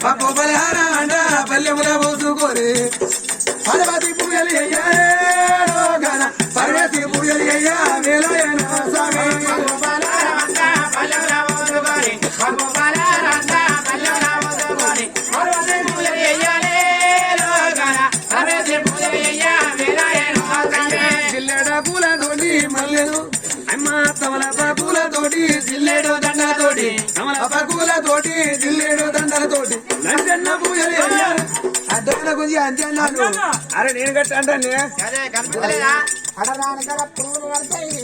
పప్పు బలహారం అంట పల్లెముల పోసుకోరి పర్వతి పూజలు అయ్యాన పర్వతి పూజలు అయ్యా వేలయన స్వామి జిల్లెడ పూలతోటి మల్లెలు అమ్మ తమలప పూలతోటి జిల్లెడు దండలతోటి తమలప పూలతోటి జిల్లెడు దండలతోటి లంజన్న పూజలు అడ్డ గురించి అంతే అన్నాను. అరే నేను గట్టి అంటే అడరానికల పురుగులు పడతాయి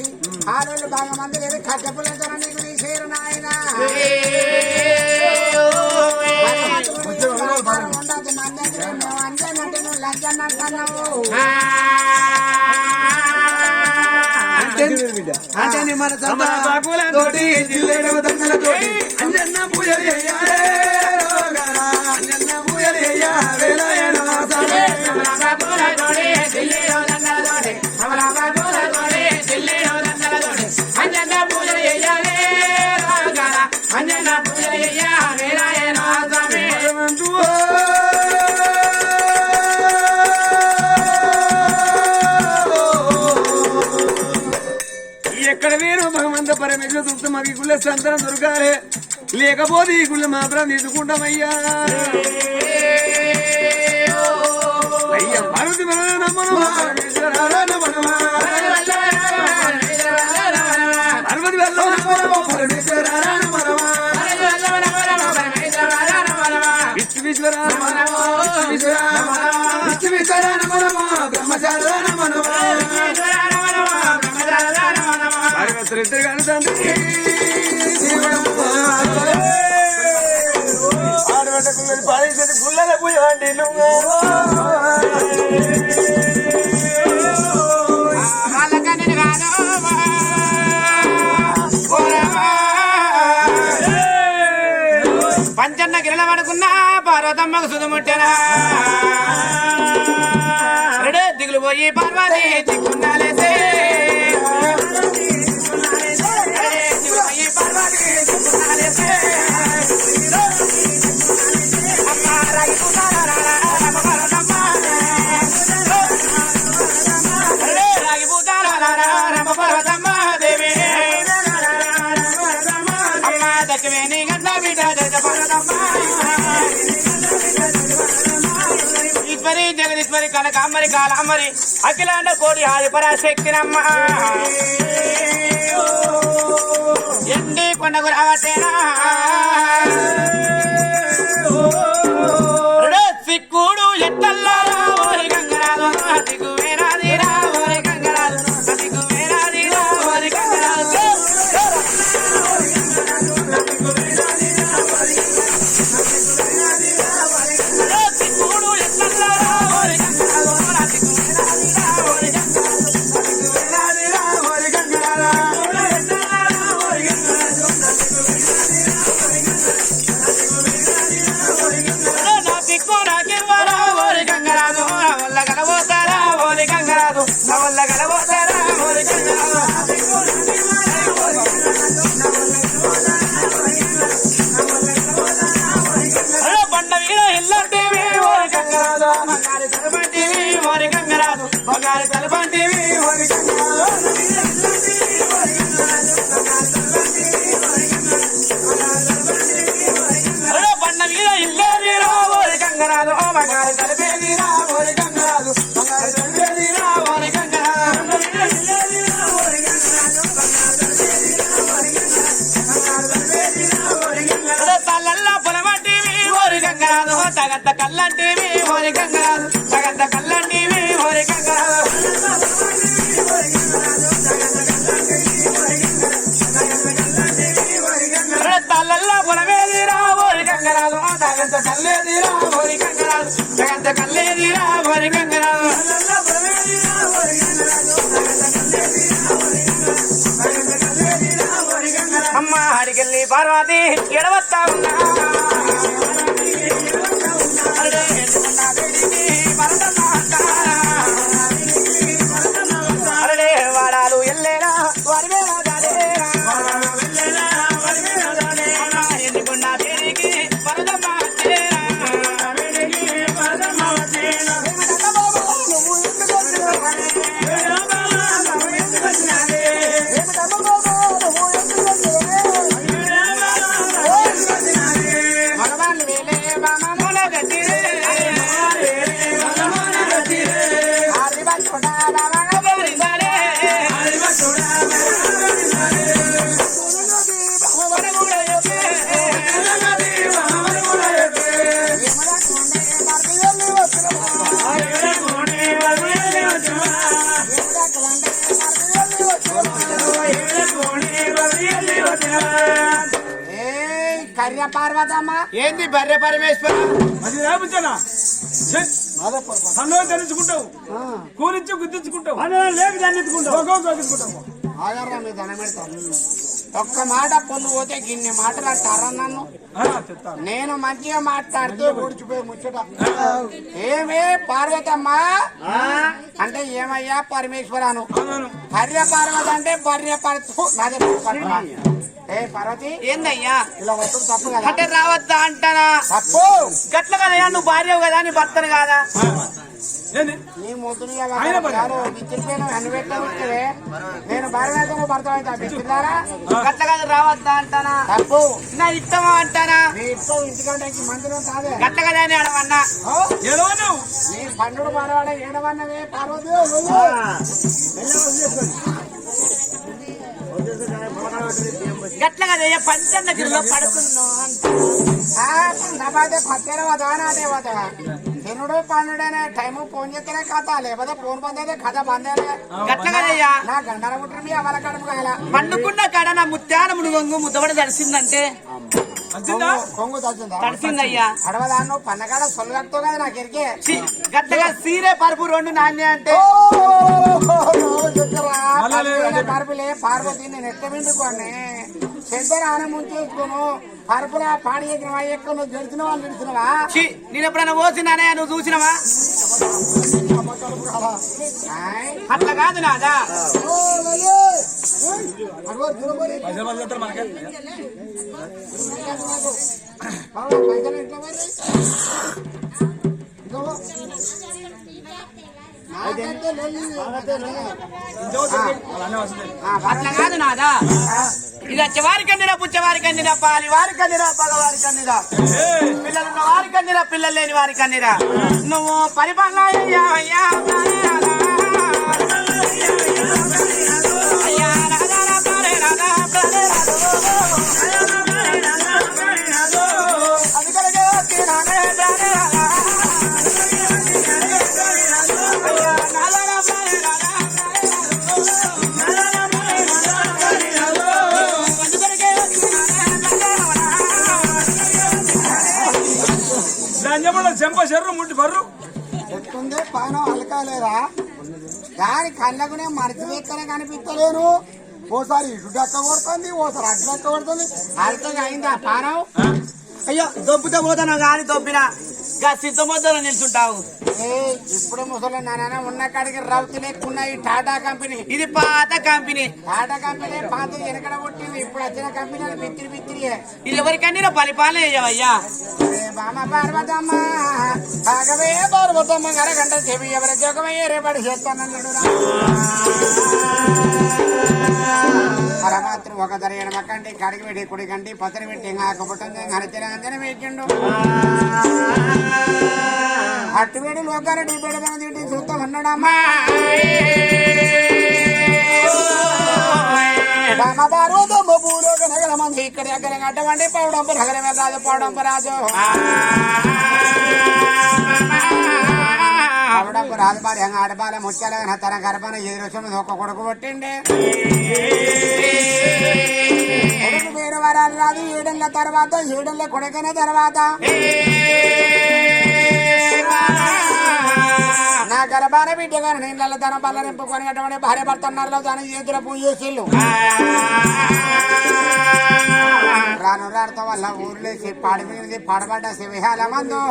ఆడోళ్ళు బాగా మంది లేదు కట్టెపులతో నీకు తీసేరు నాయన ఉండదు మంది మేము అంజనంటే నువ్వు లంచన్నట్టున్నావు అంటే మన తోటి జిల్లేడు దండలతోటి అంజన్న పూజలు అయ్యారే అంజన్న పూజలు అయ్యా వేలయన ఎక్కడ వేరు భగవంత పరమేశ్వర చూస్తే మాకు ఈ గుళ్ళ సంతానం దొరకాలి లేకపోతే ఈ గుళ్ళు మాత్రం తీసుకుంటామయ్యా అయ్యా పార్వతి నమ్మనమా పార్వతి విశ్వేశ్వర నమనమా బ్రహ్మచార నమనమా ఇద్దరు కానీ తండ్రి ఆడబెట్టకున్నది పాడేసేది గుళ్ళ పోయావండి పంచన్న గిరణ పడుకున్నా పార్వతమ్మకు సుధముట్టనా దిగులు పోయి పార్వతి దిక్కున్నాలేసే ఈశ్వరి జగదీశ్వరి కనకాంబరి కాలాంబరి అఖిలాండ కోటి ఆది పరాశక్తినమ్మ ఎండి కొండకు రావటేనా సిక్కుడు ఎట్టల్లా ఓరి గంగరాజు సిగ్గువేరాది రా ఓరి గంగరాజు సిగ్గువేరాది రా ఓరి గంగరాజు తగంత కల్లంటివి ఓరి గంగరాజు తగంత కల్లంటివి ఓరి గంగరాజు తల్లల్లా పొలమేదిరా ఓరి గంగరాజు తగంత కల్లేదిరా ఓరి గంగరాజు తగంత కల్లేదిరా ఓరి గంగరాజు అమ్మ అడికెళ్ళి పార్వతి ఎడవస్తా ఉన్నా కర్య పార్వతమ్మ ఏంది బర్రె పరమేశ్వర అది రాబుచ్చానా అన్నో తెలుసుకుంటావు కూలించి గుద్దించుకుంటావు లేక దాన్ని ఎత్తుకుంటావు ఆగారా మీ దండం పెడతాను ఒక్క మాట పొన్ను పోతే గిన్ని మాటలు అంటారా నన్ను నేను మంచిగా మాట్లాడితే ఊడ్చిపోయి ముచ్చట ఏమే పార్వతమ్మ అంటే ఏమయ్యా పరమేశ్వరాను హర్య పార్వతి అంటే భార్య నాదే ఏ పార్వతి ఏందయ్యా ఇలా వస్తుంది తప్పు కదా అంటే రావద్దా అంటానా తప్పు గట్ల కదయ్యా నువ్వు భార్యవు కదా నీ భర్తను కాదా నీ ముద్దుని బిచ్చిపోయిన అన్ని పెట్టే నేను భార్య భర్త అవుతా బిచ్చిల్లారా గట్ల కదా రావద్దా అంటానా తప్పు నా ఇష్టమా అంటానా నీ ఇష్టం ఇంటికంటే మందిరం కాదే గట్ల కదా అని అడవన్నా నీ పండుగ పడవాడ ఏడవన్నవే పార్వతి గట్ల కదయ్యా పంచన్నగిరిలో పడుతున్నావు నాదే పత్తేరవదా నాదేవదా తినుడు పండుడనే టైము ఫోన్ చేస్తేనే కథ లేకపోతే ఫోన్ బందే కథ బందేనే గట్ల కదయ్యా నా గంటల కుట్రీ అవల కడుపు కాల పండుకున్న కాడ నా ముత్యానముడు గొంగు ముద్దబడి తడిసిందంటే కొంగు తచ్చిందా తడిసిందయ్యా అడవదాన్ని పన్నకాడ సొల్లు కట్టుతో కదా నాకు ఎరికే గట్లగా సీరే పరుపు రెండు నాణ్య అంటే పరుపులే పార్వతి నేను ఎట్ట విండుకోండి చెద్దర ఆన ముంచేసుకోను పరుపులా పాడి ఎక్కినవా ఎక్కువ నువ్వు గెలిచిన వాళ్ళు గెలిచినవా నేను ఎప్పుడైనా పోసినానే నువ్వు చూసినవా అట్లా కాదు నాదా అట్లా కాదు నాదా ఇది వచ్చేవారి కన్నీరా పుచ్చేవారి కన్నీరా పాలి వారి కన్నీరా పగవారి కన్నీరా పిల్లలున్న వారి కన్నీరా పిల్లలు లేని వారి కన్నీరా నువ్వు పరిపాలన చెంప చెర్రు ముట్టి బర్రు ఎట్టుంది పానం అలకాలేదా దాని కళ్ళకునే మరిచి లెక్కనే కనిపిస్తలేను ఓసారి ఇటు డక్క కొడుతుంది ఓసారి అటు డక్క కొడుతుంది అలకగా అయిందా పానం అయ్యో దొబ్బుతో పోతాను కానీ దొబ్బినా సిద్ధమొద్దలో నిల్చుంటావు ఇప్పుడు ముసలి నాన్న ఉన్న కాడికి రౌతు లేకున్నా ఈ టాటా కంపెనీ ఇది పాత కంపెనీ టాటా కంపెనీ పాత వెనకడ కొట్టింది ఇప్పుడు వచ్చిన కంపెనీ బిత్తిరి బిత్తిరియే ఇది ఎవరికన్నా పరిపాలన అయ్యవయ్యా బామ పార్వతమ్మ ఆగవే పార్వతమ్మ గరగంట చెవి ఎవరి జోగమయ్యే రేపటి చేస్తానన్నాడు పరమాత్రం ఒక ధర ఎడమకండి కడిగి పెట్టి కుడి కంటి పచ్చడి పెట్టి ఆకపోతుంది హరిచరంజన వేసిండు అటు వేడి లోకాల డీపేడమని తింటే చూస్తామన్నాడమ్మా బామ పార్వతమ్మ పూరోగ నగర మంది ఇక్కడ ఎక్కడ అటువంటి పౌడంపు నగరమే రాజు పౌడంపు రాజు పౌడంపు రాజు భార్య ఆడపాల ముచ్చాల తన గర్భన 7 రోజులు ఒక కొడుకు పుట్టిండే కొడుకు వేరే వారాలు రాదు 7 ఏళ్ల తర్వాత 7 ఏళ్ల కొడుకైన తర్వాత నా గర్భాన బిడ్డ గారు నీళ్ళ తన బల్ల నింపుకొని అటువంటి భార్య భర్త ఉన్నారు దాని చేతుల పూజ చేసిళ్ళు రాను రాడుతో వల్ల ఊర్లేసి పాడి మీద పడబడ్డ శివహాల మందు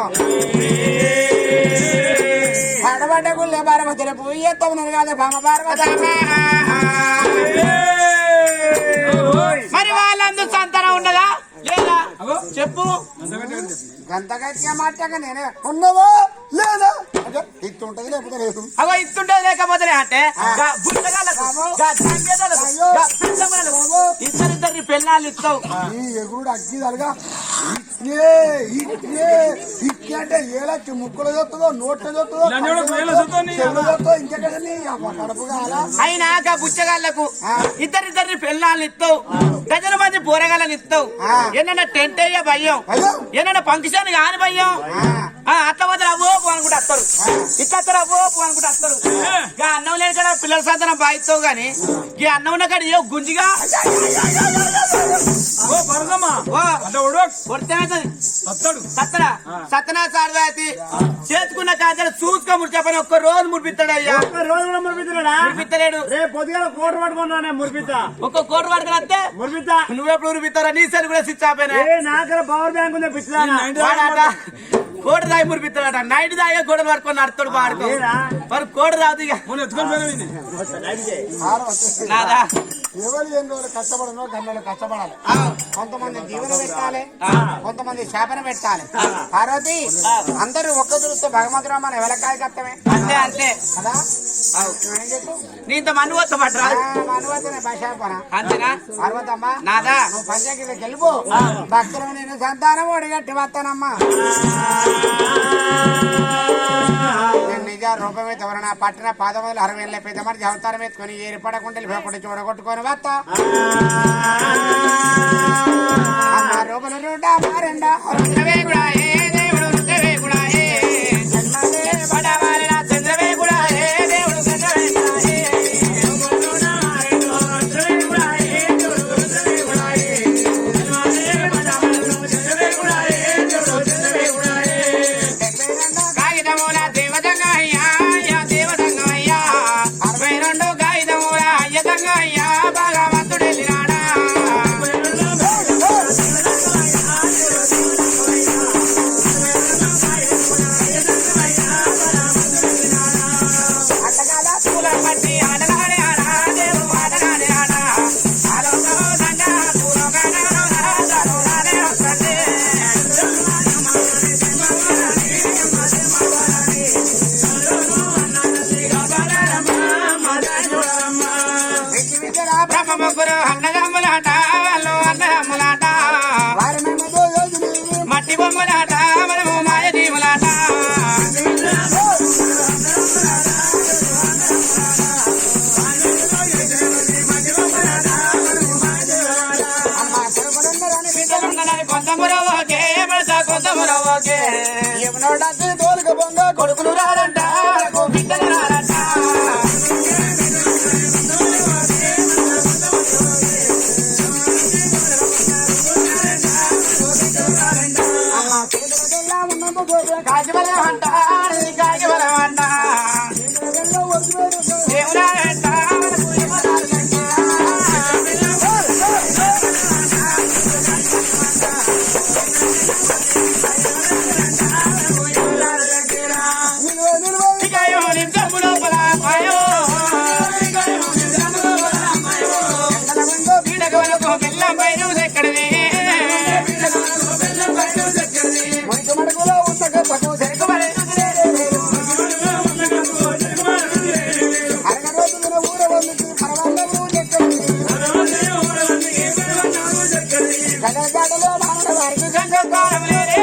పడబడ్డ గుళ్ళే పార్వతిని పూజ చేస్తామన్నారు కాదు బామ పార్వతమ్మ మరి వాళ్ళందరూ సంతానం ఉండదా లేదా చెప్పు గంతగట్టిగా మాట్లాగా నేనే ఉన్నవా లేదా ఇస్తుంటది లేకపోతే లేదు అగో ఇస్తుంటే లేకపోతే అంటే ఇద్దరిద్దరిని పెళ్ళాలు ఇస్తావు ఈ ఎగురుడు అగ్గి తలగా ఇట్నే అంటే ఏలచ్చి ముక్కులు చూస్తుందో నోట్లు చూస్తుందో ఇంకెక్కడ కడుపు కావాలా అయినా బుచ్చగాళ్లకు ఇద్దరిద్దరిని పెళ్ళాలను ఇస్తావు డజన్ మంది పోరగాళ్ళని ఇస్తావు ఏమన్నా టెంట్ అయ్యే భయం ఏమన్నా ఫంక్షన్ కాని భయం అట్లా పోతే ఓపు అనుకుంటే వస్తారు ఇట్లా ఓపు అనుకుంటే వస్తారు ఇక అన్నం లేని కదా పిల్లల సాధన బాధిస్తావు గాని ఇక అన్నం ఉన్న కాడ ఏ గుంజిగా సత్తనా సార్వాతి చేసుకున్న కాంచెలు చూసుకో ముడిచాపని ఒక్క రోజు ముడిపిస్తాడు అయ్యా ముడిపిత్తలేడు పొద్దుగా కోట పట్టుకున్నా మురిపితా ఒక్క కోట పట్టుకుని వస్తే మురిపితా నువ్వెప్పుడు మురిపిస్తారా నీ సరి కూడా స్విచ్ ఆపేనా నాకర పవర్ బ్యాంక్ ఉంది పిచ్చిదానా కోట రాయి మురిపిస్తాడట నైట్ దాగా గోడలు పట్టుకొని నడుతాడు పాడుకో మరి కోట రాదు ఇక నాదా ఎవరు ఎన్ని రోజులు కష్టపడనో గన్నలు కష్టపడాలి కొంతమంది జీవనం పెట్టాలి కొంతమంది శాపన పెట్టాలి పార్వతి అందరూ ఒక్క దృష్టి భగవంతురామని ఎవరికాయ కట్టమే అంతే అంతే కదా నీ ఇంత మన్ను వస్తా పట్టరా అనువతనే భాషాపన అంతేనా పార్వతమ్మ నాదా నువ్వు పంచాయతీకి గెలుపు భక్తులు నేను సంతానం ఒడిగట్టి వస్తానమ్మా నేను నిజ రూపమే తవరణ పట్టిన 1160 పెద్ద మరి అవతారం ఎత్తుకొని ఏర్పడకుండా పోకుండా చూడగొట్టుకొని వస్తా రూపలు రూట మారండా రుద్రవే కూడా ఏ దేవుడు రుద్రవే కూడా ఏ జన్మదే పడవాలిన చంద్రవే కూడా ఏ దేవుడు చంద్రవే కూడా ఏ కాగితముల దేవతంగా అయ్యా దేవతంగా అయ్యా 62 కాగితముల అయ్యతంగా అయ్యా భగవంతుడు వెళ్ళినాడా అట్టగాదా పూలం పట్టి ఆడలాడే ఆడా దేవుడు ఆడలాడే ఆడా ఆలోగా దండ పూలగానే వస్తుంది బ్రహ్మ ముగ్గురు అన్నదమ్ములాట వాళ్ళు అన్నదమ్ములాట మట్టి బొమ్మలాట మనము మాయ జీవులాట కొంతమురవోకే పడతా కొంతమురవోకే ఎవనోడకి తోలుకు బొంగ కొడుకులు రారంట బిడ్డలు రారంట కాకిబలం అంట కాకిబలం అంట దేవుడారంట బెల్లం పైన ఎక్కడనే మడుగులో ఉత్తగప్పకు చెరుకు అరగరోజుల ఊర వందుకు పరవల్లము గడగడలో మానవ వారికి గంగకారం లేదే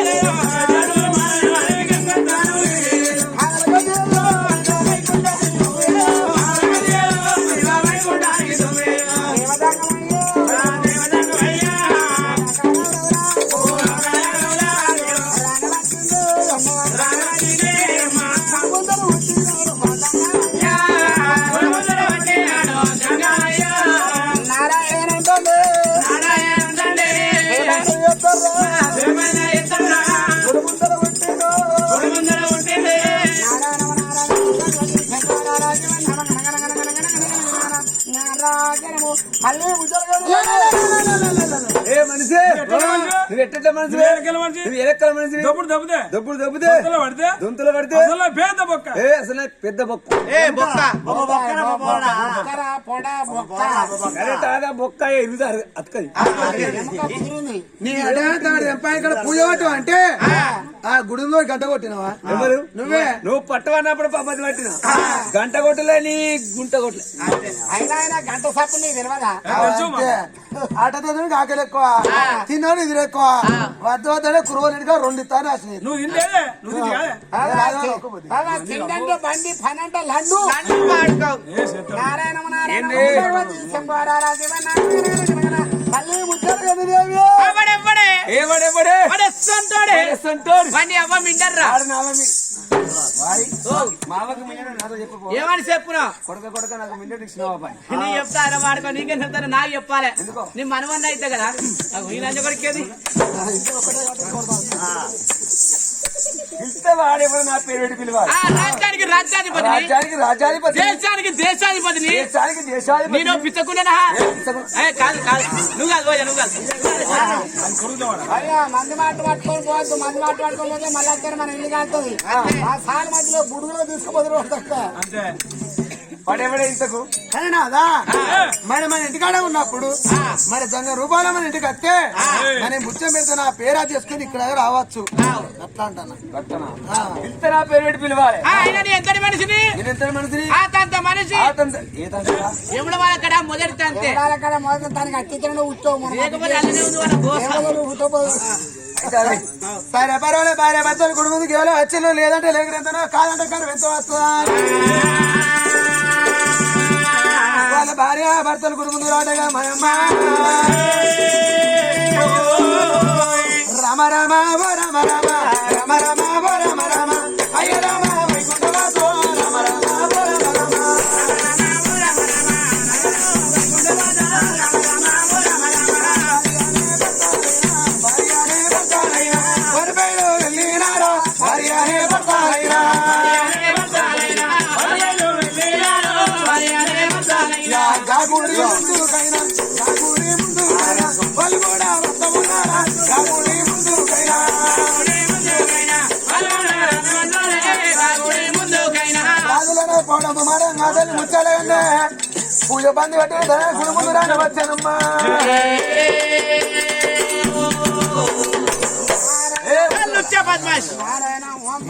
ఏ మనిషి నువ్వు ఎట్ట మనిషి నువ్వు ఎలక్కల మనిషి దప్పుడు దబ్బుతే దొంతులు పడితే పెద్ద బొక్క అసలు పెద్ద బొక్క బొక్క ఎరుగుతారు అతకది నీ ఇక్కడ పూజ కొట్టు అంటే ఆ గుడిలో గంట కొట్టినవా ఎవరు నువ్వే నువ్వు పట్టవన్నప్పుడు పబ్బది పట్టిన గంట కొట్టలే నీ గుంట కొట్టలే అయినా ఆయన గంట సప్పు నీకు తెలియదా ఆటతో కాకలు ఎక్కువ తిన్నాడు ఇది ఎక్కువ వద్ద వద్దనే కురువలుగా 2 ఇస్తాను అసలు తిండంటే బండి పని అంటే లడ్డు నారాయణ మళ్ళీ ముచ్చారు కదా ఏమడెవడే పడేస్తుంటాడే సంతోడు వాడిని అవ్వ మిండర్రా మామకు మిన్నడు నాతో చెప్పు ఏమని చెప్పునా కొడక నాకు మిన్నడు ఇచ్చినావా బాయ్ నీ చెప్తారా వాడుకో నీకే చెప్తాను నాకు చెప్పాలి ఎందుకో? నీ మనవన్న అయితే కదా ఈ లంచ కొడుకేది పిలిస్తే వాడేవాడు నా పేరు పెట్టి పిలవాలి రాజ్యానికి రాజ్యాధిపతి రాజ్యానికి రాజ్యాధిపతి దేశానికి దేశాధిపతిని దేశానికి దేశాధిపతి నేను పిచ్చకున్నానా కాదు కాదు నువ్వు కాదు పోయా నువ్వు కాదు అయ్యా మంది మాట పట్టుకొని పోవద్దు మంది మాట పట్టుకొని పోతే మళ్ళీ వచ్చారు మన ఇల్లు కాలుతుంది ఆ సార్ మధ్యలో బుడుగులో తీసుకుపోదు తక్కువ వాడేవాడే ఇంతకు కానీ నాదా మరి మన ఇంటికాడ ఉన్నప్పుడు మరి దొంగ రూపాయలు మన ఇంటికి వస్తే మన ముత్యం పెడితే నా పేరా చేసుకుని ఇక్కడ రావచ్చు అట్లా అంటాను పిలిస్తే నా పేరు పెట్టి పిలవాలి ఆయన నీ ఎంతటి మనిషిని నేను ఎంత మనిషిని ఆ తంత మనిషి ఏ తండ్రిరా? ఎముడు వాళ్ళక్కడ మొదటి తంతే అక్కడ మొదలు తనకి అత్తించడం ఉత్సవం లేకపోతే అల్లనే ఉంది వాళ్ళ దోస సరే పర్వాలేదు భార్య భర్తలు కుటుంబం కేవలం వచ్చిన లేదంటే లేకరెంతనో కాదంటే కానీ ఎంత వస్తుందా వాళ్ళ భార్య భర్తలు కుటుంబం రాటగా మయమ్మ రమ రమ ఓ రమ రమ రమ రమ ఓ రమ రమ అయ్య రమ వైకుంఠవాసో రమ రమ ఓ రమ రమ భార్యనే భర్తలైనా వరపైలో వెళ్ళినారా భార్యనే భర్తలైనా జాగుడి ముందుకైనా వాళ్ళు కూడా వస్తున్నారా జాగుడి ముందుకైనా రాజులనే పోవడం మరం కాదని ముచ్చాలే పూజ బంది పట్టి గుడి ముందు రాని వచ్చానమ్మా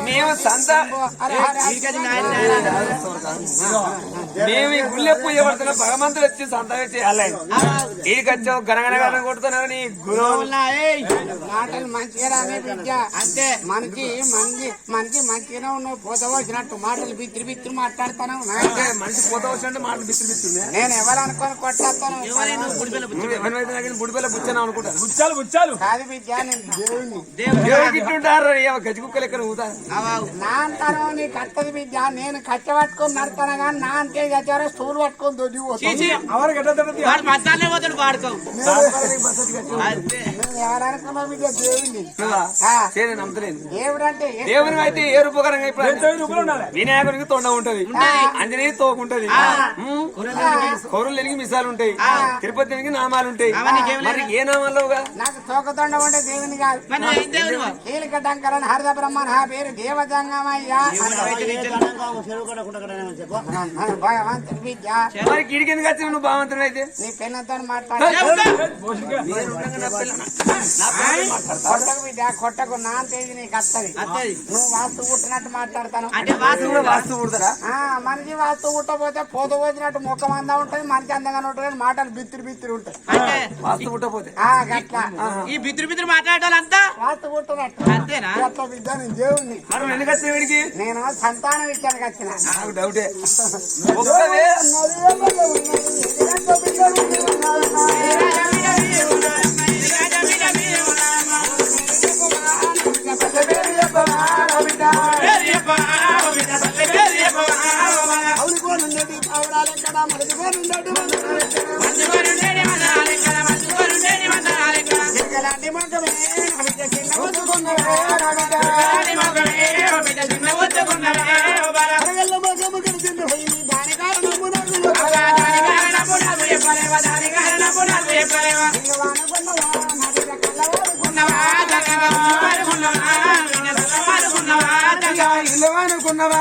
మేము సంత మేము ఈ గుళ్ళె పూజ పడుతున్న భగవంతుడు వచ్చి సంత చేయాలి వీడికి వచ్చావు గనగన కొడుతున్నారు నీ గురువు మాటలు మంచిగా రానే బిడ్డ అంతే మనకి మంచిగానే ఉన్నావు పోత వచ్చినట్టు మాటలు బిత్తిరి బిత్తిరి మాట్లాడతాను మనిషి పోతా వచ్చినట్టు మాటలు బిత్తులు నేను ఎవరు అనుకొని కొట్టేస్తాను ఎవరినైతే బుడిపిల్ల బుచ్చాను అనుకుంటాను కాదు బిడ్డ నేను దేవుణ్ణి ఇట్లుంటారు గజి కుక్కలు ఎక్కడ ఊతా నా అంటాను నీ కట్టది బిడ్డ నేను కట్ట పట్టుకొని నడతాను కానీ నా అంటే గచ్చారో స్టూల్ పట్టుకొని దొడ్డి వాడు మసాలే పోతాడు వాడుకో నేను ఎవరనుకున్నా బిడ్డ దేవుణ్ణి నమ్మలేదు దేవుడంటే దేవుని అయితే ఏ రూపకరంగా ఇప్పుడు వినాయకుడికి తొండ ఉంటది అంజనేయ తోకుంటది కౌరులు ఎలిగి మిసాలు ఉంటాయి తిరుపతి ఎలిగి నామాలు ఉంటాయి మరి ఏ నామాల్లోగా నాకు తోకతొండ ఉంటే దేవుని కాదు కీలకటంకరణ హరిత బ్రహ్మణ ఆ పేరు దేవజంగమయ్యా భగవంతుడి బిడ్డ మరి కిడికి ఎందుకు వచ్చిన నువ్వు భావంతుడు అయితే నీ పెన్నతో మాట్లాడు కొట్టకు బిడ్డ కొట్టకు నా తేజీ నీకు వస్తది నువ్వు వాస్తు పుట్టినట్టు మాట్లాడతాను అంటే వాస్తు పుడతారా మనిషి వాస్తు పుట్టపోతే పోత పోసినట్టు ముఖం అందా ఉంటది మనిషి అందంగా ఉంటుంది మాటలు బిత్తిరి బిత్తిరి ఉంటాయి వాస్తు పుట్టపోతే గట్లా ఈ బిత్తురు మాట్లాడాలంతా వాస్తు పుట్టినట్టు అంతేనా అట్లా బిడ్డ నేను దేవుణ్ణి మరి ఎందుకు వచ్చిన వీడికి నేను సంతానం ఇచ్చానికి వచ్చిన నాకు డౌటే ఒక్కవే ఇల్లవానుకున్నవా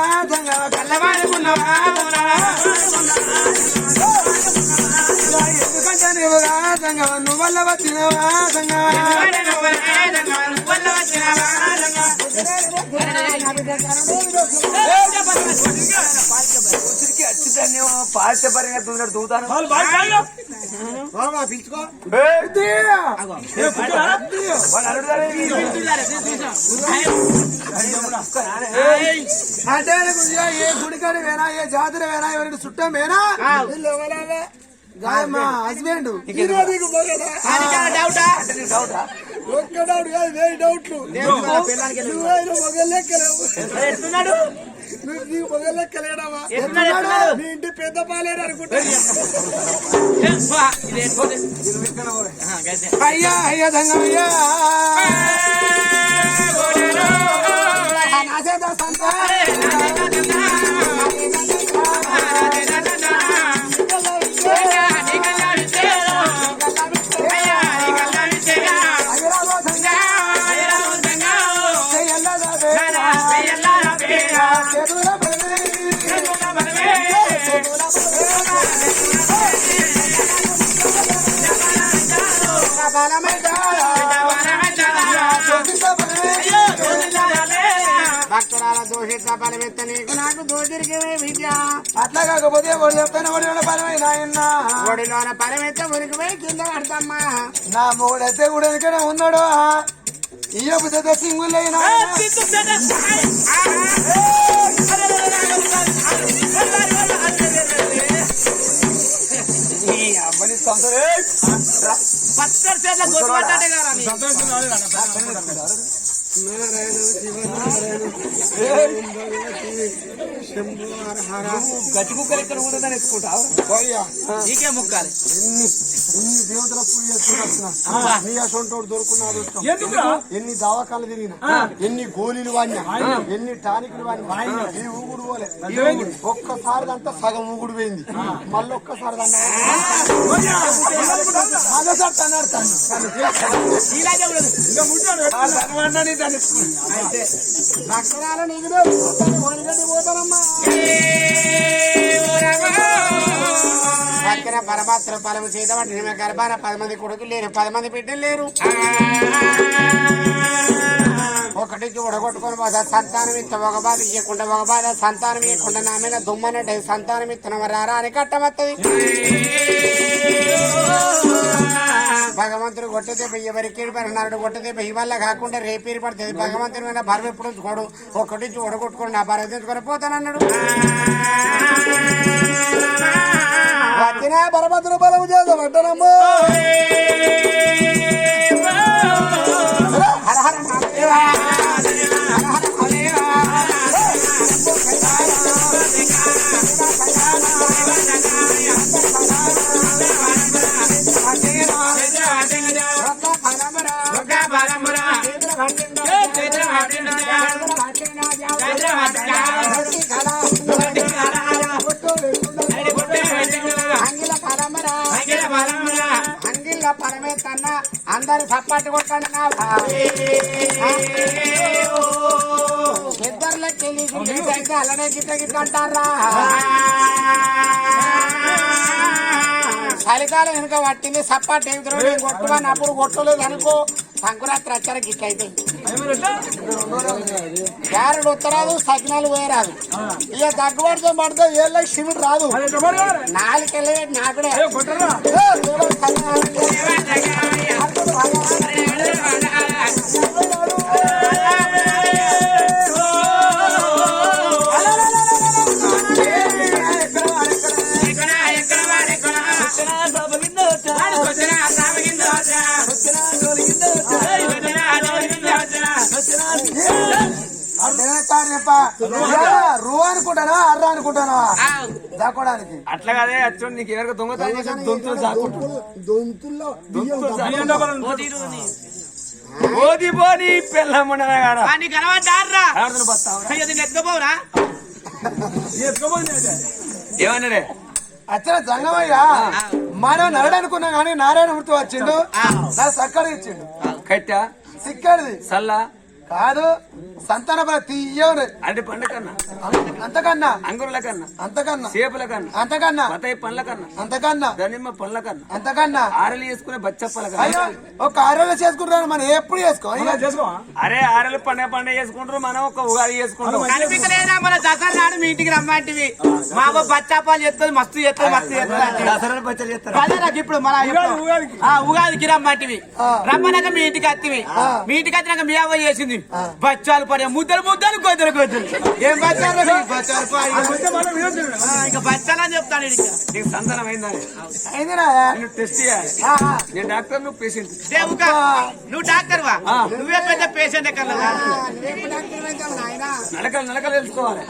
కల్లవానుకున్నవా ఎందుకంటే నువ్వుగా సంగ నువ్వు వల్ల వచ్చినవా సంగ అచ్చుతానేమో పాఠ్యపరంగా తూనడు దూతాను పిలుచుకో అంటే ఏ గుడికాడ వేనా ఏ జాతర వేనా ఎవరి చుట్టం వేనా మా హస్బెండ్ డౌటా ఒక్క డౌట్ కాదు 1000 డౌట్లు నువ్వైనా మొగలెక్కలేవు ఎత్తున్నాడు నీకు మొగలెక్కలేడవా ఎత్తున్నాడు నీ ఇంటి పెద్ద పాలేరు అనుకుంటా అయ్యా అయ్యా దంగమయ్యా భక్తురాల దోషిత బలమెత్త నీకు నాకు దోషిరికే విద్య అట్లా కాకపోతే వాడు చెప్తాను వాడు పరమై నాయన్న ఒడిలోన పరమెత్త ఉరికిపోయి కింద పడతామ్మా నా మూడైతే కూడా ఎందుకనే ఉన్నాడు ఇయ్య బుద్ధ సింగులైనా అమ్మని పచ్చడి చేత గొడవట్టే కదా గట్టి కుక్కలు ఇక్కడ ఉండదని ఎత్తుకుంటావు నీకే ముక్కాలి ఎన్ని దేవతల పూజ చేసుకుంటూ దొరుకున్నా ఎన్ని దవాఖాలు తిరిగినా ఎన్ని గోళీలు వాడినా ఎన్ని టానికులు వాడినా ఈ ఊగుడు పోలే ఒక్కసారి అంతా సగం ఊగుడు పోయింది మళ్ళీ ఒక్కసారి భక్తురాలు నీకు పోతారమ్మా భక్తిన పరమాత్ర ఫలము చేతబట్టి నిమ గర్భాన 10 మంది కొడుకులు లేరు 10 మంది బిడ్డలు లేరు ఒకటికి ఉడగొట్టుకొని పోతా సంతానం ఇత్త ఒక బాధ ఇవ్వకుండా ఒక బాధ సంతానం ఇవ్వకుండా నా మీద దుమ్మనట్టు సంతానం ఇత్తనం రారా అని కట్టమత్తది భగవంతుడు కొట్టితే ఎవరికి నరుడు కొట్టితే వెయ్యి వల్ల కాకుండా రేపేరు పడుతుంది భగవంతుడి మీద బరువు ఎప్పుడు ఉంచుకోడు ఒకటి ఉడగొట్టుకోండి నా బరువు తెచ్చుకొని పోతానన్నాడు వచ్చిన పరభద్ర బలము చేద్దామంటానమ్మో హర హర మహాదేవ హర హర మహాదేవ అంగిల్ల పరమేతన్న అందరు సపాటు కొట్టండి నా ఇద్దరులకి అయితే అలానే గిట్ట గిట్ట అంటారా చలికాలం వెనుక పట్టింది సపాటు ఏమిటో కొట్టుమని అప్పుడు కొట్టలేదు అనుకో సంకురాత్రి వచ్చార గిట్ట అయితే క్యారెట్ ఉత్తరాదు సకినాలు పోయరాదు ఇక దగ్గుబడితో పడితే ఏళ్ళకి సిమెంట్ రాదు 4 వెళ్ళి నాకుడే రూ అనుకుంటానా అర్ర అనుకుంటానా దాకోడానికి అట్లా కాదే అచ్చోండి నీకు ఎవరికి దొంగతనం దొంతుల్లో ఓదిపోని పెళ్ళమ్మడా ఎత్తుకోపోరా ఏమన్నాడే అచ్చిన జంగమయ్యా మనం నరడు అనుకున్నా గానీ నారాయణమూర్తి వచ్చిండు నా సక్కడ ఇచ్చిండు కట్టా సిక్కడిది సల్లా కాదు సంతాన బల తీయవును అంటే పండ్ల కన్నా అంతకన్నా అంగురుల కన్నా అంతకన్నా చేపల కన్నా అంతకన్నా బతాయి పండ్ల కన్నా అంతకన్నా దానిమ్మ పండ్ల కన్నా అంతకన్నా ఆరలు చేసుకునే బచ్చప్పల అయ్యో కన్నా ఒక ఆరోగ్యం చేసుకుంటారు మనం ఎప్పుడు చేసుకో అరే ఆరలు పండుగ చేసుకుంటారు మనం ఒక ఉగాది చేసుకుంటాం కనిపించలేదా మన దసరా నాడు మీ ఇంటికి రమ్మంటివి మా అమ్మ బచ్చాపాలు చేస్తుంది మస్తు చేస్తుంది దసరా పచ్చడి చేస్తారు అదే నాకు ఇప్పుడు మన ఉగాదికి రమ్మంటివి రమ్మన్నాక మీ ఇంటికి వత్తివి మీ ఇంటికి వచ్చినాక మీ అవ్వ చేసింది బచ్చాలు పడే ముద్దలు ముద్దలు గొద్దలు గొద్దలు ఏం బచ్చాలు బచ్చాలు పాడి ఇంకా బచ్చాలు అని చెప్తాను నీకు సంతానం అయిందని నేను టెస్ట్ చేయాలి నేను డాక్టర్ నువ్వు పేషెంట్ నువ్వు డాక్టర్ వా నువ్వే పెద్ద పేషెంట్ ఎక్కడ నడకలు నడకలు తెలుసుకోవాలి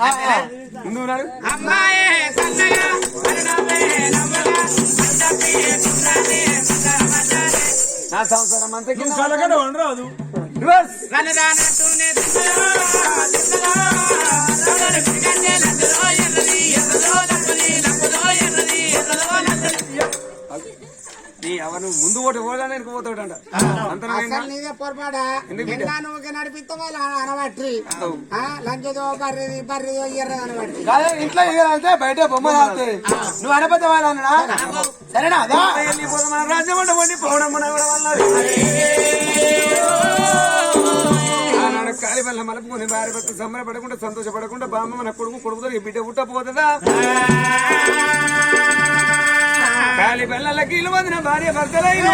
ముందు ఉన్నాడు అమ్మాయి నా సంవత్సరం అంతా రాదు నీ ఎవరు ముందు ఓటు ఓడాలని వెనుక పోతాడంట నీదే పొరపాడా నువ్వు నడిపిస్తావా అనబట్టి లంచదో బర్రెదో ఎర్రది అనబట్టి ఇంట్లో ఎగరాలంటే బయట బొమ్మ రాస్తాయి నువ్వు అనబద్ద వాళ్ళ సరేనా రాజ్యం వండి పోవడం కాలి వల్ల మలుపుకొని భార్య భర్త సంబరపడకుండా సంతోషపడకుండా బామ్మ మన కొడుకు కొడుకుతో బిడ్డ పుట్టపోతుందా కాలి పిల్లలకి ఇల్లు వదిన భార్య భర్తలైన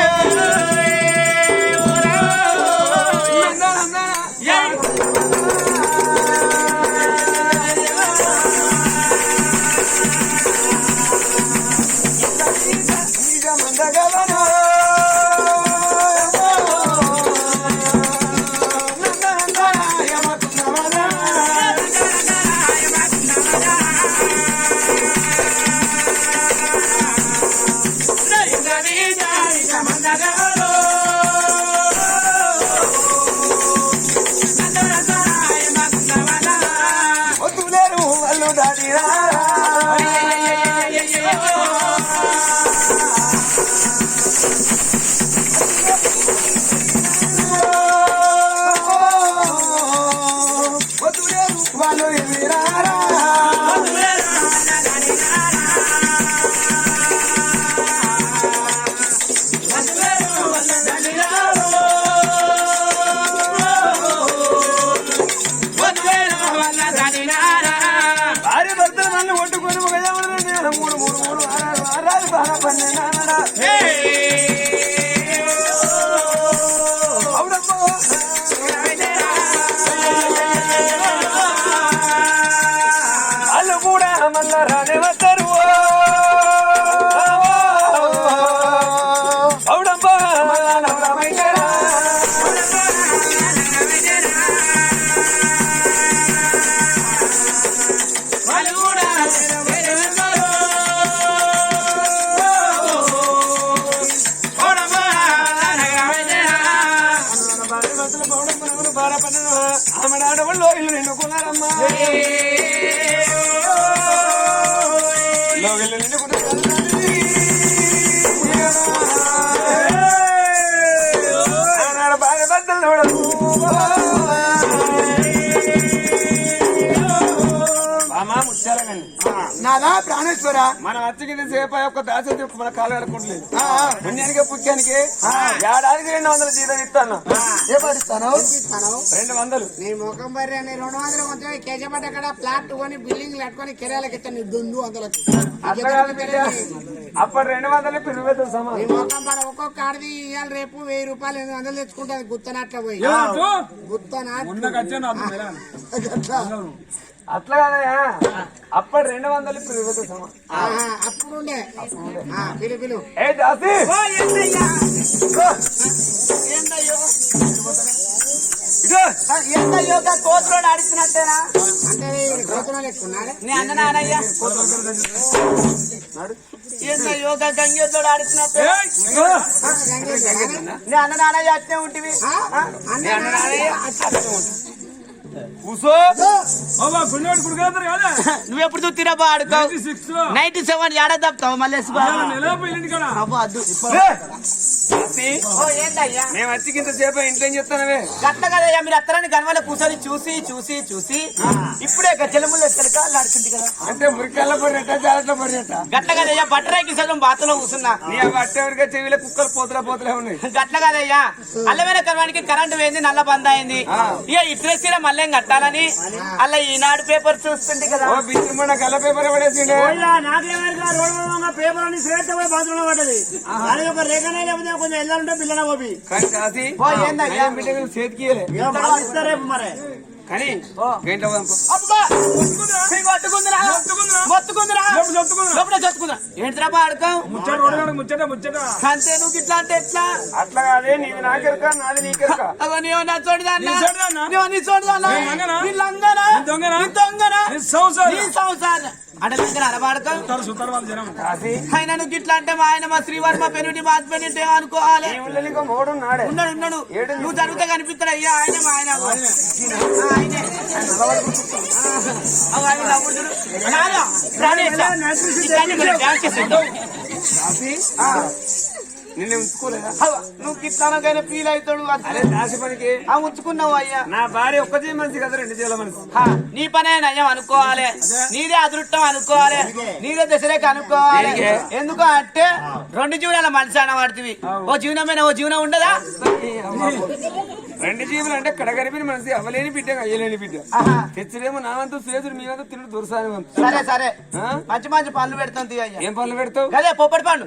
ఆడవాళ్ళు ఇల్లు నిండుకున్నారమ్మా ఇల్లు నిండుకున్నారు భార్య భర్తలు నాదా ప్రాణేశ్వర మనం అచ్చకింది సేపు యొక్క దాస మన కాలు కడుకుంటలేదు పుణ్యానికి పుణ్యానికి ఏడాదికి 200 జీతం ఇస్తాను ఏ పడిస్తాను 200 నీ ముఖం బర్రె 200 కొంచెం కేజీపట్ట అక్కడ ప్లాట్ కొని బిల్డింగ్ కట్టుకొని కిరాయిలకి ఇస్తాను 200 అప్పుడు 200 పెరుగుతుంది సమానం నీ ముఖం పడ ఒక్కొక్క ఆడది ఇవాళ రేపు 1000 రూపాయలు 800 తెచ్చుకుంటుంది గుత్తనట్ల పోయి అట్లా కదయా అప్పుడు 200 పెరుగుతుంది సమానం అప్పుడు ఉండే పిలు ఏ దాసి ఏంటయ్యో కోతులోడు ఆడిస్తున్నట్టేనా అంటే కోతులు ఎక్కున్నాడే నీ అన్న నానయ్యా ఏంటయ్యో గంగేతోడు ఆడిస్తున్నట్టు నీ అన్న నానయ్య అట్నే ఉంటివి నువ్వెప్పుడు చూస్తున్నా ఆడుకో 97 ఏడా తప్పుతావు మళ్ళీ మేము వచ్చింత సేపు ఇంట్లో ఏం చెప్తానవే గట్ల కదయ్యా మీరు అత్తరాన్ని గనవల కూర్చొని చూసి చూసి చూసి ఇప్పుడే చెలములు ఎక్కడికి ఆడుతుంది కదా అంటే మురికల్లా పడినట్ట జాగ్రత్త పడినట్ట గట్ల కదయ్యా బట్టరాకి సగం బాతులో కూర్చున్నా నీ అట్టేవరిగా చెవిలో కుక్కలు పోతలే ఉన్నాయి గట్ల కదయ్యా అల్లమైన కర్మానికి కరెంటు పోయింది నల్ల బంద్ అయింది ఇక ఇట్రేసీల మళ్ళీ కట్టాలని అలా ఈనాడు పేపర్ చూస్తుంది కదా కళ్ళ పేపర్ పడేసిండే పేపర్ అని శ్రేష్ట బాత్రూంలో పడ్డది రేఖనే లేకపోతే కొంచెం వెళ్ళాలంటే పిల్లల పోయి కానీ కాసి ఓ ఏందయ్యా బిడ్డలు చేతికి ఇస్తారే మరి కానీ గంట అబ్బా కొట్టుకుందిరా మొత్తుకుందిరా లోపల చొత్తుకుందా ఏంటిరా పాడుకో ముచ్చట అంతే నువ్వు ఇట్లా అంటే ఎట్లా అట్లా కాదే నీది నాకెరక నాది నీకెరక అగో నీవు నా చోటుదాన్నా నీ చోటుదాన్నా? నీవు నీ చోటుదాన్నా నీ లంగనా? నీ లంగనా నీ దొంగనా? నీ దొంగనా నీ సంసారం. నీ సంసారం అంటే దగ్గర అరబాడుకో కాసి ఆయన నువ్వు ఇట్లా అంటే మా ఆయన మా శ్రీవారి మా పెనుడి మా హస్బెండ్ అనుకోవాలి ఈ ఊళ్ళో నీకు మోడు ఉన్నాడే ఉన్నాడు నువ్వు జరుగుతా కనిపిస్తాడు అయ్యా ఆయన మా ఆయన ఆయనే ఆయన నవ్వుతుడు. నాన్న, రాని ఇట్లా. ఇట్లానే మనం డాన్స్ చేసేద్దాం. కాసి నిన్ను ఉంచుకోలేదా అవ్వ, నువ్వు కిట్లానకైనా ఫీల్ అవుతాడు అదే దాసి పనికి ఉంచుకున్నావు అయ్యా నా భార్య ఒక్కటే మనిషి కదా 2 చేల మనిషి నీ పనే నయం అనుకోవాలి నీదే అదృష్టం అనుకోవాలి నీదే దశరేఖ అనుకోవాలి ఎందుకు అంటే 2 జీవనాల మనిషి అన్న పడుతుంది ఓ జీవనమైన ఓ జీవనం ఉండదా 2 జీవులు అంటే కడగరిపిన మనిషి అవ్వలేని బిడ్డ అయ్యలేని బిడ్డ తెచ్చుడేమో నా వంతు సురేషుడు మీ వంతు తిరుడు దొరసాని వంతు సరే సరే మంచి మంచి పనులు పెడతాం తీయ్యా ఏం పనులు పెడతావు అదే పొప్పటి పండు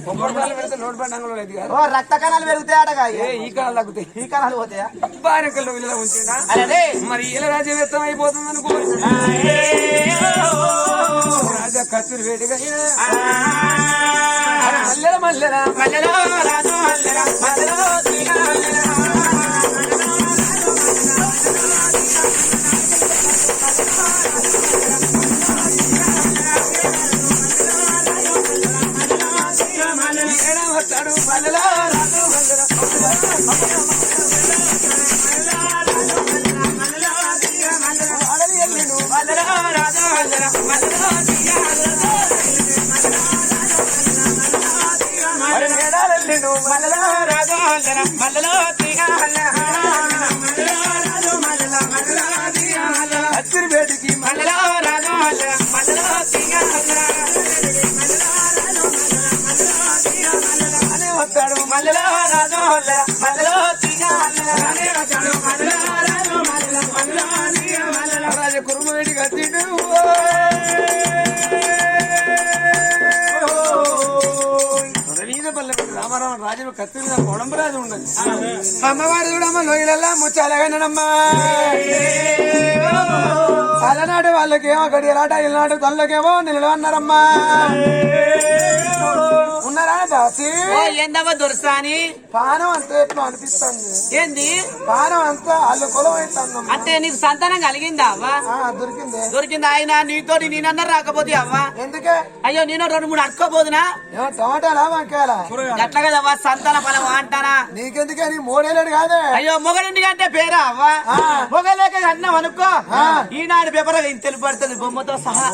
పొప్పటి పనులు పెడితే నోటి పండు అంగంలో అయితే కాదు ఓ రక్త కణాలు పెరుగుతాయి అడగా ఈ కాలు తగ్గుతాయి ఈ కణాలు పోతాయా బారెక్కల్లో ఇలా ఉంచిందా అదే మరి ఇలా రాజ్యవేత్తం అయిపోతుంది అనుకో రాజా కత్తులు వేడిగా మల్లెల మల్లెల మల్లెలో రాజు మల్లెల మల్లెలో వస్తాడు మల్లెల రాజు అచ్చురు బేటికి మల్లెలో రాజు మల్లెలో అనే వస్తాడు మల్లెలో రాజు మల్లెలో రాజ కురుమ వేడికి వచ్చిండు మీద పల్లె రామారావు రాజు కత్తి మీద కొడంబరాజు ఉండదు అమ్మవారు చూడమ్మ లోయలల్లా ముచ్చాలగానమ్మా అలనాడు వాళ్ళకేమో గడియలాట ఇలాంటి తల్లుకేమో నిలవన్నారమ్మా ఉన్నారా దాసి ఏందవ్వ దొరసాని పానం అంతా ఎట్లా అనిపిస్తుంది ఏంది పానం అంతా అల్లు కొలం అవుతుందమ్మా అంటే నీకు సంతానం కలిగిందా అవ్వ దొరికింది దొరికింది ఆయన నీతోటి నేనన్నా రాకపోతే అవ్వ ఎందుకే అయ్యో నేను 2-3 అడుక్కోబోదునా ఏమో టమాటాలా వంకాయలా ఎట్లా కదవ్వ సంతాన ఫలం అంటానా నీకెందుకే నీ మూడేళ్ళాడు కాదే అయ్యో మొగడింటి కంటే పేరా అవ్వ మొగలేక అన్నాం అనుకో ఈనాడు పేపర్ తెలుపు పడుతుంది బొమ్మతో సహా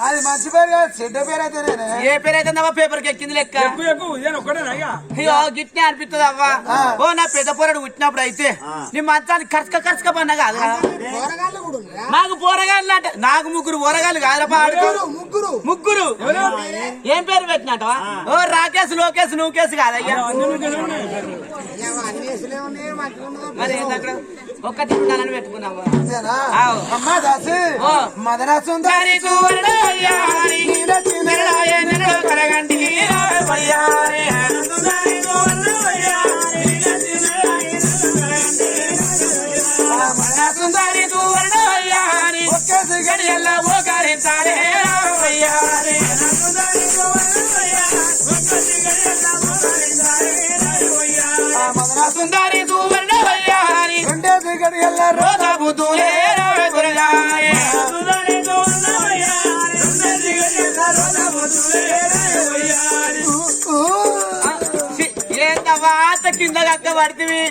అది మంచి పేరు కాదు చెడ్డ పేరు అయితేనే ఏ పేరు అయితే పేపర్ కి ఎక్కింది లెక్క అయ్యో గిట్నే అనిపిస్తుంది అవ్వ ఓ నా పెద్ద పొరడు పుట్టినప్పుడు అయితే నీ మంచాన్ని కరచక పన్నా కాదు నాకు పోరగాళ్ళు అంటే నాకు 3 పోరగాళ్ళు కాదు ముగ్గురు ఏం పేరు పెట్టినట్టవా ఓ రాకేష్ లోకేష్ నువ్వుకేసి కాదయ్యా మరి అక్కడ ఒక్కటి ఉండాలని పెట్టుకున్నావా అమ్మా దాసి మదనా సుందరి సుందరి ఒక్కేసి గడియల్లా ఓకరించాలే మదనా సుందరి సువర్ణ వయ్యారి రెండేసి గడియల్లా రోజా బుద్ధులే వాత కింద కక్క పడుతుంది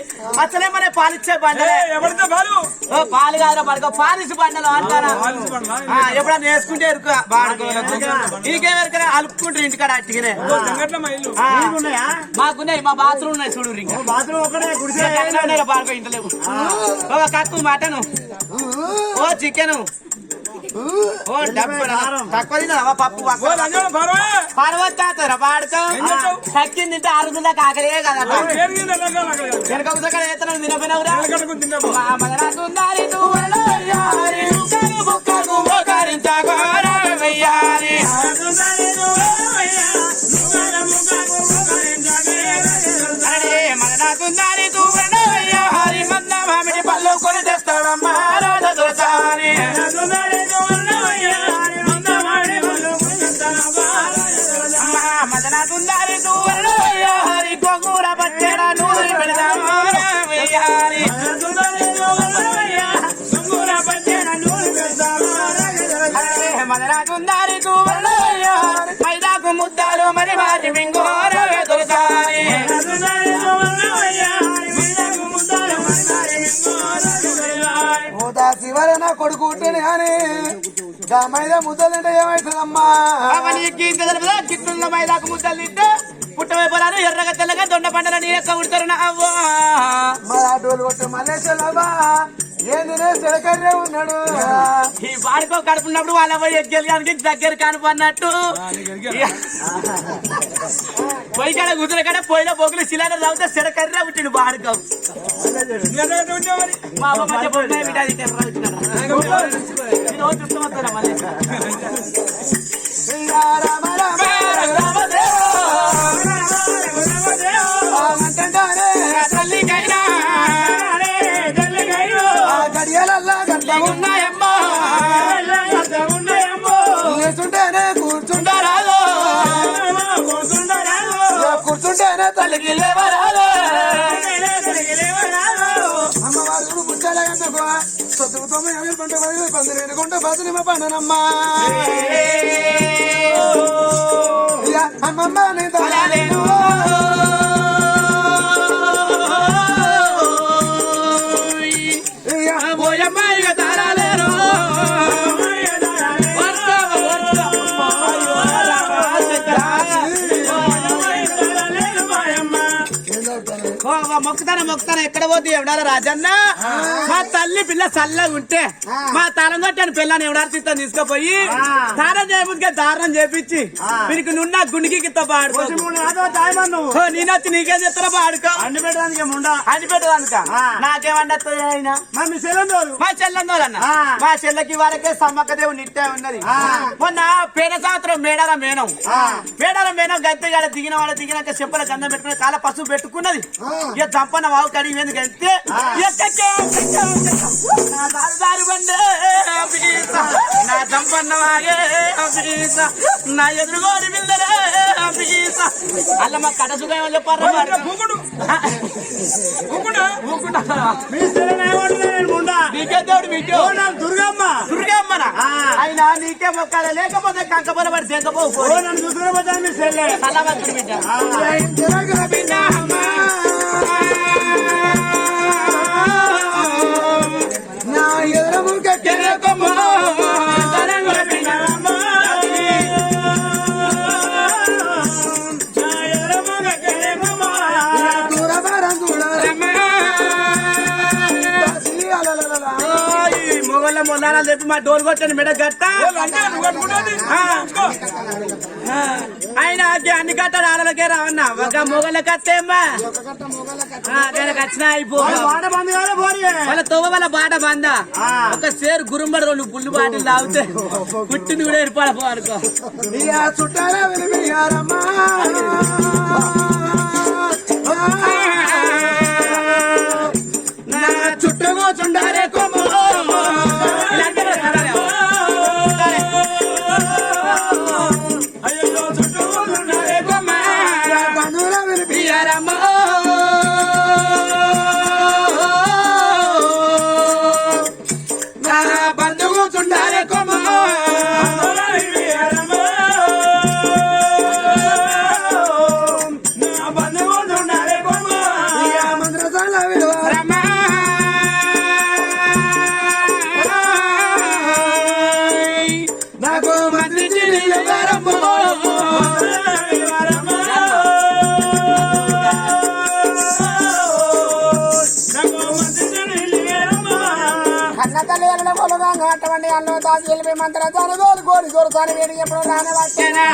అసలే మన పాలిచ్చే బండలే పాలు కాదురా పడుకో పాలిసి బండలు అంటారా ఎప్పుడన్నా వేసుకుంటే ఎరుక నీకే ఎరుకనే అలుపుకుంటారు ఇంటికాడ అట్టిగానే మాకున్నాయి మా బాత్రూమ్ ఉన్నాయి చూడు ఇంకా పాడుకో ఇంటలేవు ఓ కక్కు మటను ఓ చికెను ఓ తక్కువ తిన్నావా పప్పు పర్వతారా పాడుకో తక్కింది తింటే 6 దాకా ఆకలే కదా వెనక ఉదకడ ఎత్తన తినపోయినవురా మదరాసుందారి పళ్ళు కొని తెస్తాడమ్మా రాజదోసాని మదనా తుందారి నువ్వయ్యా హరి గోగుర పట్టేడా నూరి పెడదామా రామయ్యారి మదనా తుందారి నువ్వయ్యా మైదాకు ముద్దాలు మరి వారి మింగోర దొరసాని శివరన కొడుకు ఉంటేనే అని మైదా ముద్దలంటే ఏమవుతుందమ్మా కిట్టుల్లో మైదాకు ముద్దలు తింటే పుట్టమైపోరాను ఎర్రగా తెల్లగా దొండ పంటల నీ యొక్క ఉడతారు అవ్వా మరి ఆ డోలు కొట్టు మల్లేశ్వరబ్బా ఏంది చెడకర్రే ఉన్నాడు ఈ వాడికో కడుపున్నప్పుడు వాళ్ళ పోయి ఎగ్గెలిగానికి దగ్గర కానుపన్నట్టు పొయ్యి కాడ గుదుల కాడ పొయ్యిలో పోగులు సిలిండర్ తాగితే చెడకర్రే పుట్టిండు వాడుకో మా అమ్మ మధ్య పోయి చుట్టమవుతారా మళ్ళీ తల్లికైనా గడియలల్లా గట్ల ఉన్నాయమ్మా కూర్చుంటేనే కూర్చుంటారాలో కూర్చుంటేనే తల్లికి లేవరాలో అమ్మవారు ముచ్చాలనుకో సొత్తుకు 9 పంట 12 గుంట బతునిమ పండనమ్మా అమ్మమ్మ నీ తలలేను పోయమ్మాయిగా తారాలేరు మొక్కుతాను ఎక్కడ పోతే ఎవడారా రాజన్న మా తల్లి పిల్ల చల్లగా ఉంటే మా తరం కొట్టాను పిల్లని ఎవడారు చిత్తం తీసుకుపోయి తారం చేయబుద్దిగా దారుణం చేపించి వీరికి నున్న గుండికి పాడుకో నేనొచ్చి నీకేం చెప్తారా పాడుకో అండి పెట్టడానికి పెట్టదానిక నాకేమంటే ఆయన మా చెల్లందోలన్న మా చెల్లకి వరకే సమ్మక్క దేవుడు నిట్టే ఉన్నది మొన్న పేద సంవత్సరం మేడారం మేనం గంతగాడ దిగినాక చెంపల గంధం పెట్టుకుని కాల పసుపు పెట్టుకున్నది ఇక చంపన్న వావు కడిగి మీద గంతే నా చంపన్న వాగే నా ఎదురుగోడి బిల్దరే అల్ల మా కట సుఖం చెప్పారు నీకే దేవుడు మీకే దుర్గమ్మన అయినా నీకే మొక్కాలి లేకపోతే కంకపోల పడి తెగపోవు అలా బిడ్డ నా ఎదురము కట్టెలకొమ్మా మొగళ్ళ మొన్నాలని చెప్పి మా డోర్ కొట్టండి మెడ గట్ట ఆయన అన్ని కట్టాడు ఆడలకే రావన్నా ఒక మొగళ్ళ కట్టేమ్మా వచ్చినా అయిపోయి వాళ్ళ తొవ్వ వాళ్ళ బాట బందా ఒక సేరు గురుంబడి 2 గుళ్ళు బాటలు తాగితే పుట్టింది కూడా ఏర్పడపో అనుకో చుట్టారా వినిపియారమ్మా నా చుట్టూ కూర్చుండారే కొమ్మ అటువంటి అన్నం దాచి వెళ్ళిపోయి మంత్రం తను కోరి దొరుకుతాను వీడికి ఎప్పుడు రానే వచ్చేనా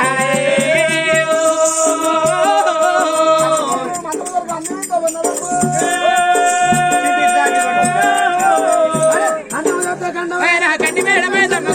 గడ్డి మేడమే జన్మ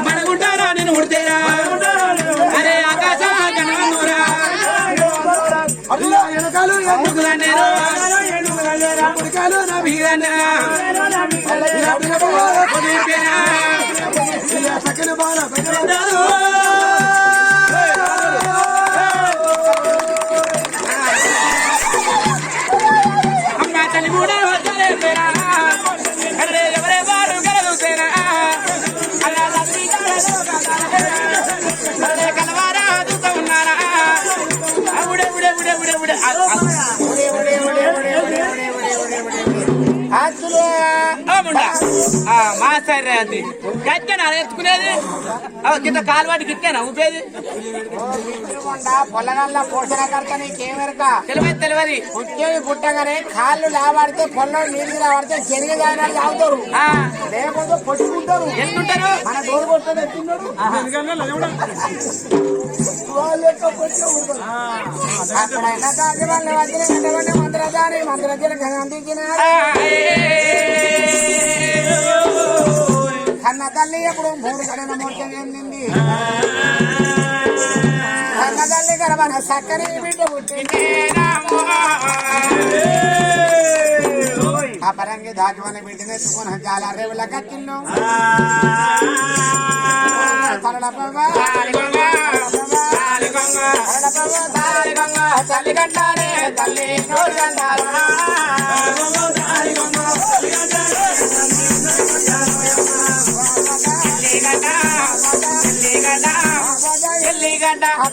మనకుంటారా నేను ఉడితేరా అరే ఆకాశ కనవరా ఎనకాలు ఎన్నుకులు నా బీరన్నా సకల బాల అమ్మ తల్లి కూడా వచ్చే పేరా అరే ఎవరే వారు కలుగుతేరా అలా కలవారా అదుతా ఉన్నారా ఉడే ఉడే ఉడే ఉడే ఉడే మాస్టర్ అది గట్టేనా ఎత్తుకునేది కింద కాలువాటి గిట్టేనా ఊపేది పొలగల్ల పోషణకర్త నీకేమెరక తెలియదు తెలియదు పుట్టేది పుట్టగానే కాళ్ళు లావాడితే పొలం నీళ్ళు లావాడితే జరిగే దాని తాగుతారు లేకపోతే పొట్టుకుంటారు ఎట్లుంటారు మన డోరు కొట్టని ఎత్తున్నాడు అక్కడైనా కాకి వాళ్ళు వచ్చిన మంత్రదాని మంత్రజన అందించిన కన్న తల్లి ఎప్పుడు 3 గడన మోసం చెందింది కన్న తల్లి గర్భన సక్కని బిడ్డ పుట్టింది ఆ పరంగి దాచువని బిడ్డని ఎత్తుకుని చాలా రేవుల కట్టిల్లు తల్లి కంటారే తల్లి నోరు కంటారా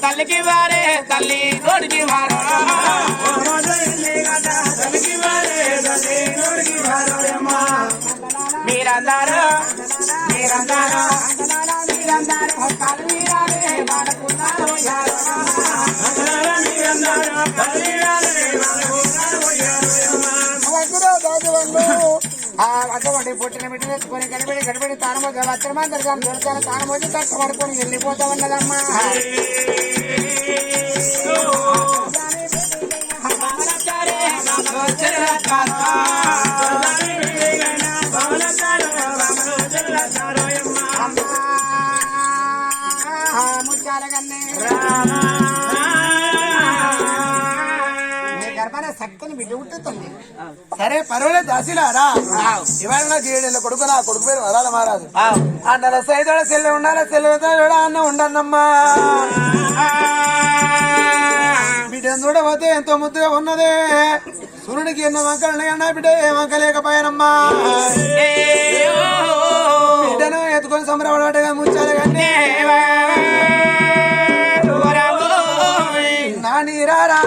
తల్లికి వారే తల్లి తోడికి వారు మీరందరూ మీరందరూ అటువంటి పుట్టిన బిడ్డను ఎత్తుకొని గడిబడి గడిబడి తాను వస్త్రమందరు దొరకాను తాను వచ్చి కష్టపడుకొని వెళ్ళిపోతా ఉన్నదమ్మా ముచ్చాల కన్నే సక్కని బిడ్డ ఉంటుంది సరే పర్వాలేదు దాసిలారా ఇవాళ నాకు 7 ఏళ్ళ కొడుకు నా కొడుకు పేరు వరాల మారాదు అన్న సైతోడ సెల్లె ఉండాలి సెల్లెతో అన్న ఉండన్నమ్మా బిడ్డను చూడబోతే ఎంతో ముద్దుగా ఉన్నదే సూర్యుడికి ఎన్నో వంకలు అన్నా బిడ్డ ఏ వంక లేకపోయానమ్మా బిడ్డను ఎత్తుకొని సంబరపడగా ముచ్చాలి కానీ నా నీరారా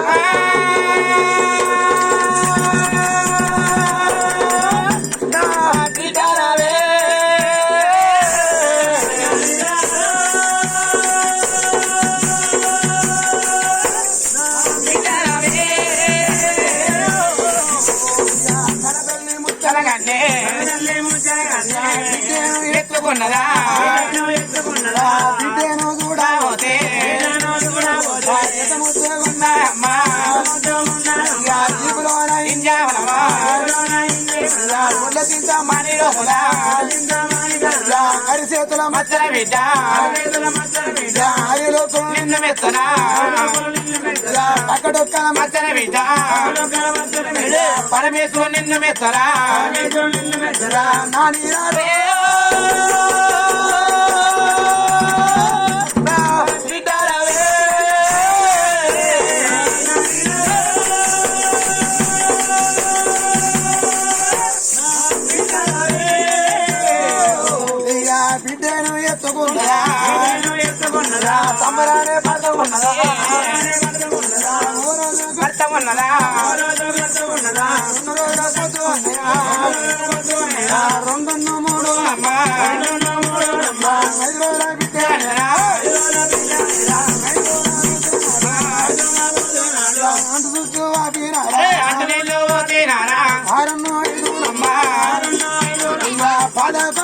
ఎత్తుకున్నదా బిడ్డను చూడబోతే అమ్మా ఇంజావనమా మణి రోజులా అరి చేతుల మచ్చల బిడ్డ నిన్ను మెత్తనా అక్కడొక్కల మచ్చల బిడ్డ పరమేశ్వరు నిన్ను మెత్తరా నాని బిడ్డను ఎత్తుకున్నదా సంబరానే పడుతున్నదా ఉన్నదా రెండున్న మూడు అమ్మా ఐదు రోజుల బిడ్డ అంటు చుట్టూ ఆపినారా అంటే నీళ్ళు తినారా ఆరున్న ఐదు అమ్మా 11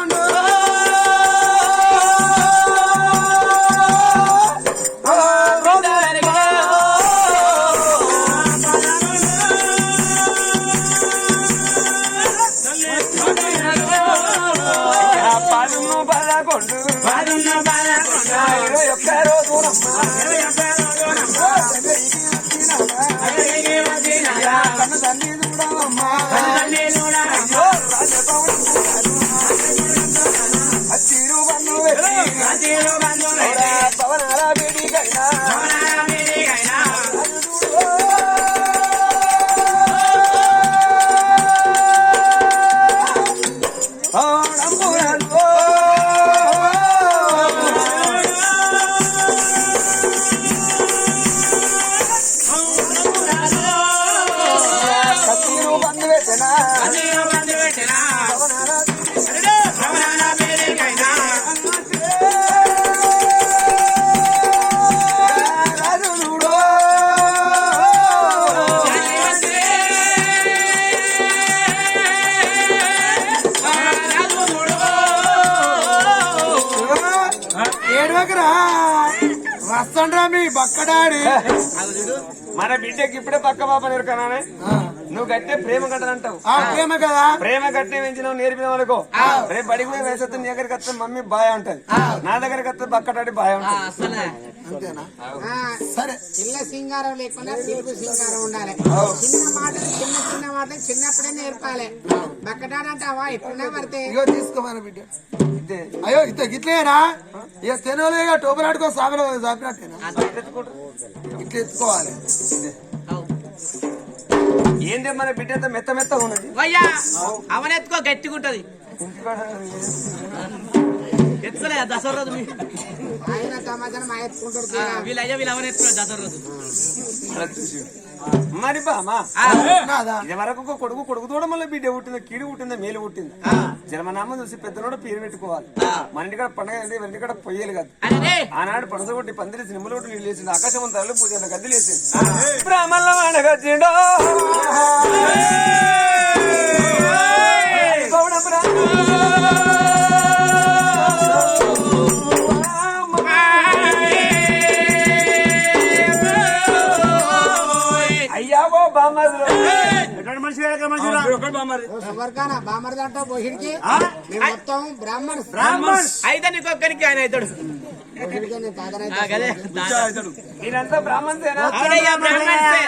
తల్లి చూడమ్మా అచ్చిరు బంధు పవనాల వేడికైనా కచ్చిరు బంధు పెట్టినా రాజు చూడో ఏడవకరా వస్తుండ్రా మీ బక్కడాడి మన బిడ్డకి ఇప్పుడే పక్క పాప నేర్కనానే నువ్వు కట్టే ప్రేమ కట్టనంటావు ఆ ప్రేమ కదా ప్రేమ కట్టే పెంచినావు నేర్పినావు అనుకో రేపు బడికి పోయి వయసు నీ దగ్గరికి వస్తే మమ్మీ బాయ్ ఉంటది నా దగ్గరికి వస్తే బక్కటాడి బాయ్ ఉంటది అంతేనా ఆ, సరే పిల్ల సింగారం లేకుండా పిలుపు సింగారం ఉండాలి చిన్న మాటలు చిన్న మాటలు చిన్నప్పుడే నేర్పాలి బక్కటాడంటావా ఎప్పుడైనా పడితే ఇగో తీసుకోమని బిడ్డ అయ్యో ఇంత గిట్లేనా ఇక తెనోలేగా టోపలాడుకో సాబిలో సాపినట్టేనా ఇట్లా ఎత్తుకోవాలి ఏంటి మన బిడ్డ అంతా మెత్త మెత్త ఉన్నది వయ్యా అవనెత్తుకో గట్టిగుంటది ఎత్తుకోలే దసరా రోజు ఆయన సమాధానం మా ఎత్తుకుంటాడు తీరా. వీళ్ళయ్యా వీళ్ళు అవనెత్తుకో దసరా రోజు మరి బామా నాదా ఇది వరకు ఒక కొడుకు తోడ మళ్ళీ బిడ్డ పుట్టిందా కీడు పుట్టిందా మేలు పుట్టిందా జన్మనామం చూసి పెద్దనోడు పేరు పెట్టుకోవాలి మన ఇంటికాడ పండగ ఏంటి ఎవరి ఇంటికాడ పొయ్యలు కాదు అరే ఆనాడు పనస కొట్టి పందిలేసి నిమ్మలు కొట్టి నీళ్ళు వేసింది ఆకాశం తల్లి పూజ గదిలేసింది బ్రాహ్మణుల వాడగొచ్చిండో అయ్యా ఓ బామ్మర్లు ఎవరికైనా బామర్ది అంటావు బొహిడికి మేము మొత్తం బ్రాహ్మణ్స్ అయితే నీకొక్కరికి ఆయన అవుతాడు బొహిడికి నేను తాగనైతే ఆ, గదే. మీరంతా బ్రాహ్మణ్సేనా అవునయ్యా, బ్రాహ్మణ్సే.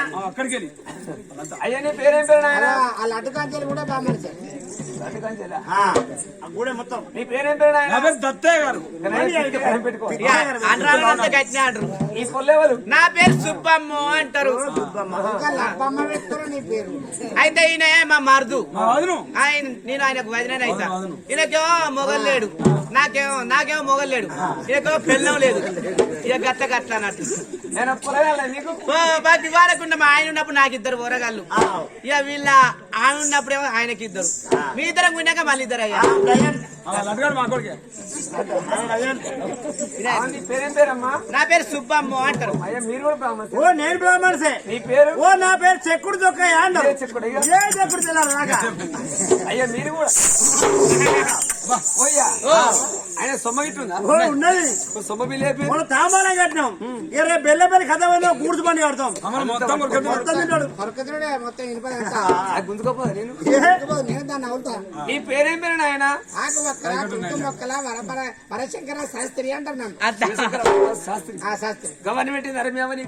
అయ్యా నీ పేరేం పేరు నాయన ఆ లడ్డు కాంచెలు కూడా బ్రాహ్మణ్సే నీ పేరేం పేరు నాయన దత్తయ్య గారు పెట్టుకో ఇక అనరాలంతా గట్టినే అంటారు ఈ పొల్లెవరు నా పేరు సుబ్బమ్మ అంటారు ఇంకా లబ్బమ్మ పెట్టుకుని నీ పేరు అయితే ఈయన మా మరుదు వదను ఆయన నేను ఆయనకు వదిలేను అయితే ఈయనకేమో మొగలు లేడు నాకేమో మొగలు లేడు ఈయనకేమో పెళ్ళం లేదు ఇక గట్ల గట్ల అన్నట్టు నేను పొలగాల నీకు ప్రతి వారకుండా మా ఆయన ఉన్నప్పుడు నాకు ఇద్దరు పోరగాళ్ళు ఇక వీళ్ళ ఆయన ఉన్నప్పుడేమో ఆయనకి ఇద్దరు మీ ఇద్దరం కొన్నాక మళ్ళీ ఇద్దరు అయ్యా లడ్డుగాడు మా కొడుకే నీ పేరేం పేరమ్మా నా పేరు సుబ్బమ్మ అంటారు అయ్యా మీరు కూడా బ్రాహ్మణ్సే. ఓ నేను బ్రాహ్మణ్సే నీ పేరు ఓ నా పేరు చెక్కుడు దొక్కయ్య అంటారు ఏ చెక్కుడు అయ్యా? ఏ చెక్కుడు తెల్లారు నాక అయ్యా మీరు కూడా ఓయ్యా ఆయన సొమ్మ ఇట్టుందా ఓ ఉన్నది సొమ్మ బిల్లు అయిపోయింది మనం తామానం కట్టినాం ఇక రేపు బెల్లపల్లి కథ వల్ల గూడ్స్ బండి కడతాం మొత్తం తింటాడు కొరకతుడే మొత్తం ఇనిపదంతా గుంజుకోపోదా నేను నేను దాన్ని అవుతా నీ పేరేం పేరు నాయన ఆకు మొక్కల కుంకుమ మొక్కల వరశంకర శాస్త్రి అంటారు నన్ను శాస్త్రి ఆ శాస్త్రి గవర్నమెంట్ అరమ్యామని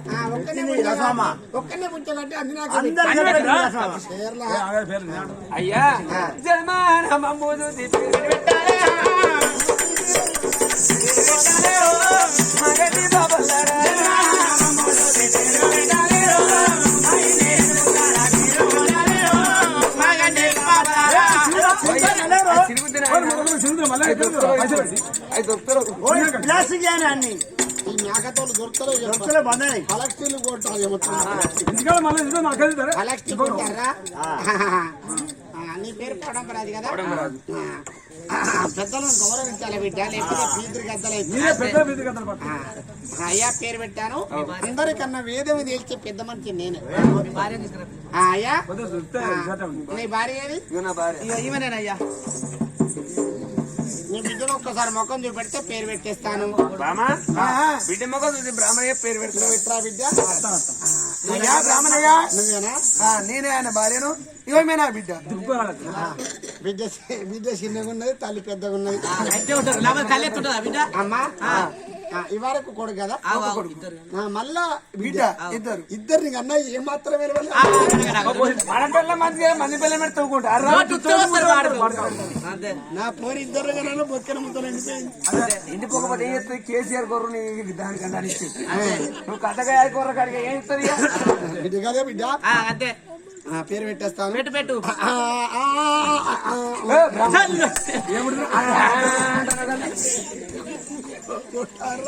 ఒక్కనే పుచ్చగట్టి అందరు అయ్యా జన్మాన మమ్మూదు పెట్టాలే మగటి బాబలారా ప్లాస్టిక్ అన్ని మేకతోళ్ళు దొరుకుతారో దొరకలే బంధాయి కలెక్షన్ కొట్టాలి మొత్తం ఇంటికాడ మళ్ళీ ఇదో నాకు తెలుసు కలెక్షన్ కొట్టారా నీ పేరు పడంపరాజు కదా పెద్దలను గౌరవించాలి బిడ్డ లేకపోతే పీతురు గద్దలు అయ్యా పేరు పెట్టాను అందరికన్నా వేదవి తేల్చే పెద్ద మనిషి నేనే అయ్యా నీ భార్య ఏది ఈమెనేనయ్యా నీ బిడ్డను ఒక్కసారి ముఖం చూపెడితే పేరు పెట్టేస్తాను బిడ్డ మొక్క చూసి బ్రాహ్మణయ్య పేరు పెడుతున్నా పెట్టరా బిడ్డ అయ్యా బ్రాహ్మణయ్య నువ్వేనా నేనే ఆయన భార్యను ఇవమే నా బిడ్డ బిడ్డ చిన్నగా ఉన్నది తల్లి పెద్దగా ఉన్నది బిడ్డ అమ్మా ఇవరకు కొడుకు కదా మళ్ళా బిడ్డ ఇద్దరు ఇద్దరు అన్న ఏమాత్రం మన పిల్ల మంచిగా మంది పిల్ల మీద తవ్వుకుంటారు నా పోరి ఇద్దరు కదా బొక్కెన ముద్దలు ఎండిపోయింది ఇంటిపోకపోతే ఏం చేస్తుంది కేసీఆర్ గొర్రె నీకు దానికన్నా ఇచ్చి నువ్వు కట్టగా కూర కాడికి ఏం ఇస్తుంది బిడ్డ కదే బిడ్డ అంతే పేరు పెట్టేస్తాను పెట్టు పెట్టు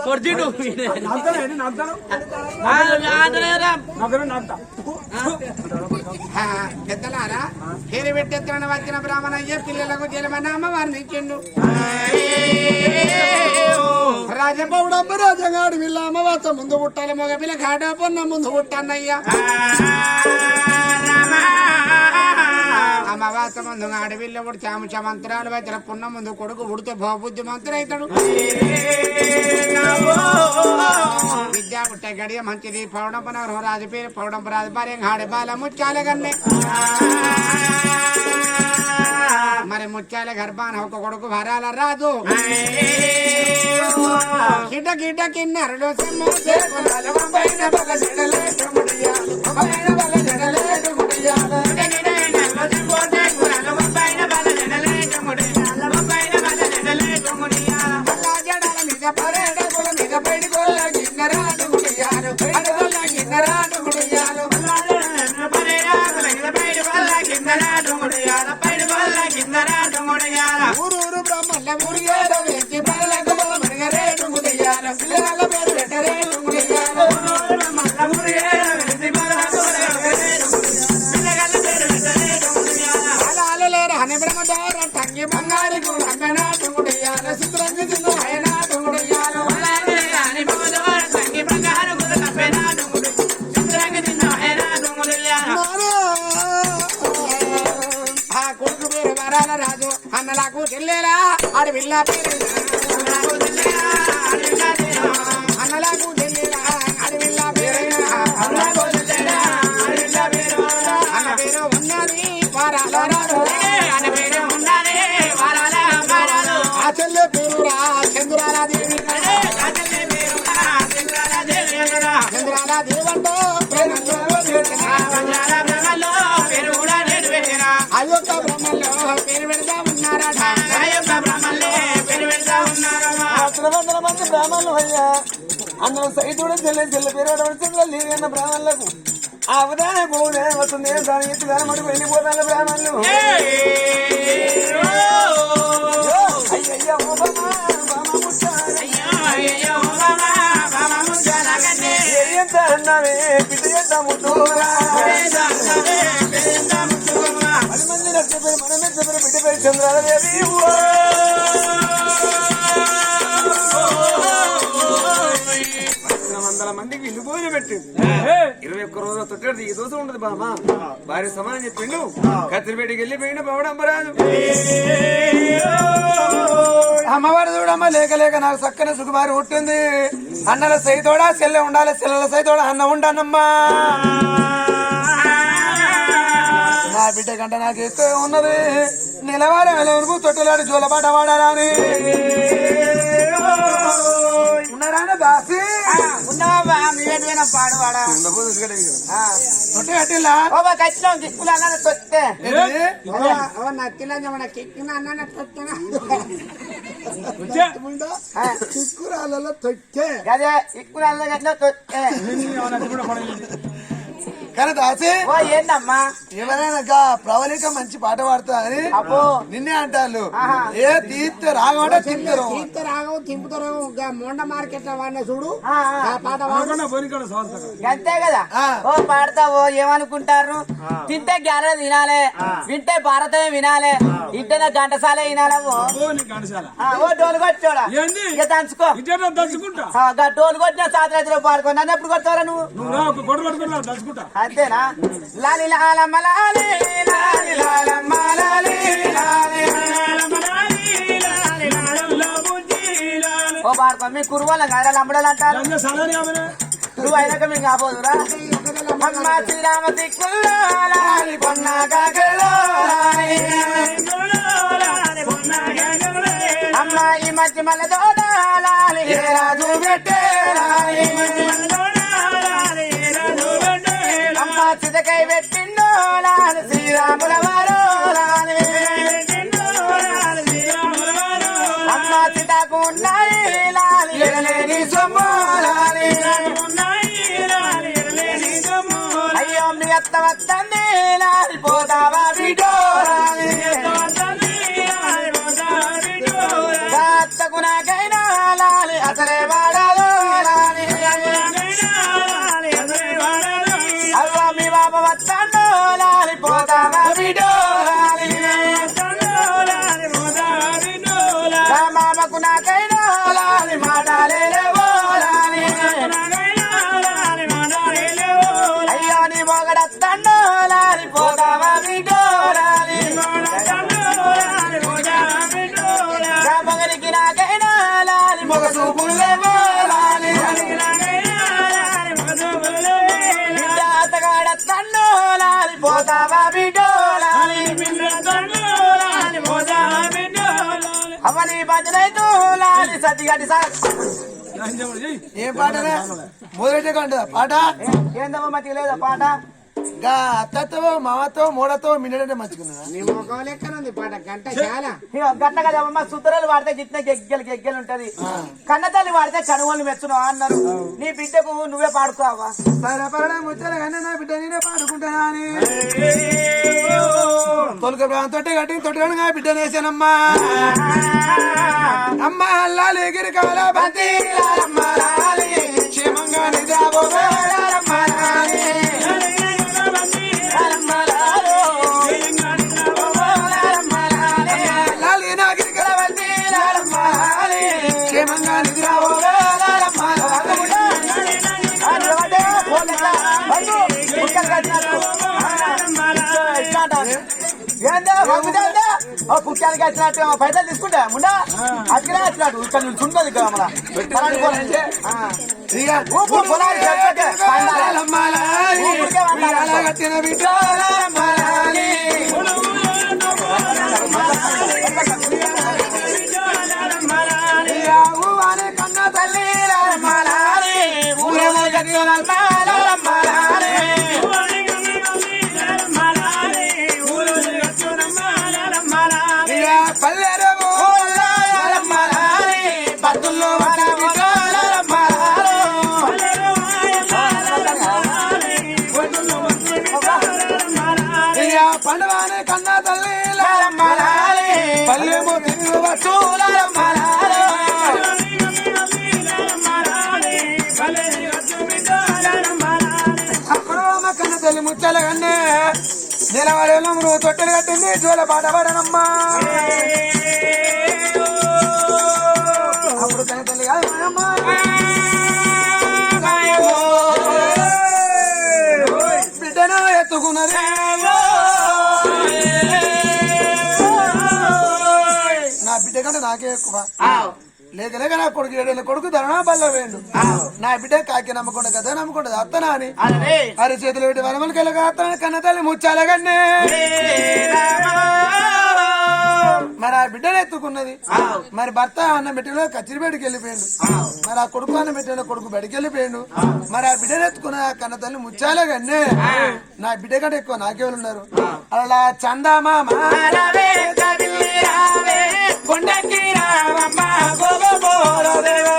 కొడుతీడు పెద్దలారా పేరు పెట్టేస్తాను వచ్చిన బ్రాహ్మణయ్య పిల్లలకు జలమన్న అమ్మవారిని ఇచ్చిండు రాజపౌడమ్మ రాజగాడు వీళ్ళ అమ్మవాస ముందు పుట్టాలి మగ పిల్ల గాడపన్న ముందు పుట్టానయ్యా అమ్మవాస ముందు ఆడవిల్ల కూడా చాముచ మంత్రాలు వచ్చిన పున్న ముందు కొడుకు ఉడితే బహుబుద్ధి మంత్రి అవుతాడు విద్యా పుట్టే గడియ మంచిది పౌడంపన రాజు పేరు పౌడంప రాజు భార్య ఆడి బాల ముచ్చాల గన్నే మరి ముచ్చాల గర్భాన ఒక కొడుకు వరాల రాజు గిడ్డ గిడ్డ కిన్నెరడు ఊరూరు బ్రహ్మల్ల మురిగేడ వేసి పరలకు బలమడిగరేటు ముడియాల పిల్లల పేరు పెట్టరేటు ముడియాల అలాలు లేరు హని బ్రహ్మదార టంగి బంగారి గుణనాటు ముడియాల చిత్రంగి చిన్న ఆయనాటు ముడియాల ఆ కొడుకు పేరు వరాల రాజు అన్నలకు చెల్లేలా అడవిల్ల పేరు అన్నలకు చెల్లేలా అడవిల్ల పేరు అన్న పేరు ఉన్నది వరాల రాజు ఆ చెల్లె పేరు రా చంద్రాల దేవి చంద్రాల దేవంటో అయ్యొక్క బ్రహ్మల్లో పేరు పెడతా ఉన్నారట వందల మంది బ్రాహ్మణులు అయ్యా అందులో సైతుడు చెల్లె చెల్లె పేరు లేదన్న బ్రాహ్మణులకు ఆ అవధాన పోనే వస్తుంది దాని ఎత్తు దాని మటుకు వెళ్ళిపోతాను బ్రాహ్మణులు ఎంత అన్నావే పిట ఎంత ముద్దురా 10 మంది రక్త పేరు మన మీద పేరు బిడ్డ పేరు చంద్రాలదేవి వందల మందికి ఇల్లు భోజనం పెట్టింది 21 రోజుల తొట్టి ఈ దోశ ఉండదు బామా భార్య సమానం చెప్పిండు కత్తిరిపేటకి వెళ్ళిపోయిండు పవడంబరాజు అమ్మవారు చూడమ్మ లేక లేక నాకు చక్కని సుఖమారి పుట్టింది అన్నల సైతోడా చెల్లె ఉండాలి చెల్లెల సైతోడా అన్న ఉండానమ్మా నా బిడ్డ కంట నాకు ఎక్కువ ఉన్నది నిలవాడ వెలవరకు తొట్టెలాడి జోలపాట వాడాలని ఉన్నారా దాసి ఉన్నావా మీరేమైనా పాడువాడా తొట్టి కట్టిల్లా ఖచ్చితంగా దిక్కులు అన్న తొత్తే నత్తిలో మన కిక్కిన అన్న తొత్తిన కిక్కురాలలో తొక్కే అదే ఇక్కురాళ్ళ గట్ల తొత్తే కానీ దాసి ఓ ఏందమ్మా ఎవరైనా ప్రవళిక మంచి పాట పాడుతా అని అబ్బో నిన్నే అంటారు ఆహా. ఏ తీర్త రాగమంటే తింటారు తీర్థరాగం తింపుతారు మొండ మార్కెట్ వాడిన చూడు ఆ, ఆ పాట వాడు అంతే కదా ఆ. ఓ పాడతావో ఏమనుకుంటారు తింటే గ్యారె తినాలే వింటే భారతమే వినాలే ఇంటనే గంటసాలే వినాలవో ఓ డోలు కొట్టోడా ఏంది? ఇక దంచుకో దచ్చుకుంటా డోలు కొట్టిన సాత్రాత్రిలో పాడుకో నన్ను ఎప్పుడు కొడతారా నువ్వు గొడవ పట్టుకున్నా దచ్చుకుంటా అంతేనా లాలి లాలమ్మ లాలి లాలి లాలమ్మ లాలి లాలి ఓ పాడుకో మీ కురువల గారాలు అమ్మడాలు అంటారు నువ్వు అయినాక మేము కాబోదురా అమ్మ శ్రీరామ దిక్కుల్లో లాలి పొన్న కాకల్లో లాలి. అమ్మ ఈ మధ్య మల్ల తోట లాలి ఏ రాజు పెట్టే లాలి. అమ్మ చితకై పెట్టిందో లాలి శ్రీరాముల వారు లాలి. అమ్మ చితకు ఉన్నాయి లాలి ఎడలేని సొమ్ము లాలి. అయ్యో మీ అత్త వస్తుంది లాలి పోతావా బిడ్డో లాలి. అత్తకు నాకైనా లాలి అసలే వాడాలో లాలి. అవ్వ మీ బాబ వస్తాడు లాలి పోతావా బిడ్డో లాలి. నా మామకు నాకైనా లాలి మాటలేవో లాలి. అయ్యో నీ మొగడత్తాడు లాలి పోతావా బిడ్డో లాలి. నా మొగడికి నాకైనా లాలి మొగ చూపులేవో లాలి. బిడ్డ అత్తగాడత్తాడు లాలి పోతావా బిడ్డో లాలి. అవని భజనైతూ లాలి సతిగటి సార్ ఏం పాటనే మొదలెట్టే కంట పాట ఏందమ్మా మంచిగా లేదా పాట గా అత్తతో మామతో మూడతో మిన్నడంటే మంచుకున్నా నీ ముఖం లెక్కనుంది పాట గంట చాలా ఇగో గట్ట కదమ్మా సుతరాలు వాడితే గిట్ల గెగ్గెలు ఉంటది కన్నతల్లి వాడితే కనుగోలు మెచ్చును అన్నారు నీ బిడ్డకు నువ్వే పాడుకోవా పరపరడం ముచ్చలు కానీ నా బిడ్డ నేనే పాడుకుంటానా అని తొలక తొట్టె కట్టి తొట్టగా బిడ్డ నేసానమ్మా అమ్మ అల్లాలి ఎగిరి కాల బంతి క్షేమంగా నిజాబోగారమ్మ లాలి నాగిరి కల బంతి క్షేమంగా నిద్రాబోగారమ్మ పుట్టానికి వచ్చినట్టు పైసలు తీసుకుంటా ముండా అక్కడ వచ్చినట్టు ఇక్కడ నుంచి ఉన్నది ఇక్కడ కట్టిన బిడ్డ కన్న తల్లి ఊరేమో పల్లెరమో పత్తుల్లో పండువానే కన్న తల్లి పల్లెమో తిరుగు అప్పుడు మా కన్న తల్లి ముచ్చాల కన్నే నిలవడేలో నువ్వు తొట్టెలు కట్టింది జోల పాట పడనమ్మా అప్పుడు కన్న తల్లి కాదు బిడ్డను ఎత్తుకున్నది నా బిడ్డ కంటే నాకే ఎక్కువ లేక లేక నా కొడుకు 7 ఏళ్ళ కొడుకు ధరణా బల్ల వేయండు నా బిడ్డ కాకి నమ్మకుండా కదా నమ్మకుండా అత్తనా అని అరి చేతులు పెట్టి వనమలకి వెళ్ళగా అత్తన కన్న తల్లి ముచ్చాల కన్నే మరి ఆ బిడ్డను ఎత్తుకున్నది మరి భర్త అన్న పెట్టిలో కచ్చిరిపేటకి వెళ్ళిపోయాడు మరి ఆ కొడుకు అన్న పెట్టిలో కొడుకు బడికి వెళ్ళిపోయాడు మరి ఆ బిడ్డను ఎత్తుకున్న కన్న తల్లి ముచ్చాలే కన్నే నా బిడ్డ కంటే ఎక్కువ నాకెవరు ఉన్నారు అలా చందామా కొండకి రావమ్మ గోగోరదేవా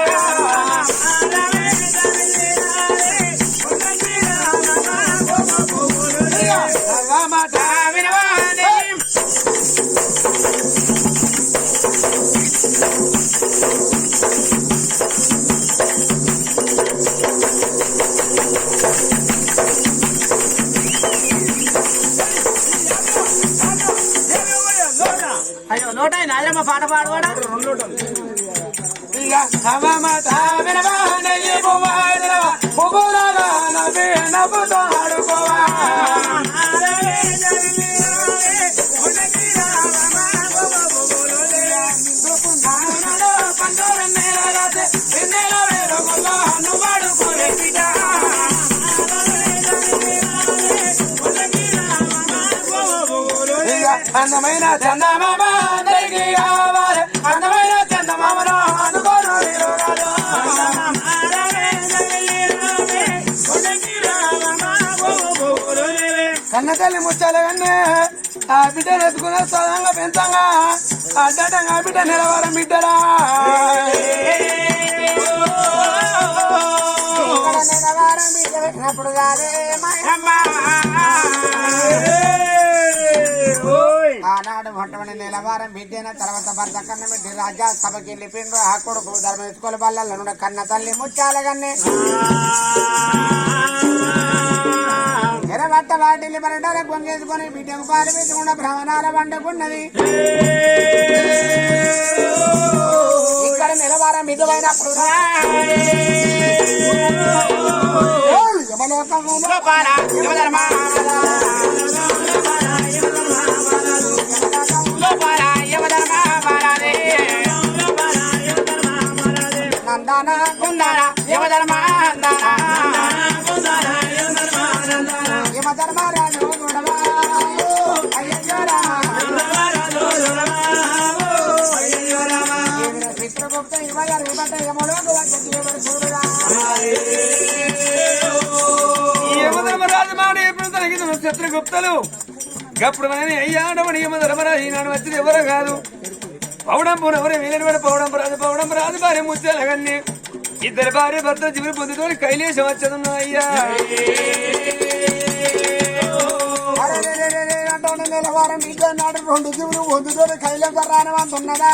నోట నాదమ్మ పాట పాడవాడా అందమైన చందమామ అందరికీ కావాలి అందమైన చందమామను అందుకోను కన్న తల్లి ముచ్చాల కన్నే ఆ బిడ్డను ఎత్తుకున్న సదంగా పెంచంగా అడ్డటంగా బిడ్డ నిలవరం బిడ్డరా పెట్టినప్పుడు కాదే ఆనాడు మొట్టమొదటి నిలవారం బిడ్డైన తర్వాత భర్త కన్న బిడ్డ రాజా సభకి వెళ్ళిపోయిండ్రు ఆ కొడుకు ధర్మ ఎత్తుకోలు బల్ల కన్న తల్లి ముత్యాల కన్నే ఎర్రబట్ట వాటిల్ని పరటాల పొంగేసుకొని బిడ్డకు పాలు పెట్టుకుండా భ్రమణాల వండుకున్నది ఇక్కడ నిలవారం బిడ్డమైనప్పుడు నందాన కుందాన యమధర్మ యమధర్మరాజు పితృగుప్త ఇవ్వట యమలోకి వచ్చి చూడగా యమధర్మరాజు మాట ఎప్పుడు తొలగింది శత్రుగుప్తలు గప్పుడు అయ్యాడమని యమధర్మరాజు ఈనాడు వచ్చింది ఎవరో కాదు పౌడంపు ఎవరే వీలైన పౌడంపు రాజు భార్య ముచ్చాల కన్నీ ఇద్దరు భార్య భర్త జీవులు పొందుతో కైలేశం వచ్చేదన్నా అయ్యా నిలవారం బిడ్డ నాడు 2 జీవులు పొందుతో కైలేశం రానమంటున్నదా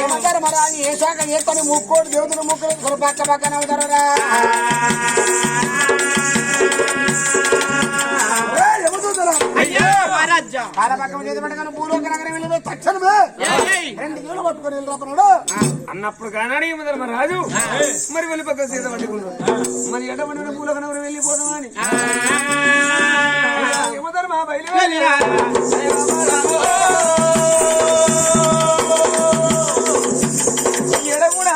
యమధర్మరాజు ఏ శాఖ చేస్తని ముక్కోడు దేవతలు ముక్కలు పక్క పక్కన అవుతారా కాలపక్కం చేతి పట్టగానే భూలోక నగరం వెళ్ళి తక్షణమే 2 జీవులు పట్టుకొని వెళ్ళినప్పుడు అన్నప్పుడు కానాడు యమధర్మరాజు మరి వెళ్ళి పక్క సీత పట్టుకున్నాడు మరి ఎడమని భూలోక నగరం వెళ్ళిపోదామని యమధర్మ బయలుదేరి ఎడగూడ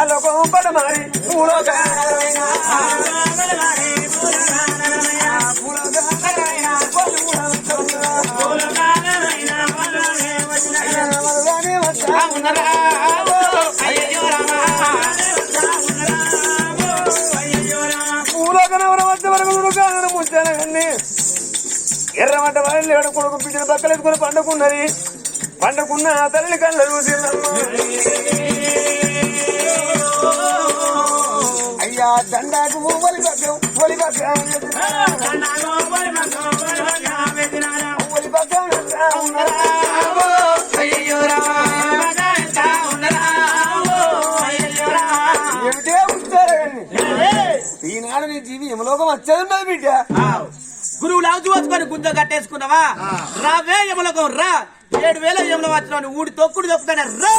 లోకం పడమారి ఎర్రమట్ట వాళ్ళు కొడుకు బిడ్డను పక్కలేసుకుని పండుకున్నది పండుకున్న తల్లి కళ్ళ చూసి అయ్యా దండాకు ఒలి పక్కం ఏమిటే ఉంటారు ఈనాడు నీ జీవి యమలోకం వచ్చేది బిడ్డ గురువు లాజు వచ్చుకొని గుంజ కట్టేసుకున్నావా రావే యమలోకం రా 7,000 యమలో వచ్చిన ఊడి తొక్కుడు తొక్కుతానే రా